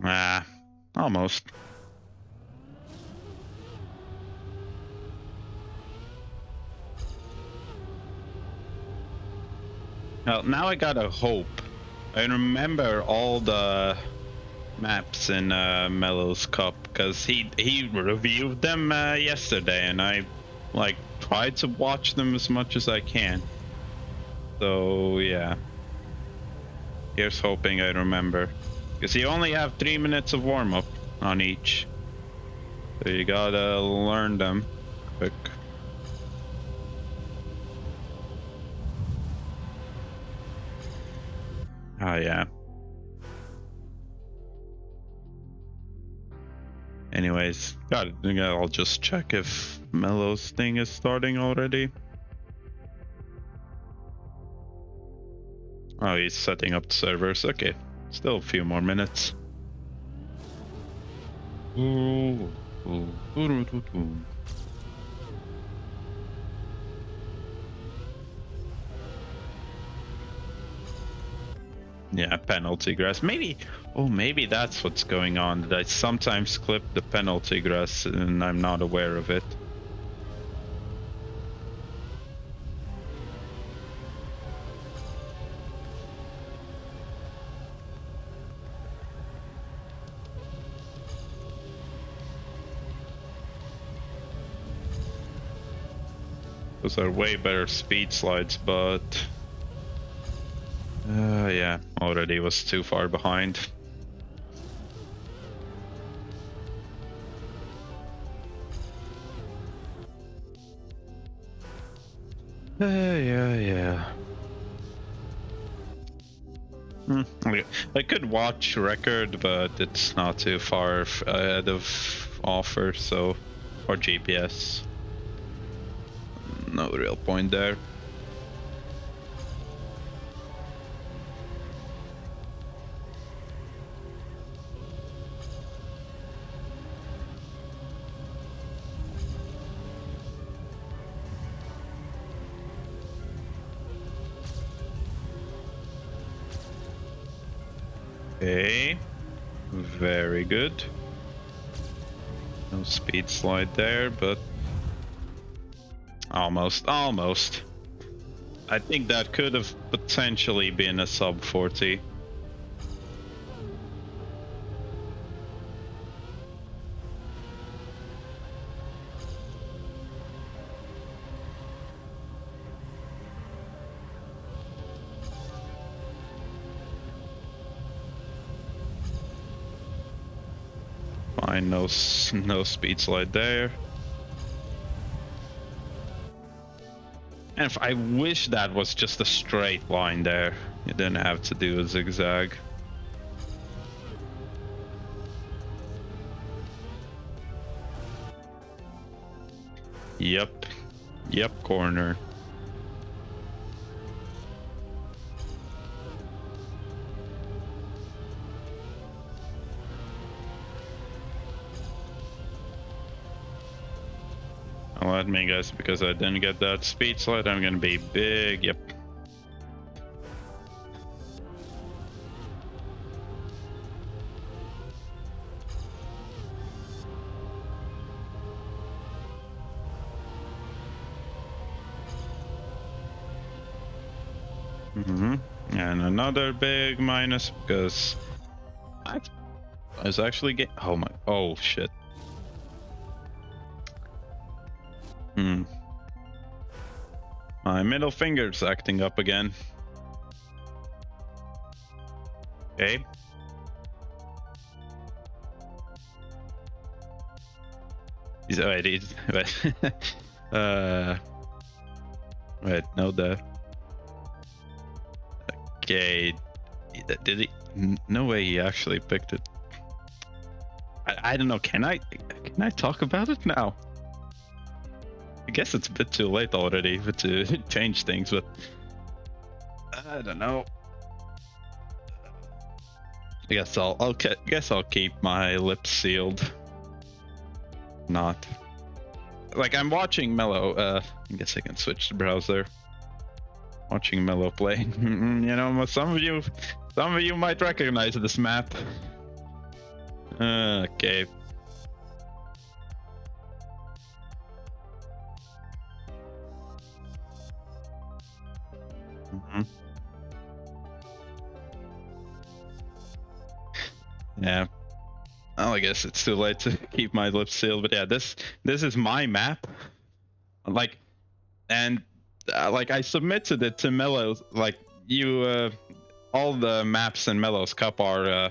Ah, almost. Well, now I gotta hope. I remember all the maps in Mellow's Cup because he reviewed them yesterday, and I like tried to watch them as much as I can. So yeah, here's hoping I remember. Because you only have 3 minutes of warm-up on each. So you gotta learn them quick. Oh yeah. Anyways, I'll just check if Mellow's thing is starting already. Oh, he's setting up the servers. Okay. Still a few more minutes. Yeah, penalty grass. Maybe that's what's going on. That I sometimes clip the penalty grass and I'm not aware of it. Those are way better speed slides, but yeah, already was too far behind. Yeah. I could watch record, but it's not too far ahead of offer, so or GPS. No real point there. Okay, very good. No speed slide there, but almost. I think that could have potentially been a sub 40. Fine, no speed slide there. And if I wish that was just a straight line there. You didn't have to do a zigzag. Yep, corner. Let me guess, because I didn't get that speed slide, I'm gonna be big. Yep. And another big minus because I was actually getting. Oh my! Oh shit! My middle finger's acting up again. Okay. Wait, wait, no, okay, did he? No way, he actually picked it. I don't know. Can I talk about it now? I guess it's a bit too late already to change things, but I don't know. I guess I'll keep my lips sealed. Not like I'm watching Mello. I guess I can switch the browser. Watching Mello play. You know, some of you might recognize this map. Okay. Yeah. Well, I guess it's too late to keep my lips sealed, but yeah, this is my map. Like, and like I submitted it to Mello. Like all the maps in Mello's Cup are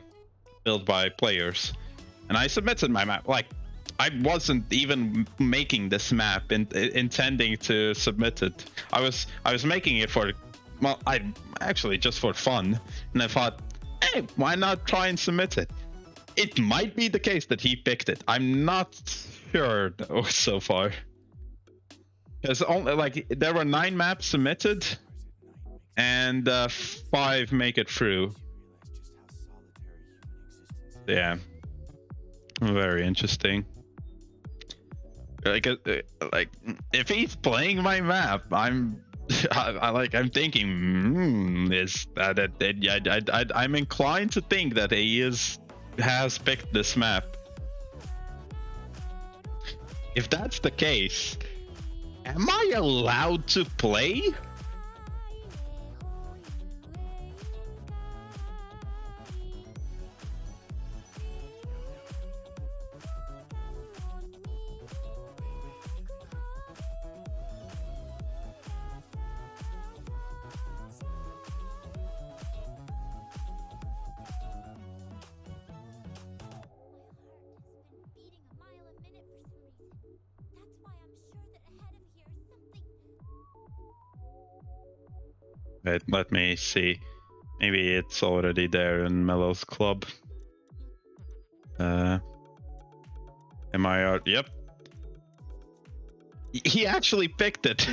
built by players, and I submitted my map. Like, I wasn't even making this map intending to submit it. I was making it for, well, I actually just for fun, and I thought, hey, why not try and submit it? It might be the case that he picked it. I'm not sure though so far. Because only like there were 9 maps submitted, and 5 make it through. Yeah, very interesting. Like if he's playing my map, I'm thinking, is that I'm inclined to think that he has picked this map. If that's the case, am I allowed to play? Wait, let me see. Maybe it's already there in Mello's club. Am I out? Yep. He actually picked it.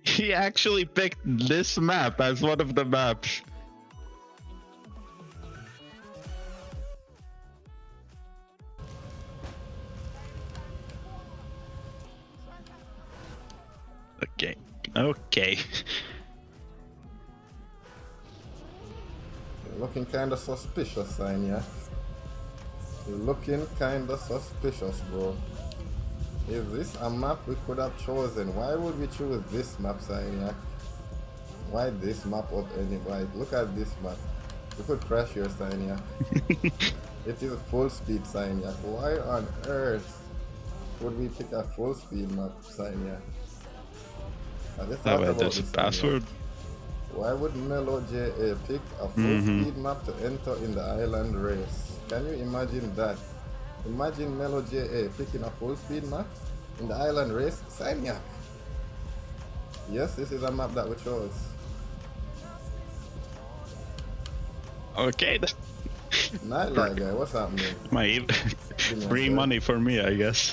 He actually picked this map as one of the maps. Okay. Okay. You're looking kinda suspicious, Sanya. You're looking kinda suspicious, bro. Is this a map we could have chosen? Why would we choose this map, Sanya? Why this map of any? Right, look at this map. We could crash here, Sanya. It is full speed, Sanya. Why on earth would we pick a full speed map, Sanya? There's a password. Why would Mello JA pick a full speed map to enter in the island race? Can you imagine that? Imagine Mello JA picking a full speed map in the island race. Signac. Yes, this is a map that we chose. Okay. Nightlight guy, what's happening? My free money for me, I guess.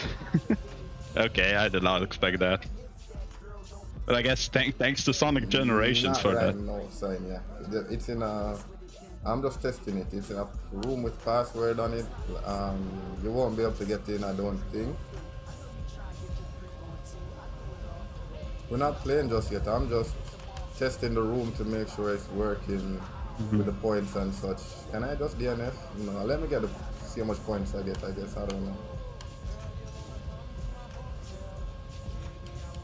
Okay, I did not expect that. But I guess thanks to Sonic Generations for that. No, sign, yeah. It's in a... I'm just testing it. It's in a room with password on it. You won't be able to get in, I don't think. We're not playing just yet. I'm just testing the room to make sure it's working with the points and such. Can I just DNF? No, let me see how much points I get, I guess. I don't know.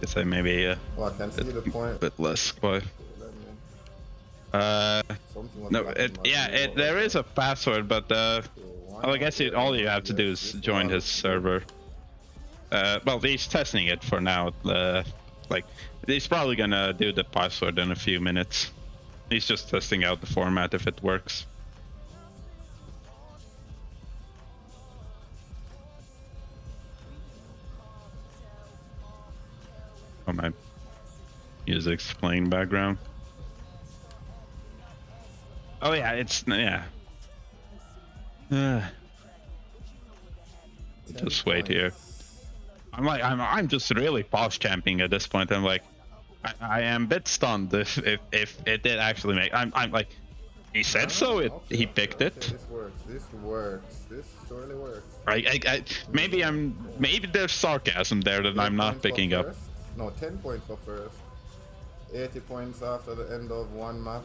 Guess I maybe Oh, I can see the point. bit less quiet. Let me- Uh, Something was no, blocking my yeah, view. What there was is that? a password, but Okay, well, I guess all you have to do is join his server. Well, he's testing it for now. Like, he's probably gonna do the password in a few minutes. He's just testing out the format if it works. Oh, my music's playing background. Oh yeah, it's yeah. Just wait here. I'm just really pause champing at this point. I'm like, I am a bit stunned if it did actually make. I'm like, he said so. He picked it. This works. This works. This surely works. Maybe there's sarcasm there that I'm not picking up. No, 10 points for first. 80 points after the end of one map.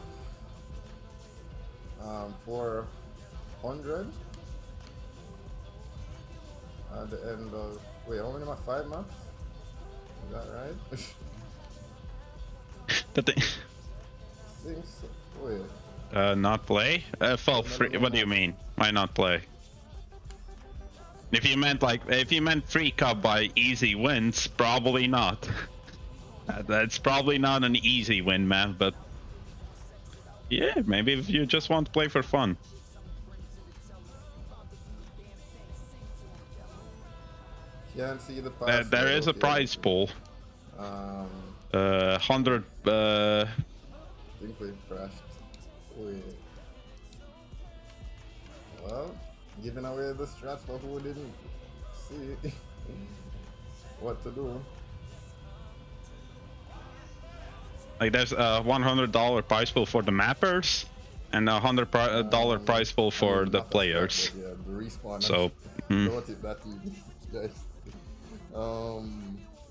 400 at the end of. Wait, how many maps? 5 maps? Is that right? The thing. Think so. Wait. Not play? Fall free. What do you mean? Why not play? If you meant free cup by easy wins, probably not. That's probably not an easy win, man. But yeah, maybe if you just want to play for fun. Can't see the password. There is a prize pool. 100. I think we crashed. Wait. Well, giving away the strats for who didn't see what to do. Like there's a $100 prize pool for the mappers, and a $100 prize pool for the players. Yeah, the respawn. So, Don't tip that easy, guys.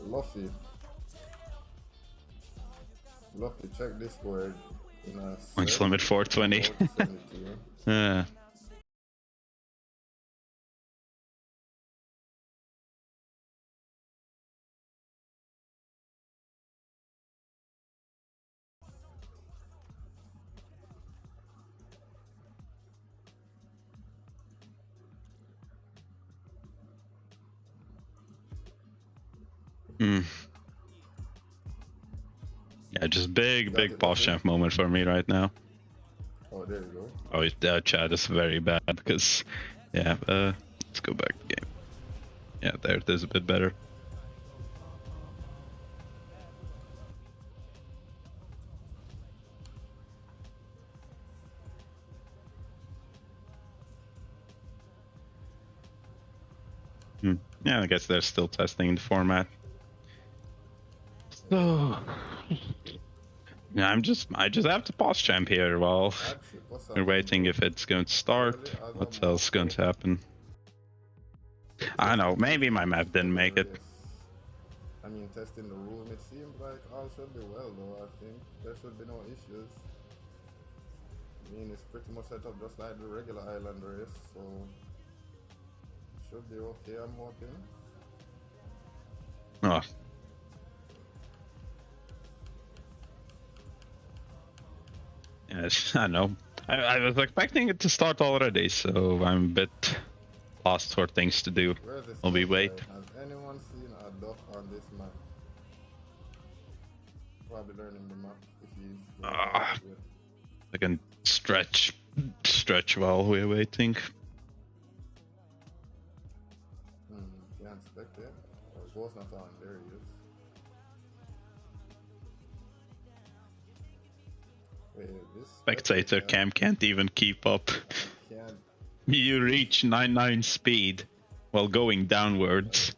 Luffy, check Discord in a points limit 420. Yeah. Yeah, just big boss champ moment for me right now. Oh, there you go. Oh, chat is very bad because, yeah. Let's go back to the game. Yeah, there it is a bit better. Yeah, I guess they're still testing the format. So yeah, I just have to pause champ here while we're waiting if it's going to start. What else is going to happen? I don't know, maybe my map didn't make it. I mean, testing the room, it seems like all should be well though. I think there should be no issues. I mean, it's pretty much set up just like the regular island race, so should be okay, I'm hoping. Oh. Yes, I know. I was expecting it to start already, so I'm a bit lost for things to do. While we wait. Has anyone seen a duck on this map? Probably learning the map if he's I can stretch while we're waiting. Can't expect it. Oh, Ghost not on, there he is. Wait, this Spectator cam can't even keep up. Can't. You reach 99 speed while going downwards,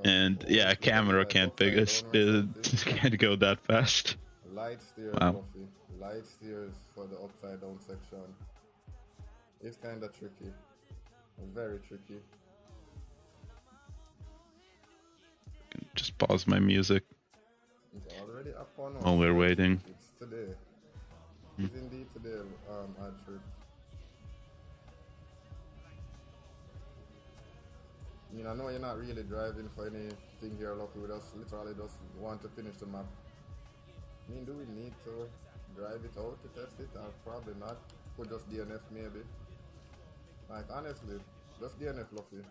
and yeah, camera can't can't go that fast. Light steers, Wow. Luffy. Light steers for the upside down section. It's kind of tricky. Very tricky. Just pause my music It's already up on us. while we're waiting. It's today. It's indeed today, ad trip. I mean, I know you're not really driving for anything here, Lucky. We just literally just want to finish the map. I mean, do we need to drive it out to test it? Probably not. Could just DNF maybe. Like, honestly, just DNF, Lucky.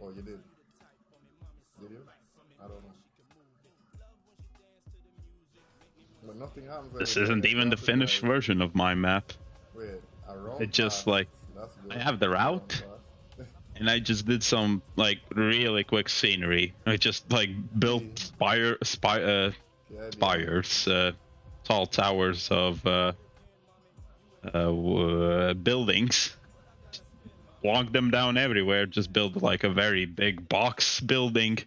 Oh, you did? Did you? I don't know. But nothing happens. This isn't even the finished version of my map. Wait, around It just pass. like That's good. I have the route, and I just did some like really quick scenery. I just like built spires, tall towers of buildings. Walk them down everywhere. Just build like a very big box building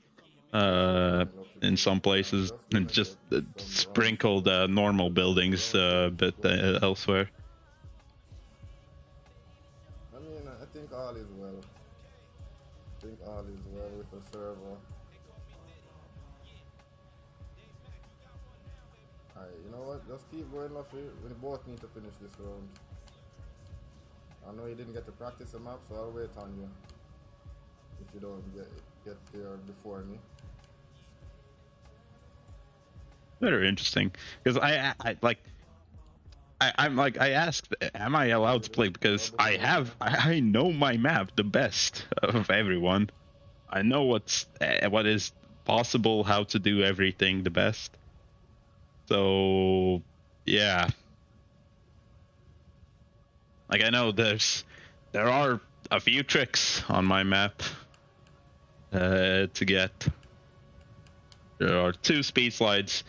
in some places, and just sprinkled normal buildings a bit elsewhere. I mean, I think all is well. I think all is well with the server. Alright, you know what? Just keep going, Luffy. We both need to finish this round. I know you didn't get to practice the map, so I'll wait on you. If you don't get there before me. Very interesting, because I'm like, I asked, am I allowed to play? Because I know my map the best of everyone. I know what is possible, how to do everything the best. So, yeah. Like, I know there are a few tricks on my map to get. There are 2 speed slides.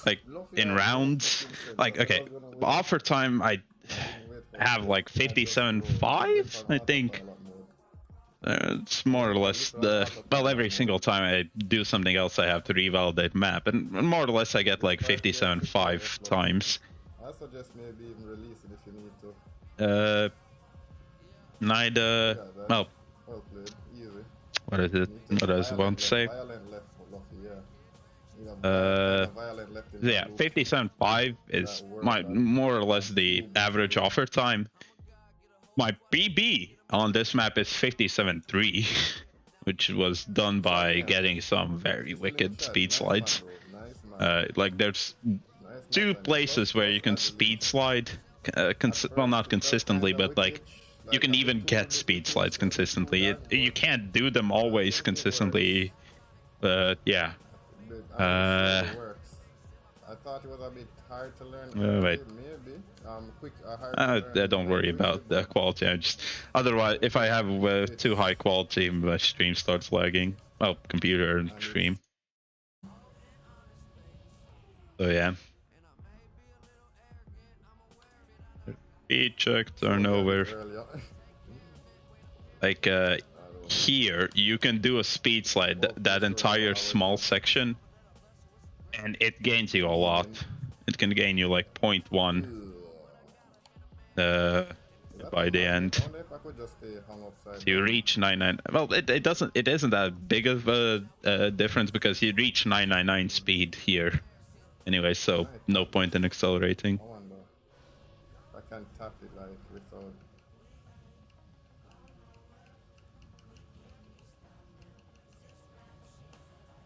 Like in rounds, like okay, offer time I have like 57.5, I think. It's more or less every single time I do something else I have to revalidate map, and more or less I get like 57.5 times. I suggest maybe even release it if you need to. Well played, easy. What is it? What does it want to say? Violent left for Luffy, yeah. Yeah, 57.5 is my more or less the average offer time. My PB on this map is 57.3, which was done by getting some very wicked speed slides. Like there's 2 places where you can speed slide, well, not consistently, but like you can even get speed slides consistently. You can't do them always consistently, but yeah. I thought it was a bit hard to learn. Wait. Maybe. Hard to learn. Don't worry about the quality. I just otherwise, if I have too high quality, my stream starts lagging. Well, computer and stream. So yeah. Speed check, turn over. Like here, you can do a speed slide that entire small section. And it gains you a lot. It can gain you like 0.1 by the end. If you reach 99, well, it isn't that big of a difference because you reach 999 speed here. Anyway, so no point in accelerating. I wonder if I can tap it like without.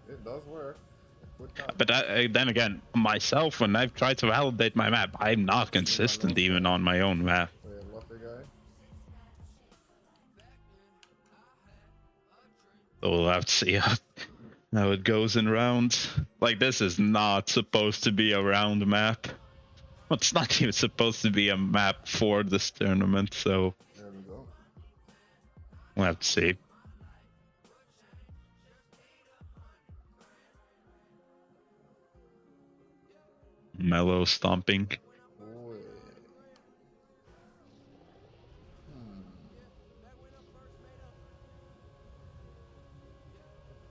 It does work. But then again, myself, when I've tried to validate my map, I'm not consistent even on my own map. So we'll have to see how it goes in rounds. Like, this is not supposed to be a round map. Well, it's not even supposed to be a map for this tournament, so there we go. We'll have to see. Mellow stomping.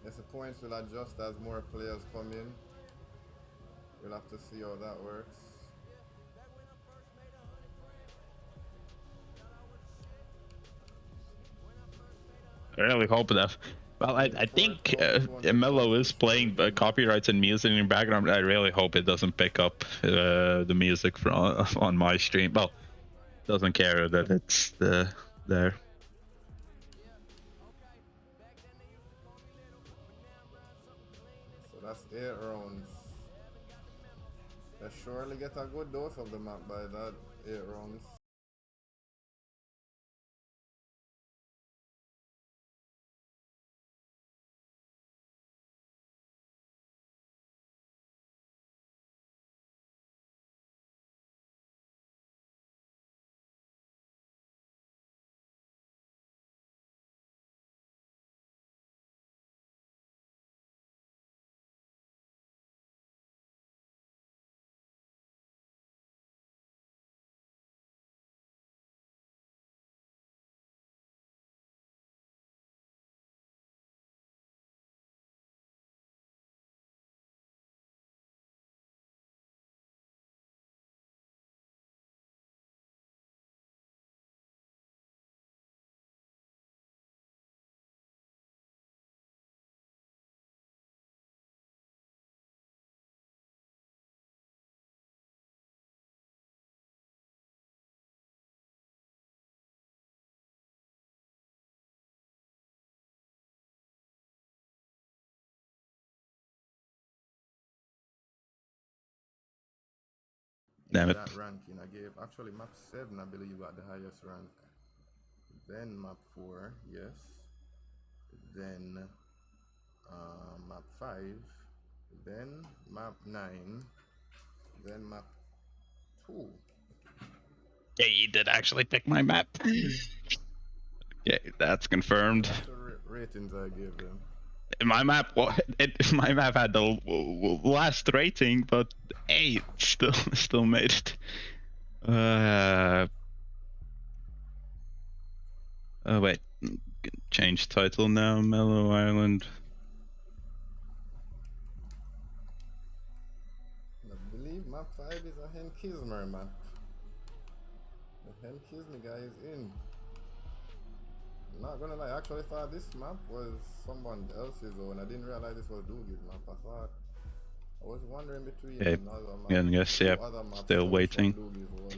Yes, the points will adjust as more players come in. We'll have to see how that works. I really hope that. Well, I think Mello is playing copyrights and music in the background. I really hope it doesn't pick up the music from on my stream. Well, doesn't care that it's there. That's 8 rounds. I surely get a good dose of the map by that 8 rounds. Damn In it. that ranking, I gave actually map 7, I believe, got the highest rank. Then map 4, yes. Then map 5. Then map 9. Then map 2. Yeah, you did actually pick my map. Yeah, that's confirmed. That's the ratings I gave them. My map, my map had the last rating, but hey, still made it. Oh wait, change title now. Mellow Island. I believe map 5 is a Henkizmer map. The Henkizmer guy is in. I'm not gonna lie, I actually thought this map was someone else's own. I didn't realize this was Doogie's map. I was wondering between Okay, another map, yeah, I guess, two yeah, other maps, still which one waiting. Doogie's was.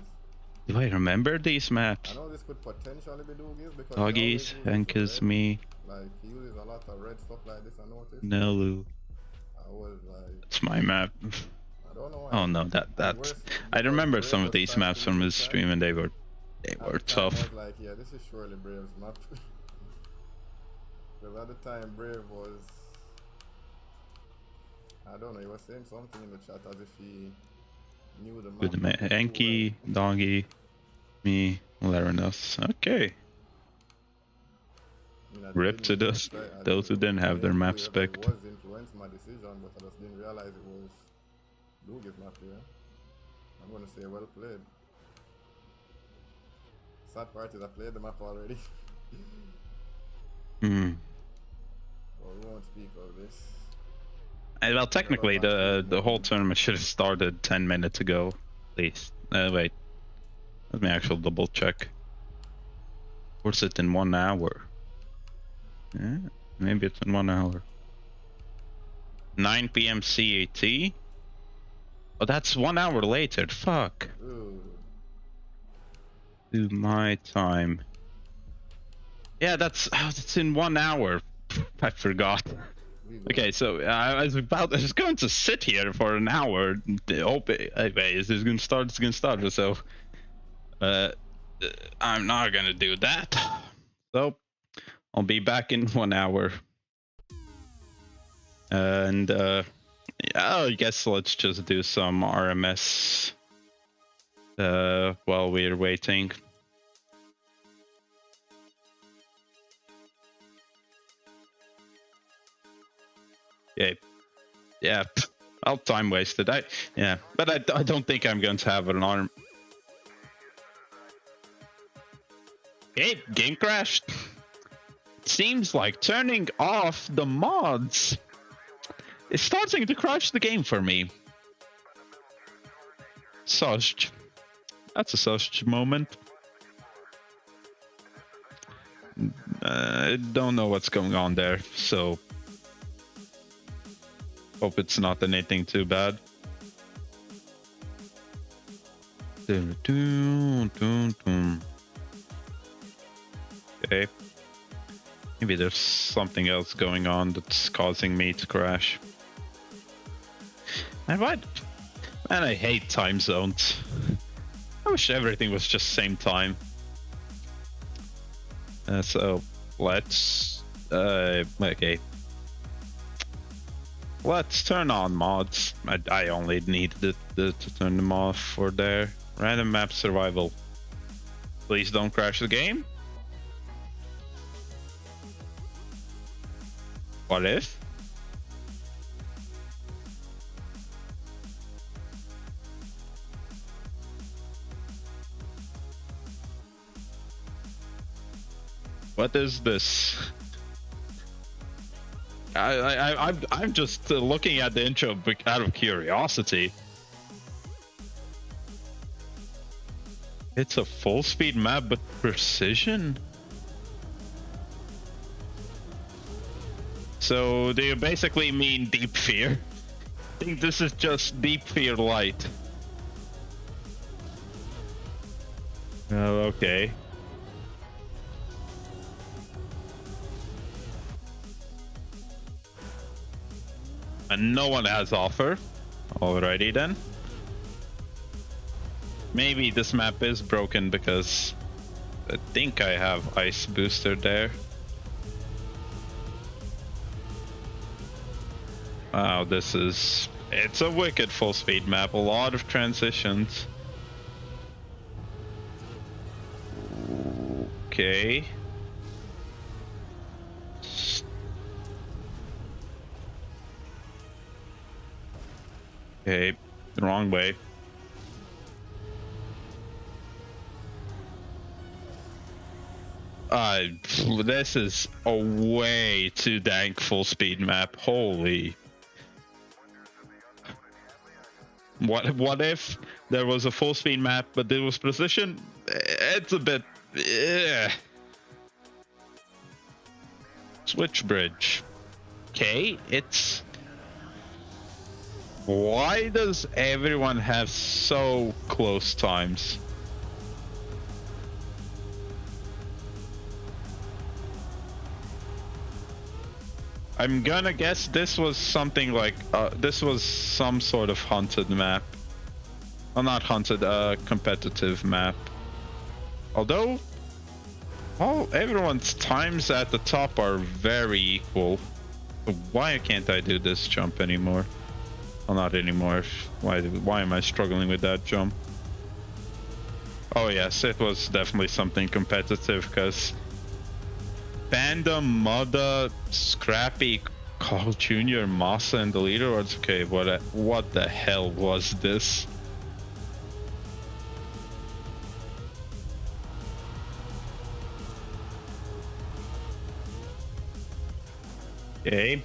Do I remember these I maps? know this could potentially be Doogie's because he Doggies, always uses red. me, Like, he uses a lot of red stuff like this, I noticed. Nelu. I was like, It's my map. I don't know why. Oh no, that's. I remember some of these maps from his stream, and they were At the time, tough. I was like, yeah, this is surely Brave's map. Because at the time, Brave was, I don't know, he was saying something in the chat as if he knew the map. With the Enki, Doggy, me, Laranos. Okay. Rip to those who didn't have their maps picked. It was influenced my decision, but I just didn't realize it was Doogie's map here. I'm gonna say well played. Sad part is I played the map already. Hmm. Well, we won't speak of this. Well, technically, the whole tournament should have started 10 minutes ago, at least. Wait. Let me actually double check. Or is it in 1 hour? Yeah, maybe it's in 1 hour. 9 p.m. CAT? Oh, that's 1 hour later. Fuck. Ooh. To my time. Yeah, that's in 1 hour. I forgot. Okay, so I was going to sit here for an hour. Anyway, is this gonna start? It's gonna start. So, I'm not gonna do that. So, I'll be back in 1 hour. And yeah, I guess let's just do some RMS while we're waiting. Okay. Yeah, I'll time waste it. But I don't think I'm going to have an arm. Okay, game crashed. Seems like turning off the mods is starting to crash the game for me. Such. That's a such moment. I don't know what's going on there, so hope it's not anything too bad. Okay. Maybe there's something else going on that's causing me to crash. And what? Man, I hate time zones. I wish everything was just same time. So let's okay. Let's turn on mods. I only needed to turn them off for their random map survival. Please don't crash the game. What if? What is this? I'm just looking at the intro out of curiosity. It's a full speed map, but precision. So do you basically mean Deep Fear? I think this is just Deep Fear Light. Oh, okay. And no one has offer. Alrighty then. Maybe this map is broken because I think I have ice booster there. Wow, it's a wicked full speed map, a lot of transitions. Okay. Okay, the wrong way. This is a way too dank full speed map. Holy. What if there was a full speed map, but there was precision? It's a bit. Switch bridge. Okay, it's. Why does everyone have so close times? I'm gonna guess this was something like this was some sort of hunted map. Well, not hunted, competitive map. Although, everyone's times at the top are very equal. So why can't I do this jump anymore? Well, not anymore. Why am I struggling with that jump? Oh yes, it was definitely something competitive because Panda, Mudda, Scrappy, Carl Jr., Massa, and the leaderboards. Okay, what the hell was this? Okay.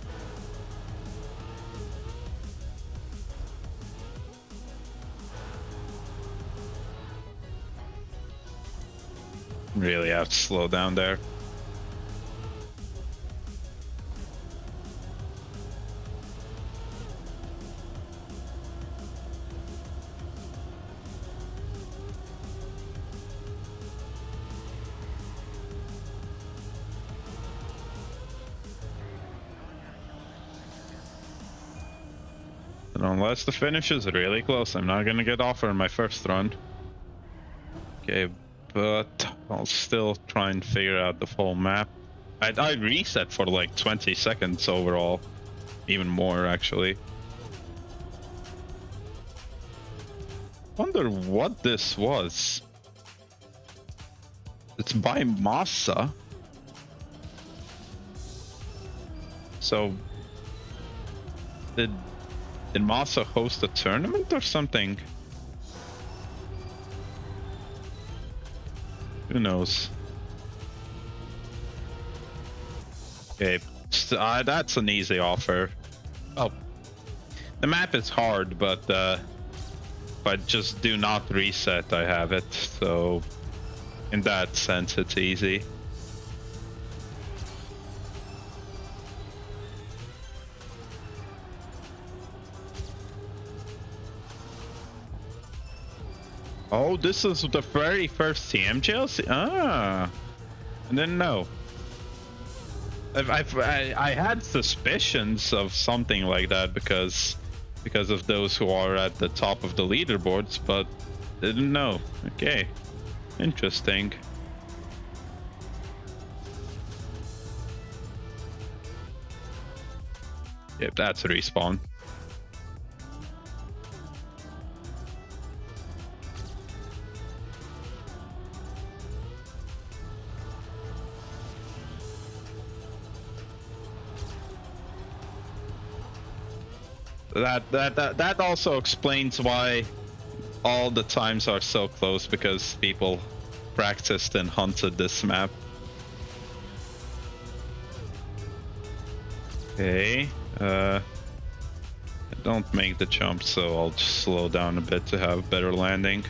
Really have to slow down there. And unless the finish is really close, I'm not gonna get offer in my first run. Okay, but I'll still try and figure out the full map. I reset for like 20 seconds overall. Even more, actually. Wonder what this was. It's by Massa. So, did Massa host a tournament or something? Who knows? Okay, that's an easy offer. Oh, the map is hard, but if I just do not reset, I have it. So, in that sense, it's easy. Oh, this is the very first TM Chelsea. Ah, I didn't know. I had suspicions of something like that because because of those who are at the top of the leaderboards, but didn't know. Okay, interesting. Yep, that's a respawn. That also explains why all the times are so close, because people practiced and hunted this map. Okay, don't make the jump, so I'll just slow down a bit to have better landing.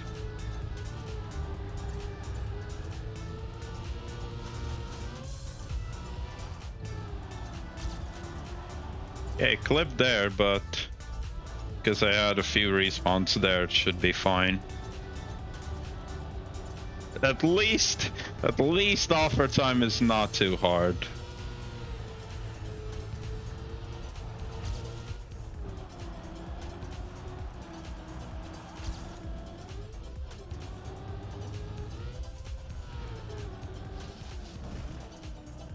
Okay, clip there, but because I had a few respawns there, it should be fine. At least offer time is not too hard.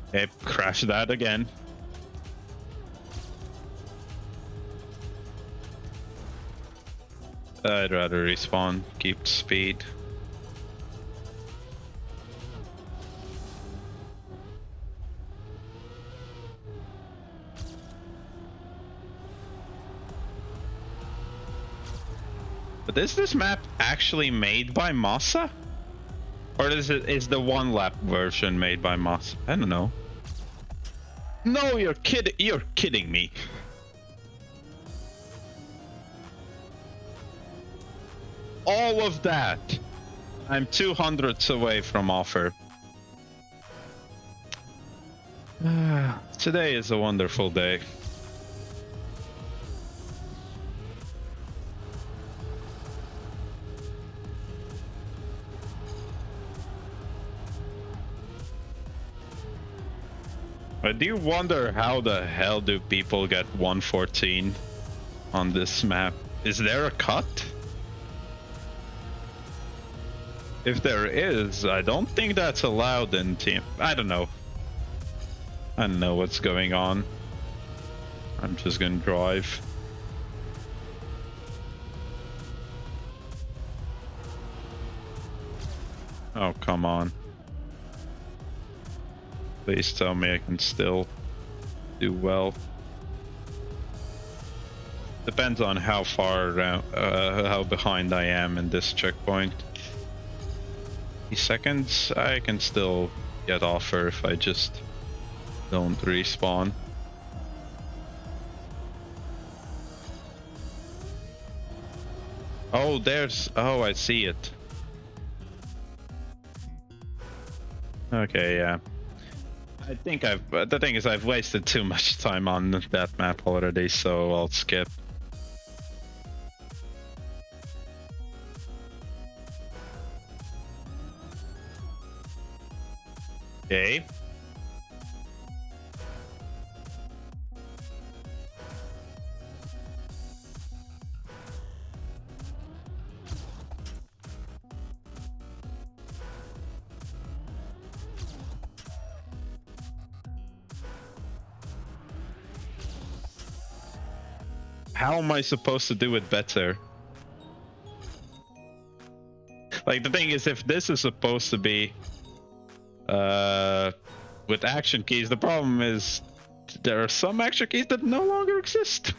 Okay, crash that again. I'd rather respawn, keep speed. But is this map actually made by Massa? Or is the one lap version made by Massa? I don't know. No, you're kidding me. All of that. I'm 200s away from offer. Today is a wonderful day. I do wonder how the hell do people get 114 on this map? Is there a cut? If there is, I don't think that's allowed in team. I don't know. I don't know what's going on. I'm just gonna drive. Oh, come on. Please tell me I can still do well. Depends on how far around, how behind I am in this checkpoint. Seconds, I can still get offer if I just don't respawn. Oh, oh, I see it. Okay, yeah. I think the thing is I've wasted too much time on that map already, so I'll skip. Okay. How am I supposed to do it better? Like, the thing is, if this is supposed to be with action keys, the problem is there are some action keys that no longer exist.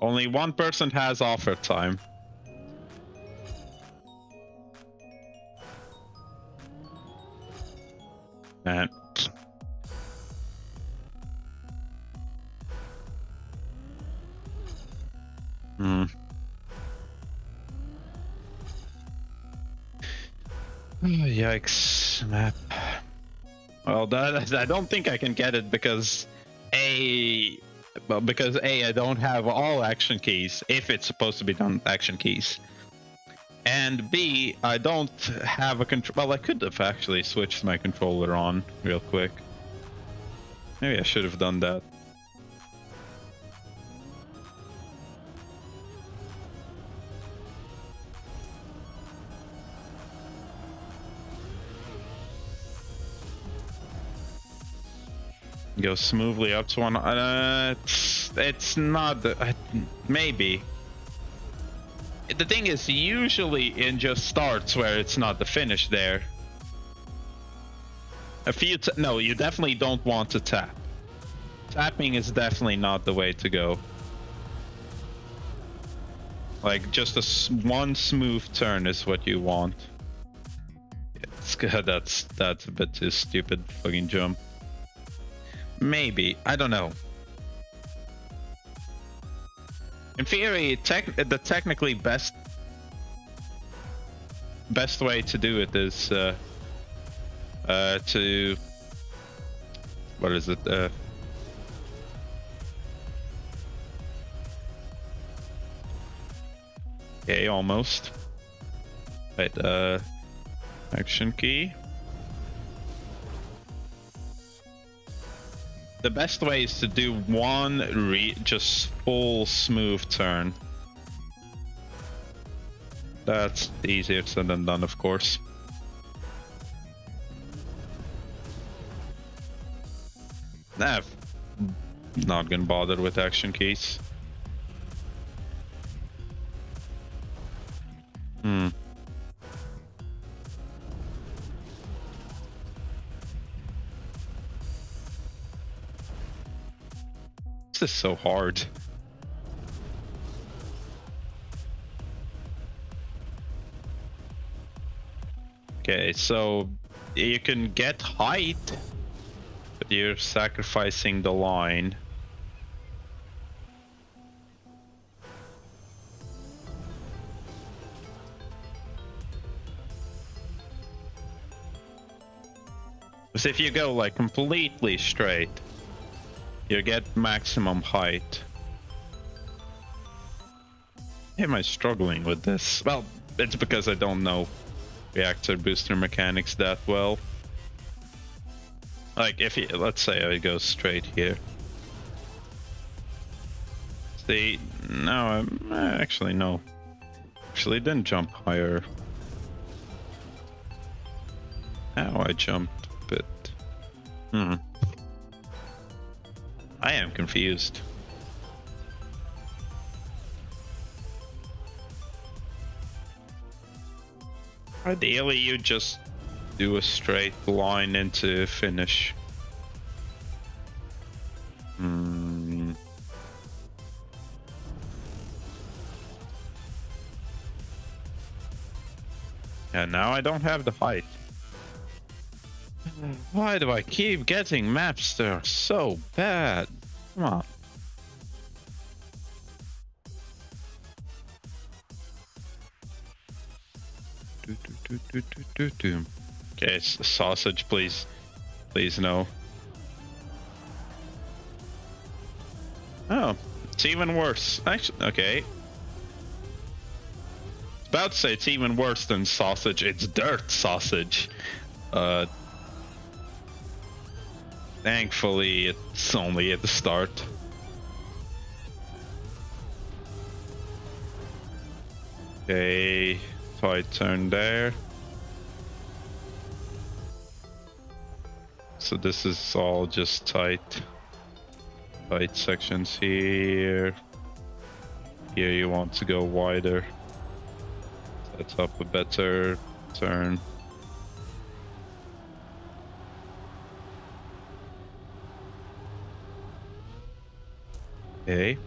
Only one person has offer time. Man. Yikes, map. Well, I don't think I can get it because I don't have all action keys if it's supposed to be done with action keys. And B, I don't have a control. Well, I could have actually switched my controller on real quick. Maybe I should have done that. Go smoothly up to one. It's not the, maybe. The thing is, usually it just starts where it's not the finish there. No, you definitely don't want to tap. Tapping is definitely not the way to go. Like just one smooth turn is what you want. It's good. That's a bit too stupid. Fucking jump. Maybe, I don't know. In theory, the technically best way to do it is to, what is it? Okay, almost. Right, action key. The best way is to do one just full smooth turn. That's easier said than done, of course. Nah, not gonna bother with action keys. This is so hard. Okay, so you can get height, but you're sacrificing the line. Because if you go like completely straight, you get maximum height. Am I struggling with this? Well, it's because I don't know reactor booster mechanics that well. Like if you, let's say I go straight here. See, no, actually no. Actually didn't jump higher. How I jumped a bit. I am confused. Ideally, you just do a straight line into finish. Yeah, now I don't have the height. Why do I keep getting maps that are so bad? Come on. Okay, sausage, please. Please, no. Oh, it's even worse. Actually, okay. I was about to say it's even worse than sausage. It's dirt sausage. Thankfully, it's only at the start. Okay, tight turn there. So this is all just tight sections here. Here you want to go wider. Set up a better turn. Okay.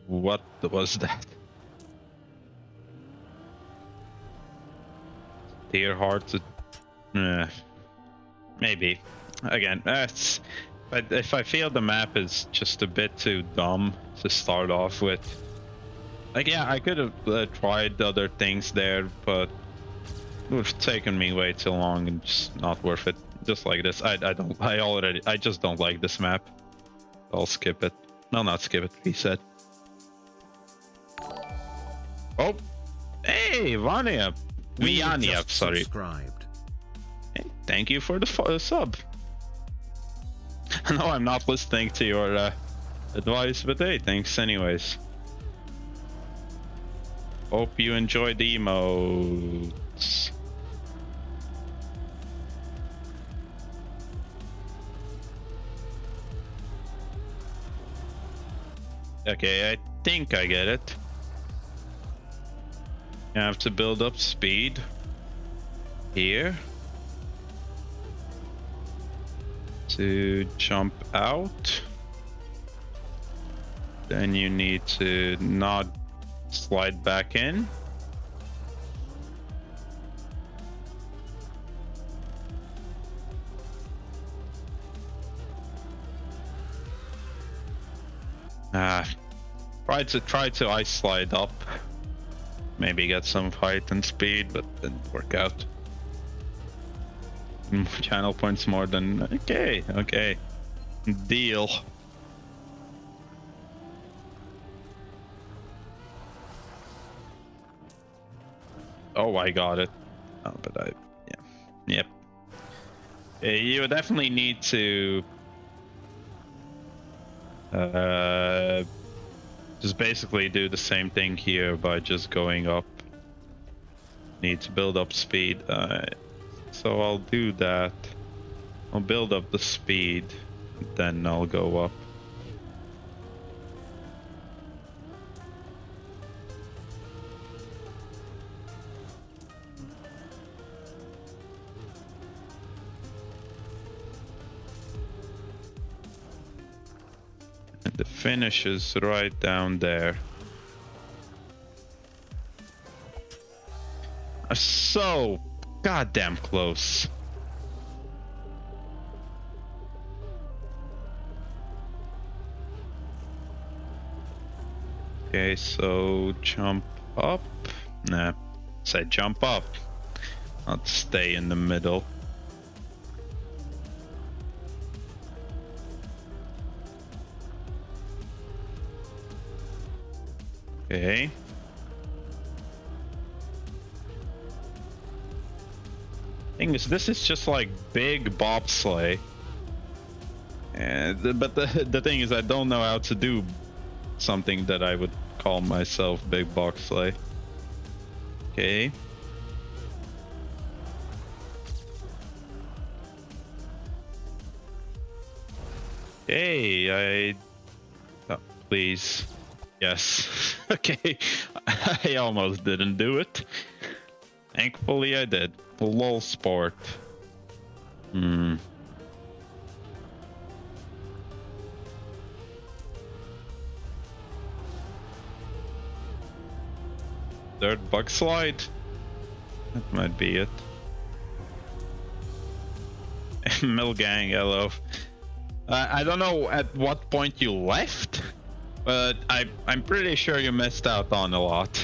What was that? Dear heart to... maybe. Again, but if I feel the map is just a bit too dumb to start off with. Like, yeah, I could have tried other things there, but it would have taken me way too long and just not worth it. Just like this, I just don't like this map. I'll skip it. No, not skip it, reset. Oh, hey, Vania. Viania, Just sorry. subscribed. Hey, thank you for the sub. No, I'm not listening to your advice, but hey, thanks anyways. Hope you enjoyed the emotes. Okay, I think I get it. You have to build up speed here to jump out. Then you need to not slide back in. Try to ice slide up. Maybe get some height and speed, but didn't work out. Channel points more than okay. Deal. Oh, I got it. Oh, but yep. You definitely need to just basically do the same thing here by just going up. Need to build up speed. So I'll do that. I'll build up the speed, then I'll go up. And the finish is right down there. So goddamn close. Okay, so jump up. Nah, say jump up. Not stay in the middle. Okay. Thing is, this is just like big bobsleigh. But the thing is, I don't know how to do something that I would call myself big bobsleigh. Okay. Hey, oh, please. Yes. Okay. I almost didn't do it. Thankfully I did. LOL sport. Third bug slide. That might be it. Milgang, hello. I don't know at what point you left, but I'm pretty sure you missed out on a lot.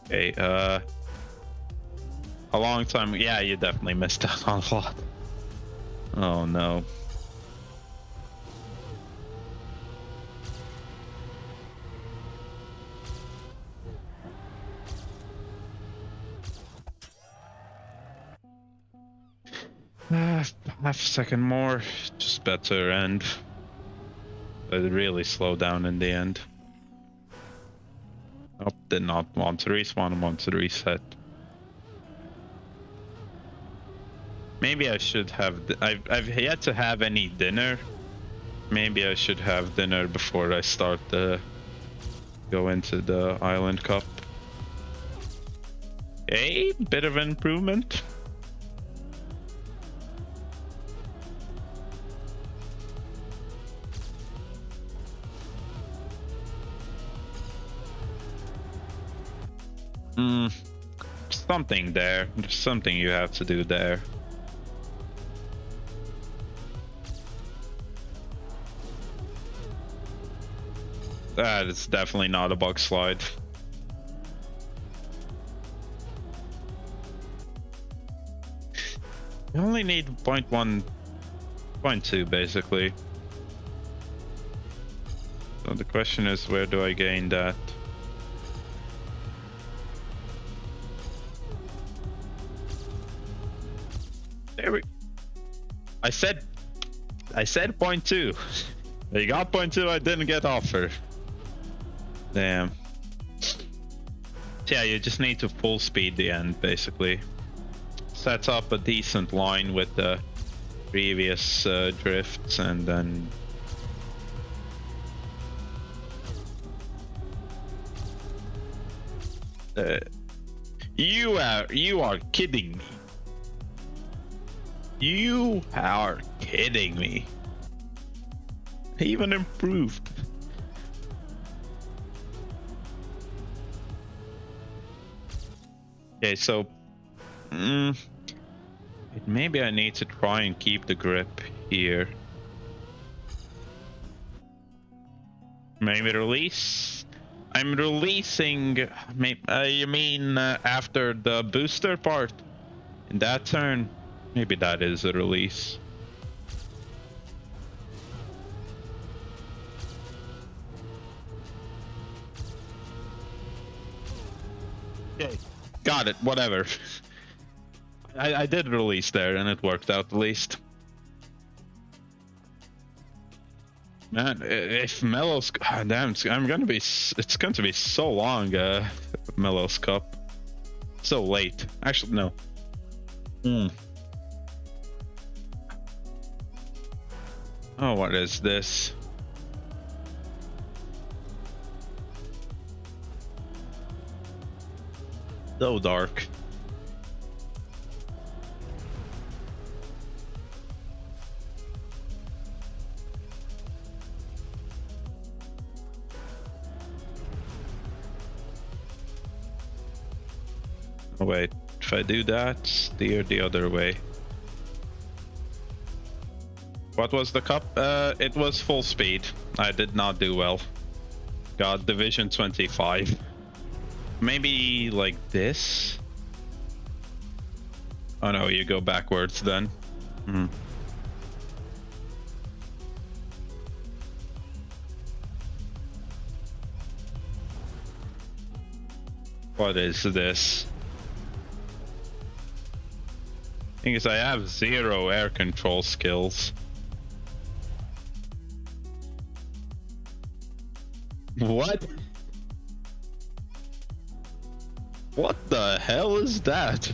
Okay, a long time. Yeah, you definitely missed out on a lot. Oh no. Half a second more, just better end. But really slow down in the end. Oh, did not want to respawn, want to reset. Maybe I should have. I've yet to have any dinner. Maybe I should have dinner before I start the go into the Island Cup. A bit of an improvement. Something there. There's something you have to do there. That is definitely not a bug slide. You only need 0.1 0.2 basically. So the question is, where do I gain that? There we. I said 0.2. You got 0.2. I didn't get offer. Damn. Yeah, you just need to full speed the end basically. Sets up a decent line with the previous drifts, and then you are kidding me. You are kidding me. Even improved. Okay, so maybe I need to try and keep the grip here. Maybe release. I'm releasing. You mean after the booster part? In that turn, maybe that is a release. Okay, got it. Whatever. I did release there, and it worked out at least. Man, if Mello's, damn, it's going to be so long. Mello's Cup, so late. Actually, no. Oh, what is this? So dark. Oh, wait, if I do that, steer the other way. What was the cup? It was full speed. I did not do well. Got division 25. Maybe like this? Oh no, you go backwards then. What is this? Thing is, I have 0 air control skills. What? What the hell is that?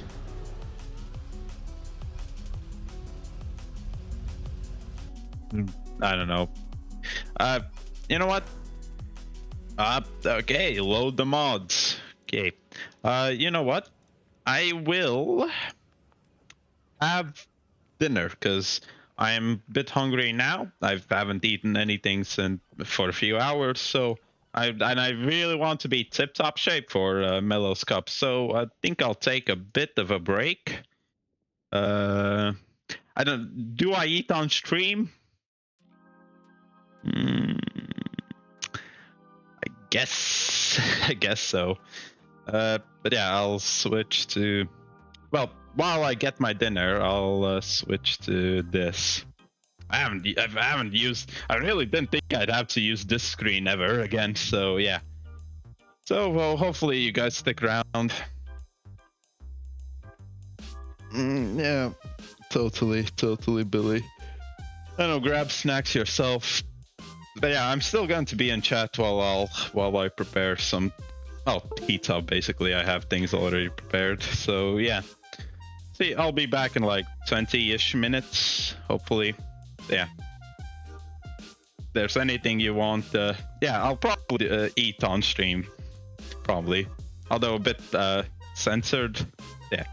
I don't know. You know what? Okay, load the mods. Okay. You know what? I will have dinner because I'm a bit hungry now. I haven't eaten anything for a few hours, so I really want to be tip-top shape for Mello's Cup. So I think I'll take a bit of a break. Do I eat on stream? I guess so. But yeah, I'll switch to. Well, while I get my dinner, I'll switch to this. I haven't used. I really didn't think I'd have to use this screen ever again. So yeah. So well, hopefully you guys stick around. Yeah, totally, Billy. I know, grab snacks yourself. But yeah, I'm still going to be in chat while I prepare some. Oh, pizza. Basically, I have things already prepared. So yeah. See, I'll be back in like 20-ish minutes, hopefully. Yeah. If there's anything you want, yeah, I'll probably eat on stream. Probably. Although a bit censored. Yeah.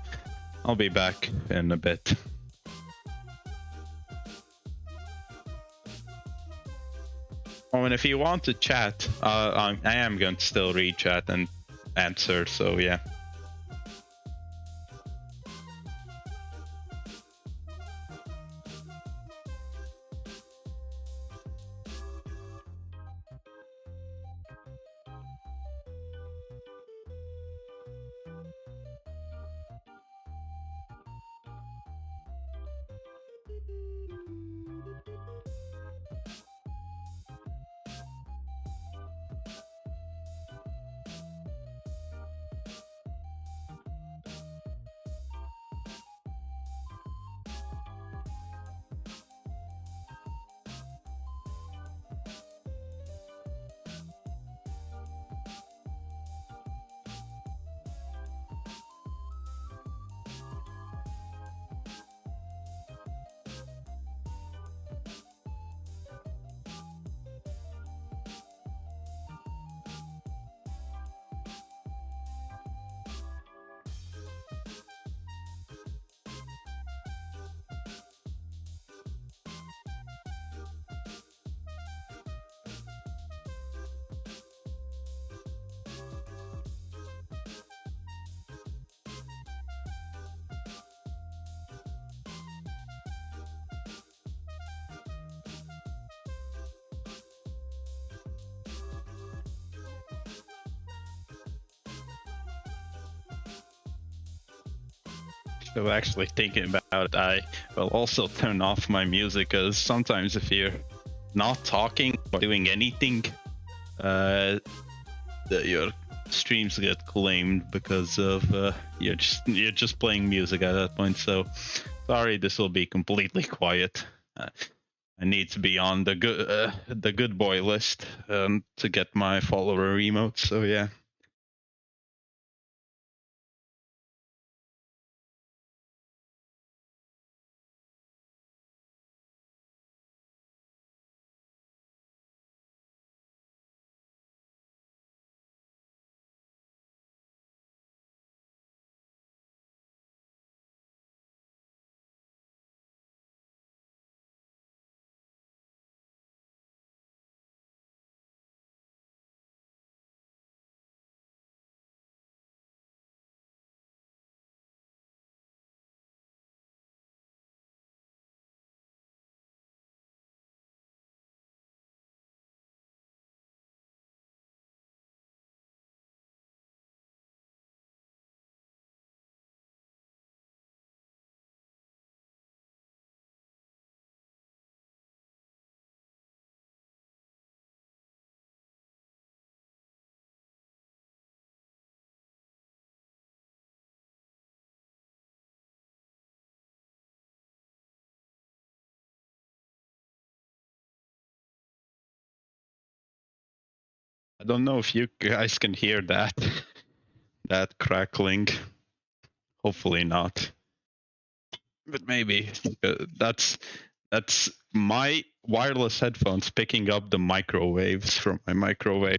I'll be back in a bit. Oh, and if you want to chat, I am going to still read chat and answer, so yeah. So actually thinking about it, I will also turn off my music, because sometimes if you're not talking or doing anything, your streams get claimed because of you're just playing music at that point. So sorry, this will be completely quiet. I need to be on the good boy list to get my follower emotes. So yeah. I don't know if you guys can hear that that crackling. Hopefully not, but maybe that's my wireless headphones picking up the microwaves from my microwave.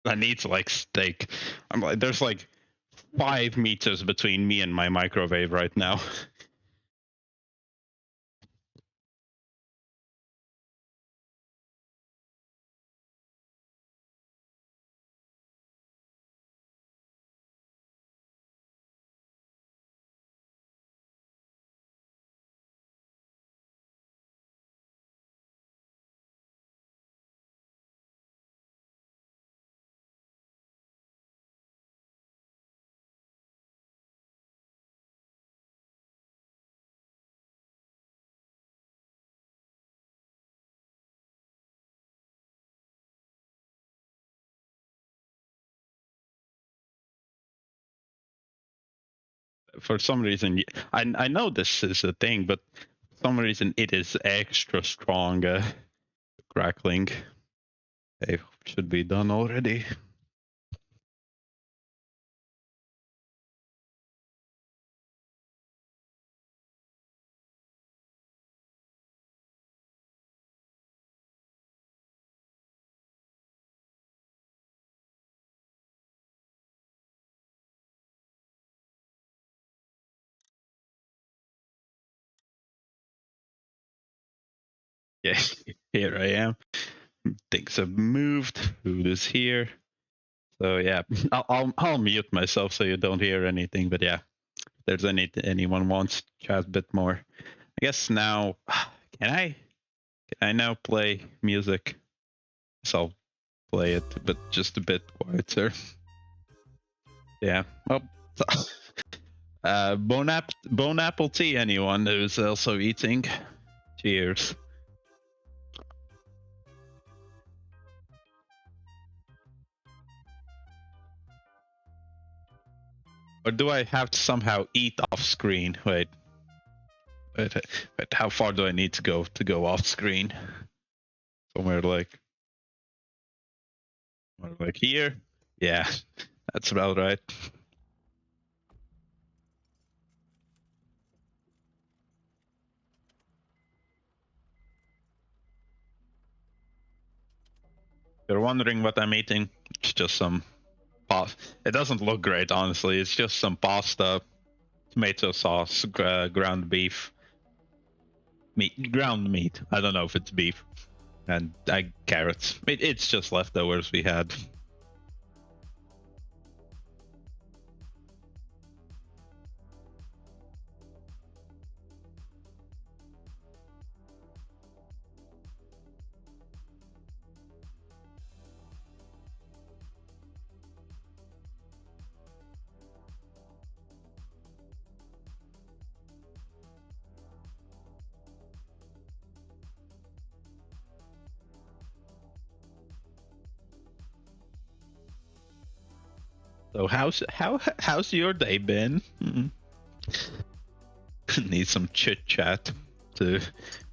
I need to like stake. I'm like, there's like 5 meters between me and my microwave right now. For some reason, I know this is a thing, but for some reason it is extra strong crackling. It should be done already. Yeah, here I am. Things have moved. Food is here. So yeah, I'll mute myself so you don't hear anything. But yeah, if there's anyone wants to chat a bit more, I guess now can I now play music? So I'll play it, but just a bit quieter. Yeah. Well, bone apple tea. Anyone who's also eating? Cheers. Or do I have to somehow eat off screen? Wait. How far do I need to go off screen? Somewhere like here? Yeah, that's about right. You're wondering what I'm eating? It's just some pasta. It doesn't look great, honestly. It's just some pasta, tomato sauce, ground beef, ground meat. I don't know if it's beef, and carrots. It's just leftovers we had. So how's your day been? Need some chit chat to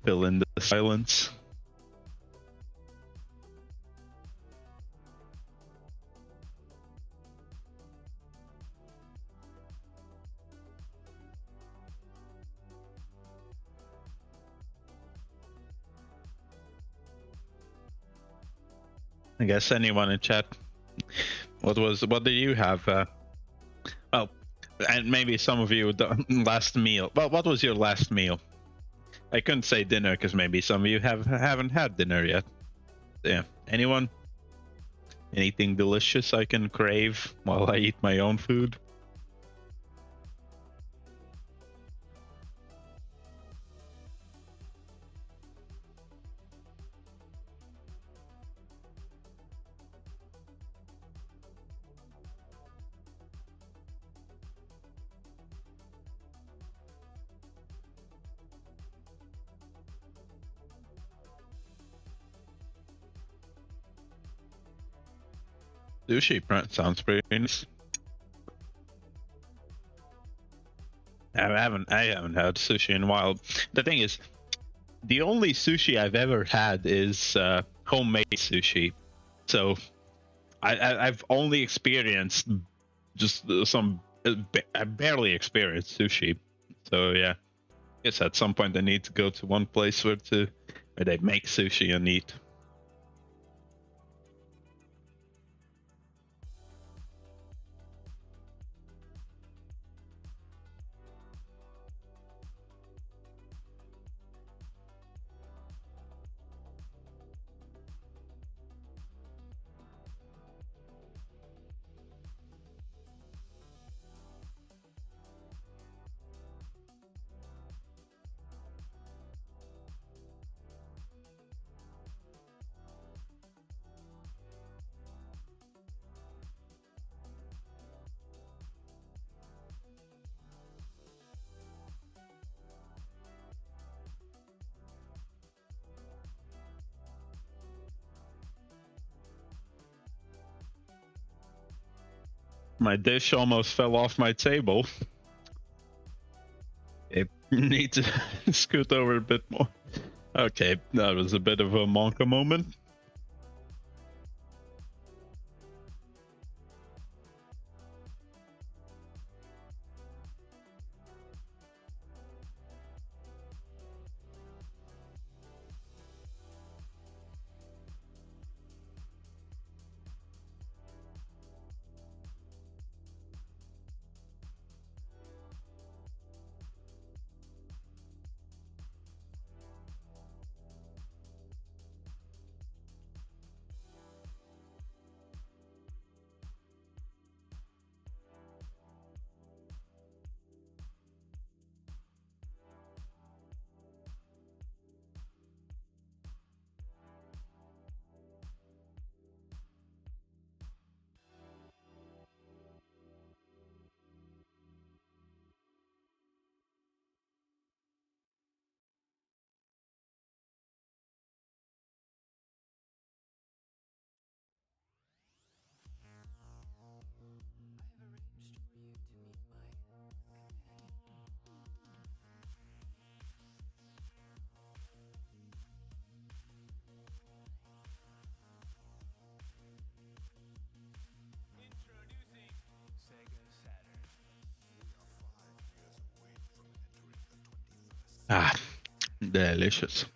fill in the silence. I guess anyone in chat. What do you have? Well, and maybe some of you the last meal. Well, what was your last meal? I couldn't say dinner because maybe some of you haven't had dinner yet. Yeah. Anyone? Anything delicious I can crave while I eat my own food? Sushi sounds pretty nice. I haven't had sushi in a while. The thing is, the only sushi I've ever had is homemade sushi. So I've only experienced just I barely experienced sushi. So yeah, I guess at some point I need to go to one place where they make sushi and eat. My dish almost fell off my table. I need to scoot over a bit more. Okay, that was a bit of a Monka moment. Ah, delicious.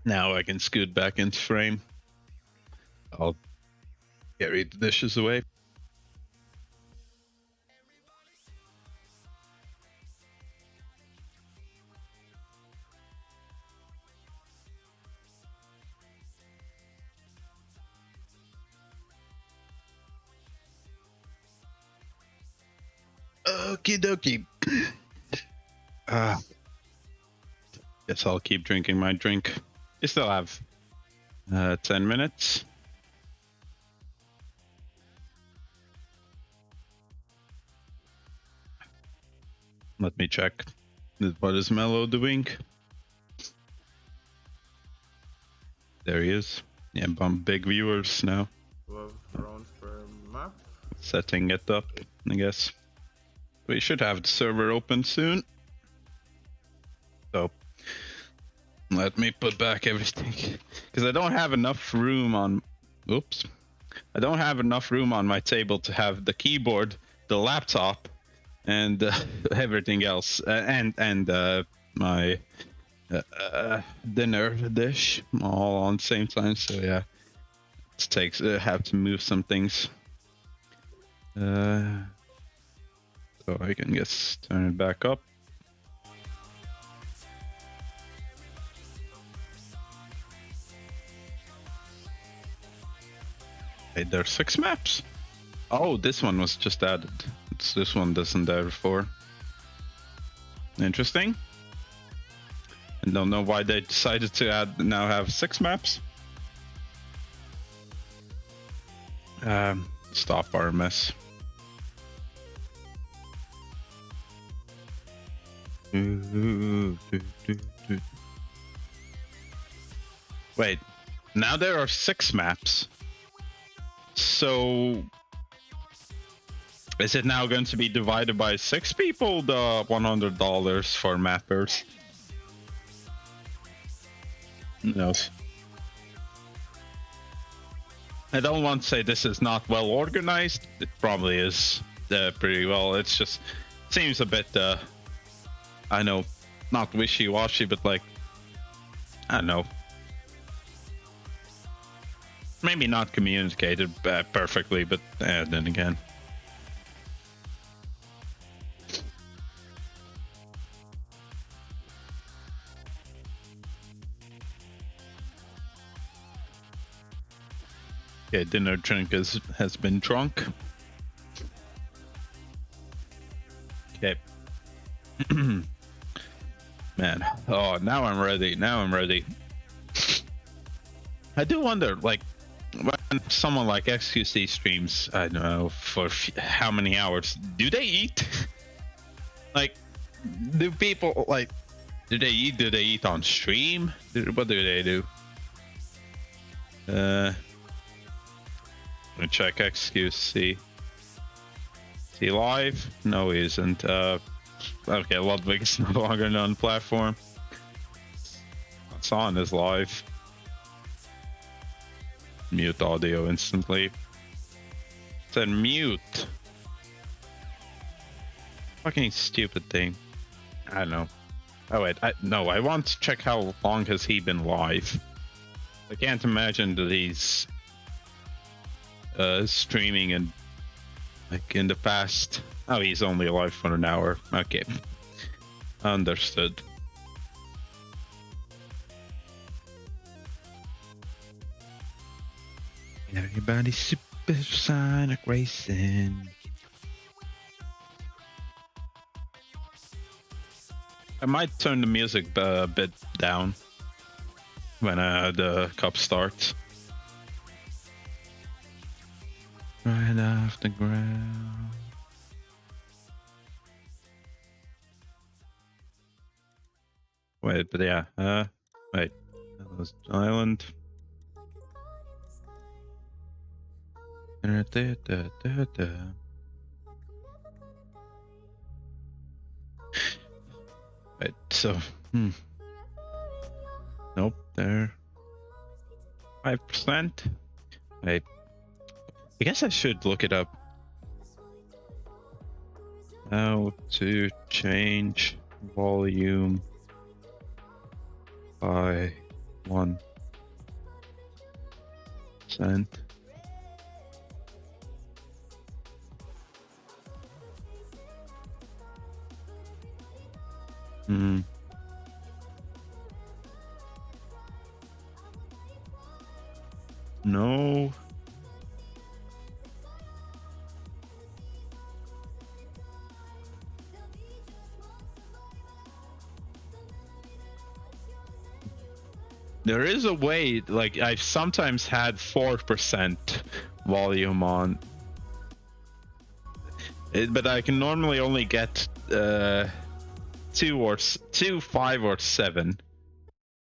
Now I can scoot back into frame. I'll carry the dishes away. Okie dokie. Guess I'll keep drinking my drink. You still have 10 minutes. Let me check. What is Mello doing? There he is. Yeah, big viewers now. 12 rounds per map. Setting it up, I guess. We should have the server open soon. So let me put back everything because I don't have enough room on. Oops. I don't have enough room on my table to have the keyboard, the laptop, and everything else, and my dinner dish all on the same time. So yeah, it takes. Have to move some things. So I can just turn it back up. Hey, there's 6 maps. Oh, this one was just added. This one doesn't there before. Interesting. I don't know why they decided to now have 6 maps. Stop RMS. Wait, now there are 6 maps. So is it now going to be divided by 6 people, the $100 for mappers? Who knows? I don't want to say this is not well organized. It probably is pretty well. It's just seems a bit, I know, not wishy-washy, but like, I don't know. Maybe not communicated perfectly, but then again. Okay, dinner drink has been drunk. Okay. Man, oh, now I'm ready. Now I'm ready. I do wonder, like, when someone like XQC streams, I don't know, for how many hours, do they eat? Like, do people, like, do they eat? Do they eat on stream? What do they do? Let me check XQC. Is he live? No, he isn't. Okay, Ludwig is no longer on the platform. Hassan is live. Mute audio instantly. Said mute. Fucking stupid thing. I don't know. Oh wait, no, I want to check how long has he been live. I can't imagine that he's streaming and like in the past. Oh, he's only alive for an hour. Okay, understood. Everybody's supersonic racing. I might turn the music a bit down when the cup starts. Right off the ground. Wait, but yeah, wait, that was island. Right, so, nope, there. 5%. Wait, I guess I should look it up. How to change volume by 1%. No. There is a way, like I've sometimes had 4% volume on, but I can normally only get 2, 5, or 7.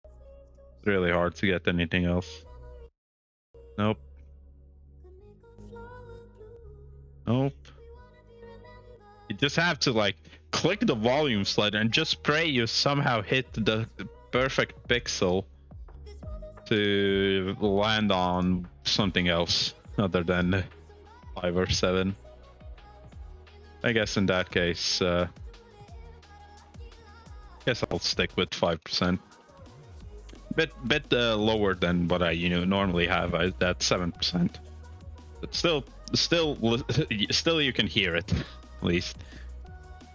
It's really hard to get anything else. Nope. Nope. You just have to like click the volume slider and just pray you somehow hit the perfect pixel to land on something else other than 5 or 7. I guess in that case, guess I'll stick with 5%. Bit lower than what I normally have. That's 7%. But still you can hear it at least.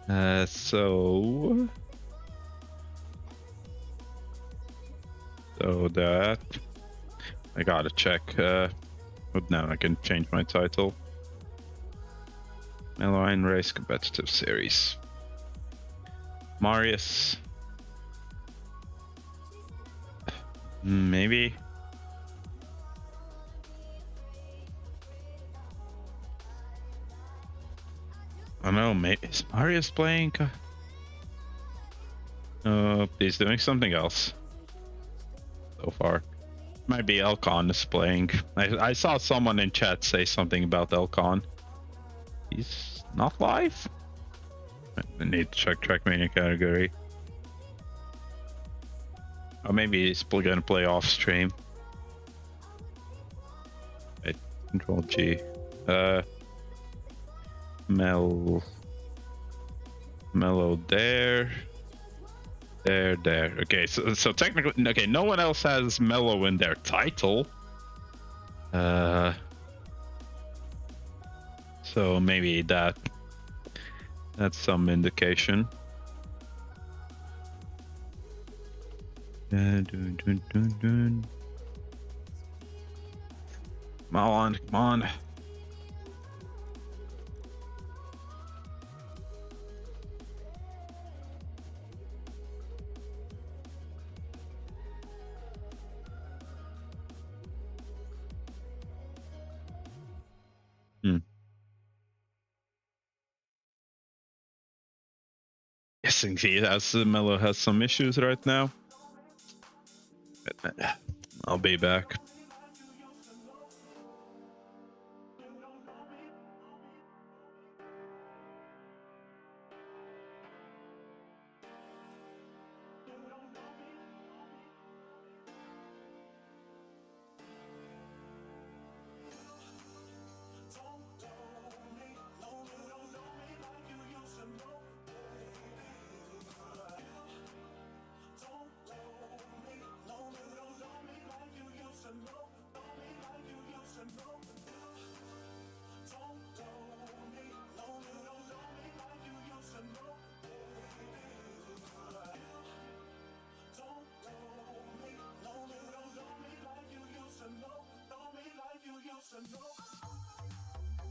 So that I gotta check. But now I can change my title. Meloine Race Competitive Series. Marius. Maybe. I don't know, maybe is Marius playing? Oh, he's doing something else. So far. Might be Elcon is playing. I saw someone in chat say something about Elcon. He's not live? I need to check Trackmania category. Or maybe he's gonna play off stream. Wait, Control G. Mellow there. There. Okay, so technically, okay, no one else has Mellow in their title. So maybe that's some indication. Come on. Guessing Mello has some issues right now. I'll be back.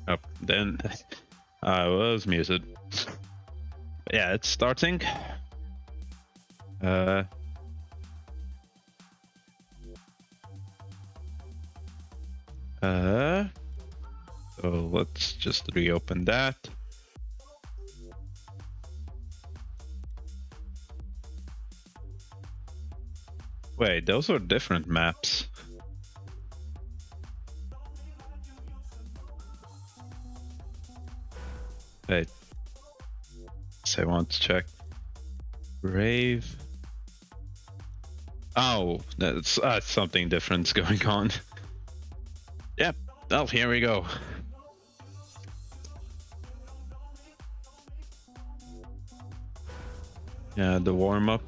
Oh, then I was muted. Yeah, it's starting. So let's just reopen that. Wait, those are different maps. Wait. So I want to check. Rave. Oh, that's something different's going on. Yep. Oh, here we go. Yeah, the warm-up.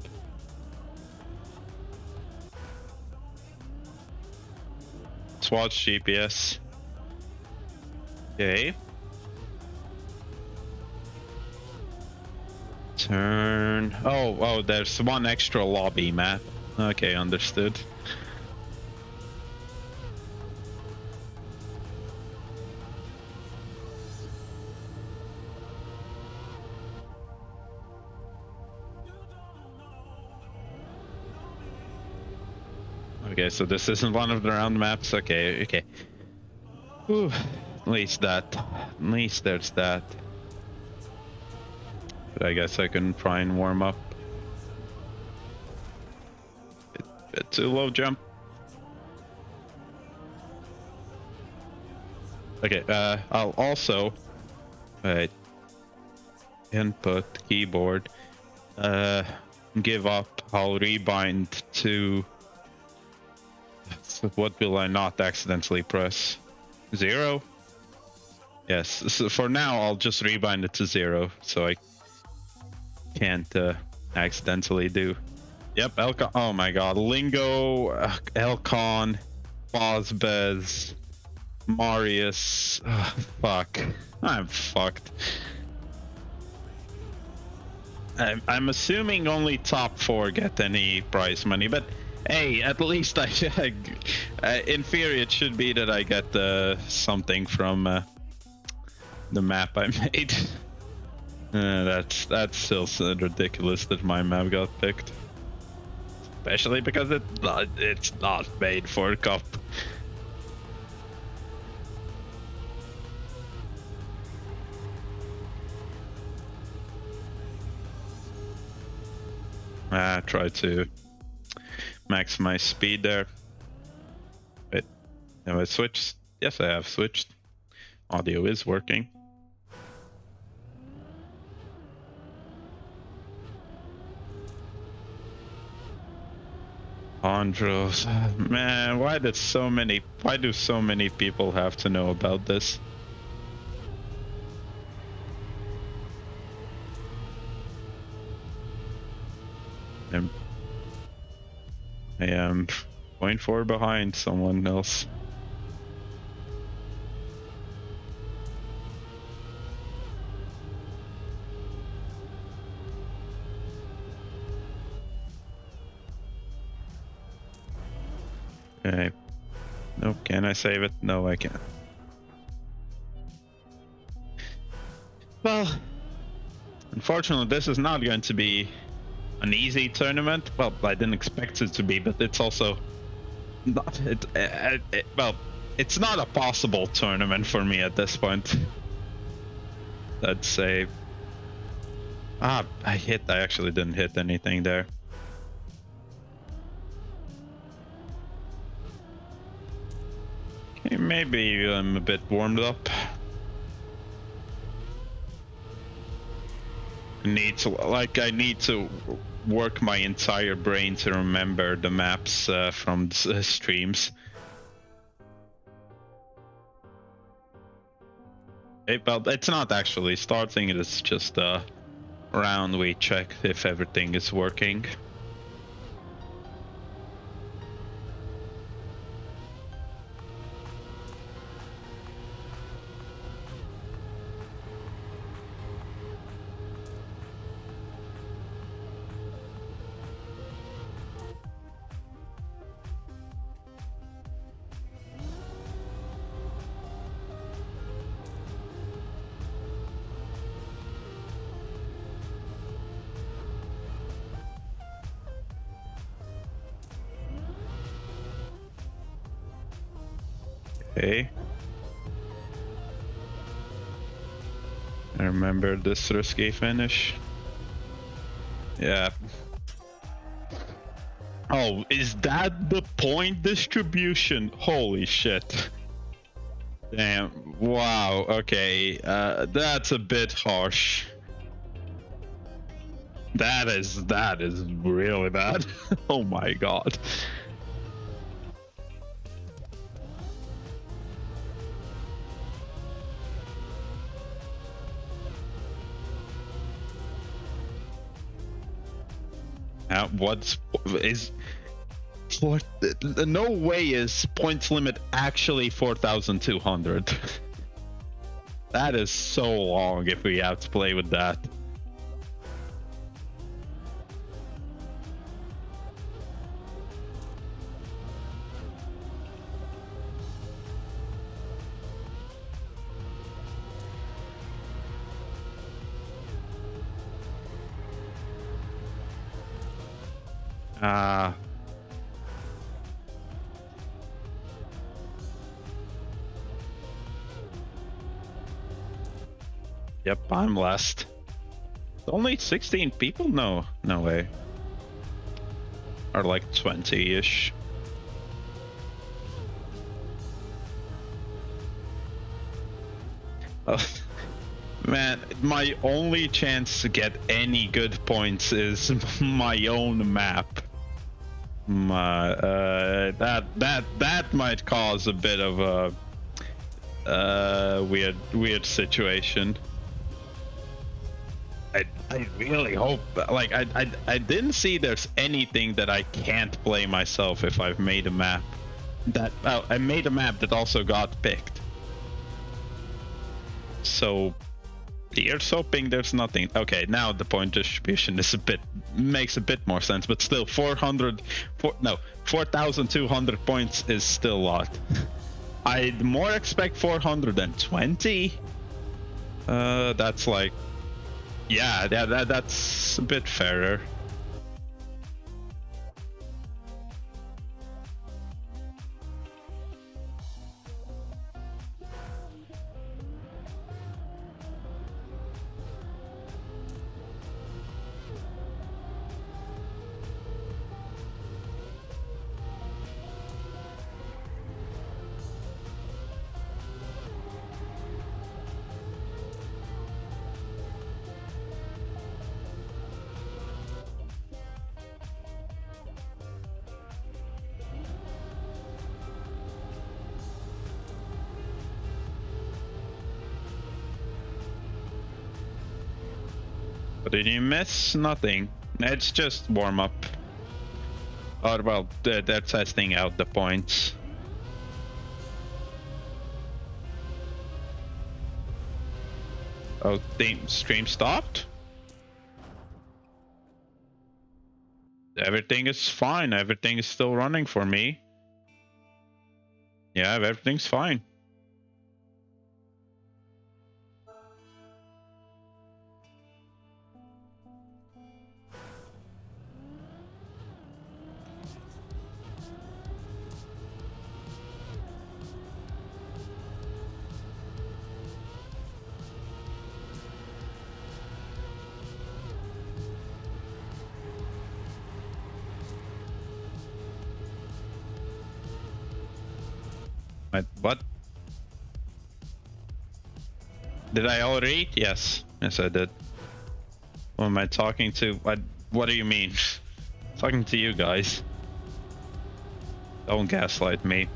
Swatch GPS. Okay. Turn. Oh, there's one extra lobby map. Okay, understood. Okay, so this isn't one of the round maps. Okay. Whew. At least there's that. But I guess I can try and warm up. Bit too low jump. Okay, I'll also input keyboard. Give up. I'll rebind to. What will I not accidentally press? 0? Yes. So for now, I'll just rebind it to 0, so I can't accidentally do. Yep, Elcon. Oh my god, Lingo, Elcon, Fozbez, Marius. Fuck. I'm fucked. I'm assuming only top 4 get any prize money, but hey, at least in theory it should be that I get something from the map I made. That's still so ridiculous that my map got picked, especially because it's not made for cup. Try to maximize speed there. Wait, have I switched? Yes, I have switched. Audio is working. Andros, man, why do so many people have to know about this? I am 0.4 behind someone else. Okay. Nope, can I save it? No, I can't. Well, unfortunately, this is not going to be an easy tournament. Well, I didn't expect it to be, but it's also not. Well, it's not a possible tournament for me at this point. I'd say. I actually didn't hit anything there. Okay, maybe I'm a bit warmed up. I need to work my entire brain to remember the maps from the streams. Well, it's not actually starting, it's just a round we check if everything is working. Okay. I remember this risky finish. Yeah. Oh, is that the point distribution? Holy shit. Damn. Wow. Okay. That's a bit harsh. That is really bad. Oh my god. No way is points limit actually 4,200. That is so long if we have to play with that. Yep, I'm last. Only 16 people? No way. Or like 20-ish. Man, my only chance to get any good points is my own map. That might cause a bit of a weird situation. I really hope, like, I didn't see there's anything that I can't play myself if I've made a map. I made a map that also got picked. So here's hoping there's nothing. Okay, now the point distribution is makes a bit more sense, but still 4,200 points is still a lot. I'd more expect 420. That's like, yeah, that's a bit fairer. What did you miss? Nothing. It's just warm up. Oh, well, they're testing out the points. Oh, the stream stopped? Everything is fine. Everything is still running for me. Yeah, everything's fine. What? Did I already eat? Yes. Yes, I did. Who am I talking to? What do you mean? Talking to you guys. Don't gaslight me.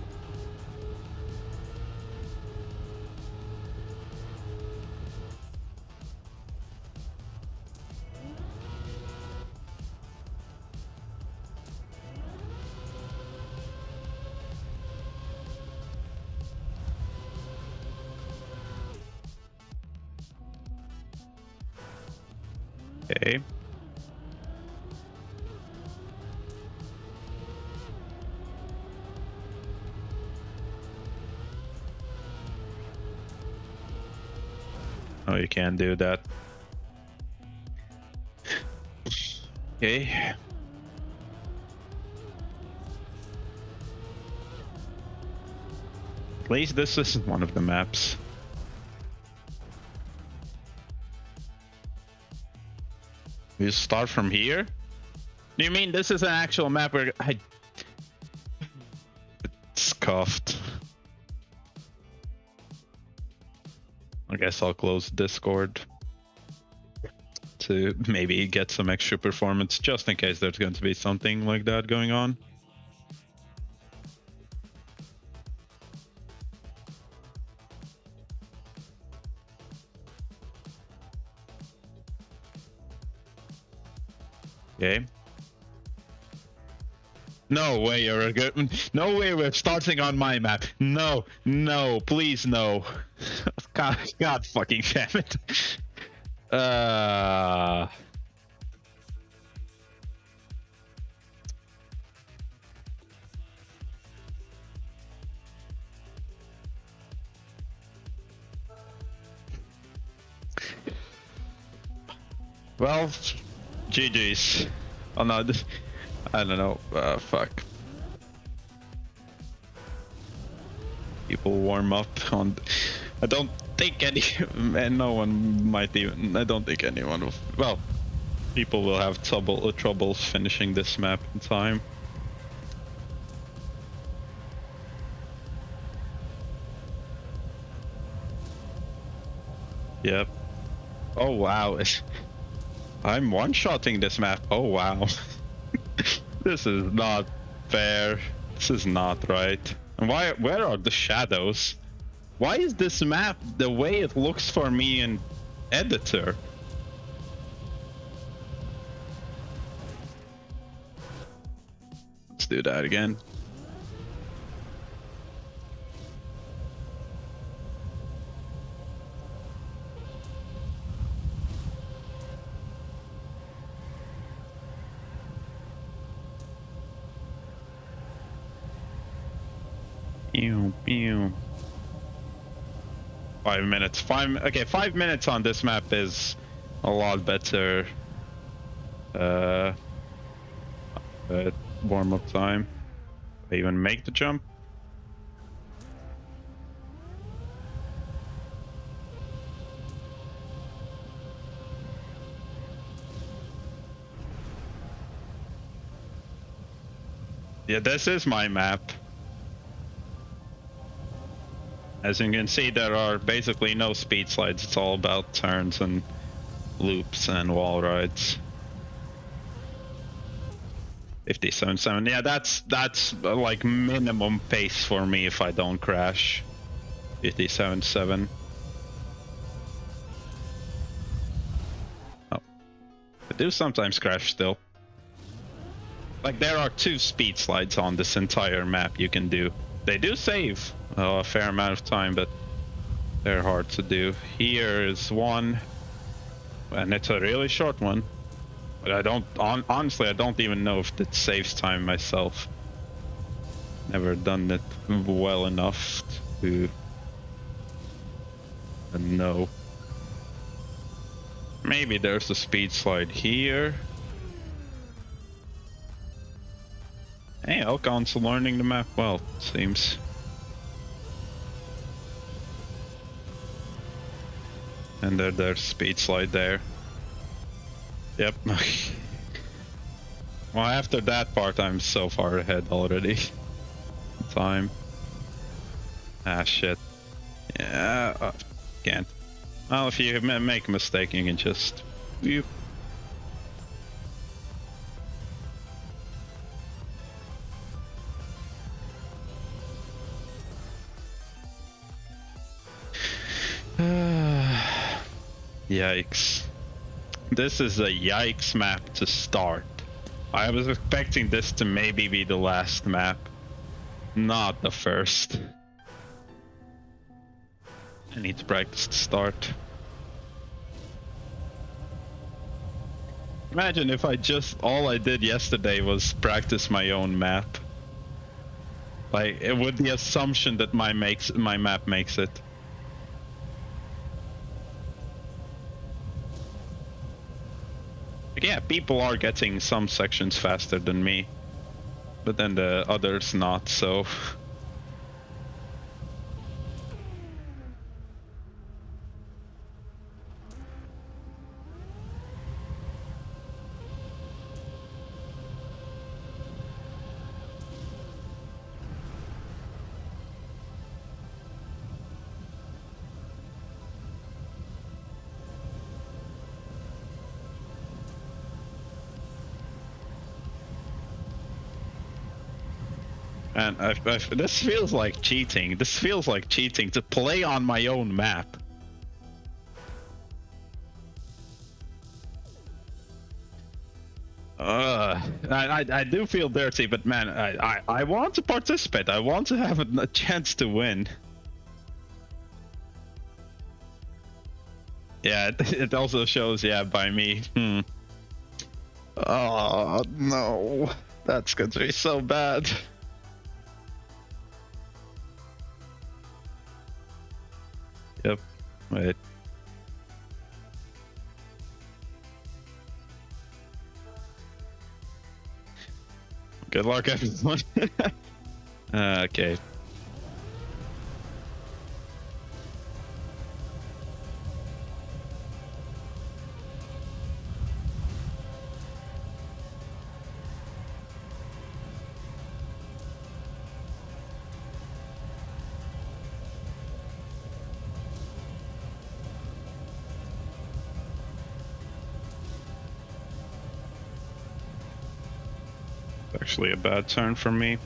Okay. Oh, you can't do that. Okay. At least this isn't one of the maps. You start from here? Do you mean this is an actual map where it's cuffed? I guess I'll close Discord to maybe get some extra performance just in case there's going to be something like that going on. Okay. No way you're a good. No way we're starting on my map. No, no, please no. God fucking damn it. Well, GG's. Oh no, I don't know. Fuck. People warm up on. I don't think any. And no one might even. I don't think anyone will. Well, people will have troubles finishing this map in time. Yep. Oh wow. I'm one-shotting this map. Oh wow. This is not fair. This is not right. And where are the shadows? Why is this map the way it looks for me in editor? Let's do that again. Pew, pew. 5 minutes. 5 minutes on this map is a lot better. Warm-up time. I even make the jump. Yeah, this is my map. As you can see, there are basically no speed slides. It's all about turns and loops and wall rides. 57.7. Yeah, that's like minimum pace for me if I don't crash. 57.7. Oh, I do sometimes crash still. Like there are 2 speed slides on this entire map you can do. They do save a fair amount of time, but they're hard to do. Here is one, and it's a really short one. But I don't, honestly, I don't even know if it saves time myself. Never done it well enough to know. Maybe there's a speed slide here. Hey, Elcon's learning the map well, seems. And there's speed slide there. Yep. Well, after that part, I'm so far ahead already. Time. Ah, shit. Yeah, can't. Well, if you make a mistake, you can just... Whoop. Yikes. This is a yikes map to start. I was expecting this to maybe be the last map, not the first. I need to practice to start. Imagine if all I did yesterday was practice my own map. Like, with the assumption that my map makes it. Like, yeah, people are getting some sections faster than me, but then the others not, so... And this feels like cheating. This feels like cheating to play on my own map. I do feel dirty, but man, I want to participate. I want to have a chance to win. Yeah, it also shows, yeah, by me. Oh, no. That's going to be so bad. Yep. Wait. Good luck, everyone. Okay. Actually, a bad turn for me.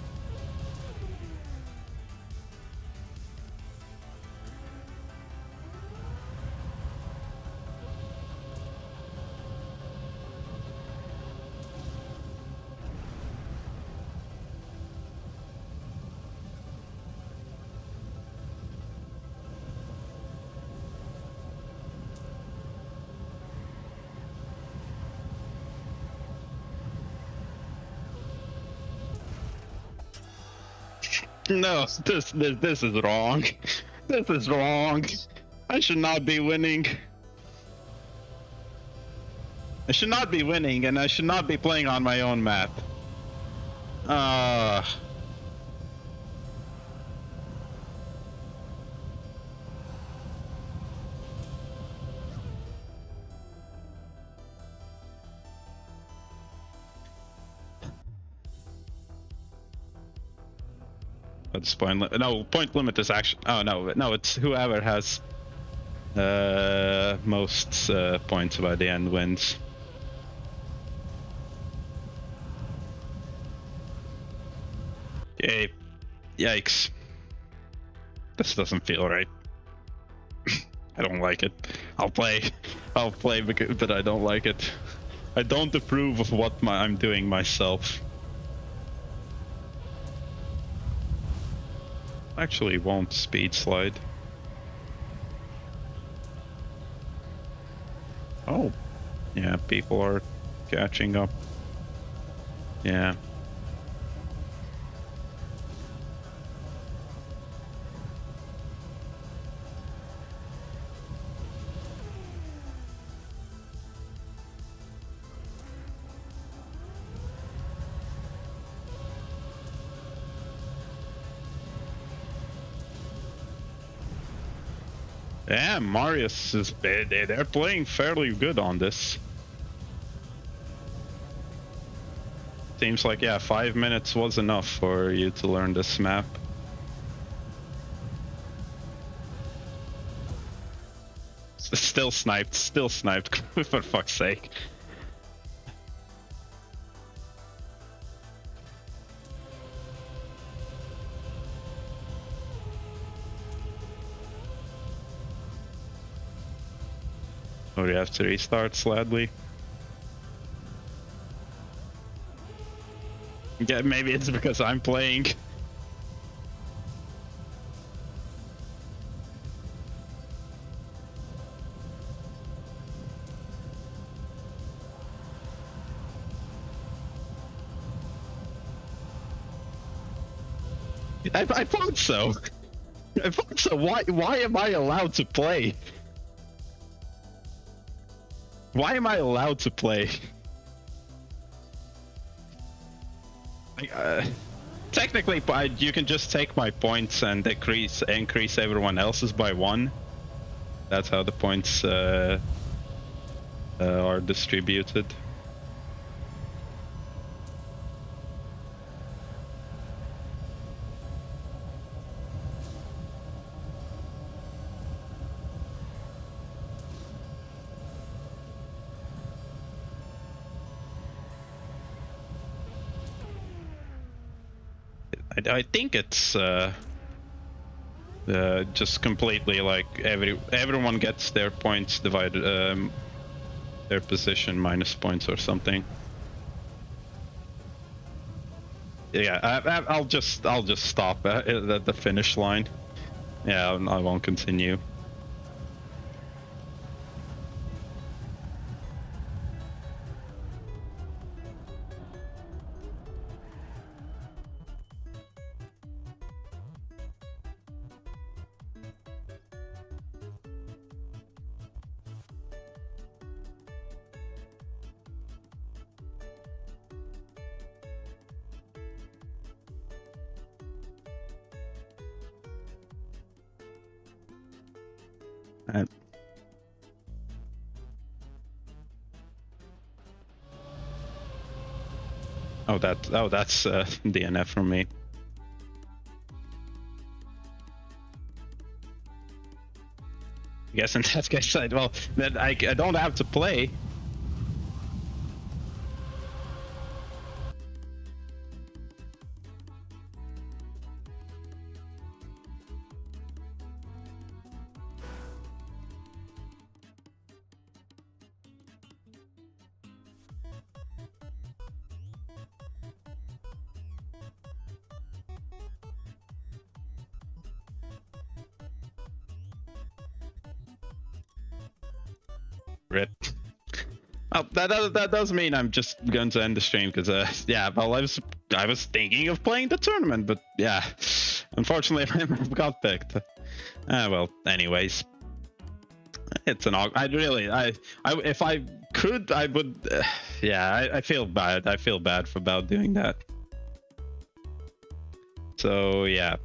No, this is wrong. This is wrong. I should not be winning. I should not be winning, and I should not be playing on my own map. What's point limit? No, point limit is actually. Oh no, it's whoever has most points by the end wins. Okay, yikes! This doesn't feel right. I don't like it. I'll play, but I don't like it. I don't approve of what I'm doing myself. Actually won't speed slide. Oh, yeah, people are catching up. Yeah. Yeah, Marius is. They're playing fairly good on this. Seems like, yeah, 5 minutes was enough for you to learn this map. Still sniped, for fuck's sake. Or you have to restart Sladley. Yeah, maybe it's because I'm playing. I thought so. I thought so. Why am I allowed to play? Why am I allowed to play? Technically, you can just take my points and increase everyone else's by 1. That's how the points are distributed. I think it's just completely like everyone gets their points divided, their position minus points or something. Yeah, I'll just stop at the finish line. Yeah, I won't continue. That's DNF from me. I guess in that case, well, then I don't have to play. Rip. Well, that does mean I'm just going to end the stream because yeah, well, I was thinking of playing the tournament, but yeah, unfortunately I got picked. Well, anyways, it's an I if I could I would yeah, I feel bad. I feel bad for about doing that. So yeah.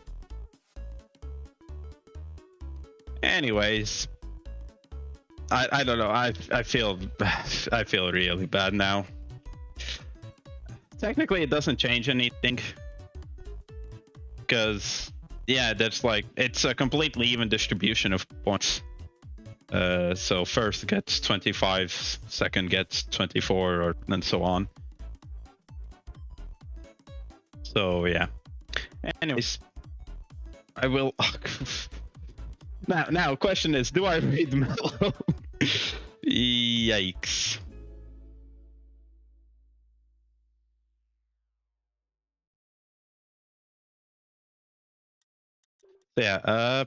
Anyways, I don't know. I feel really bad now. Technically, it doesn't change anything because yeah, that's like it's a completely even distribution of points. So first gets 25, second gets 24, or and so on. So yeah. Anyways, I will. Now, question is, do I read Mellow? Yikes. Yeah.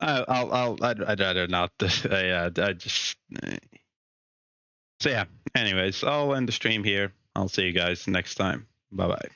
I'd rather not. Yeah. I just. So yeah. Anyways, I'll end the stream here. I'll see you guys next time. Bye bye.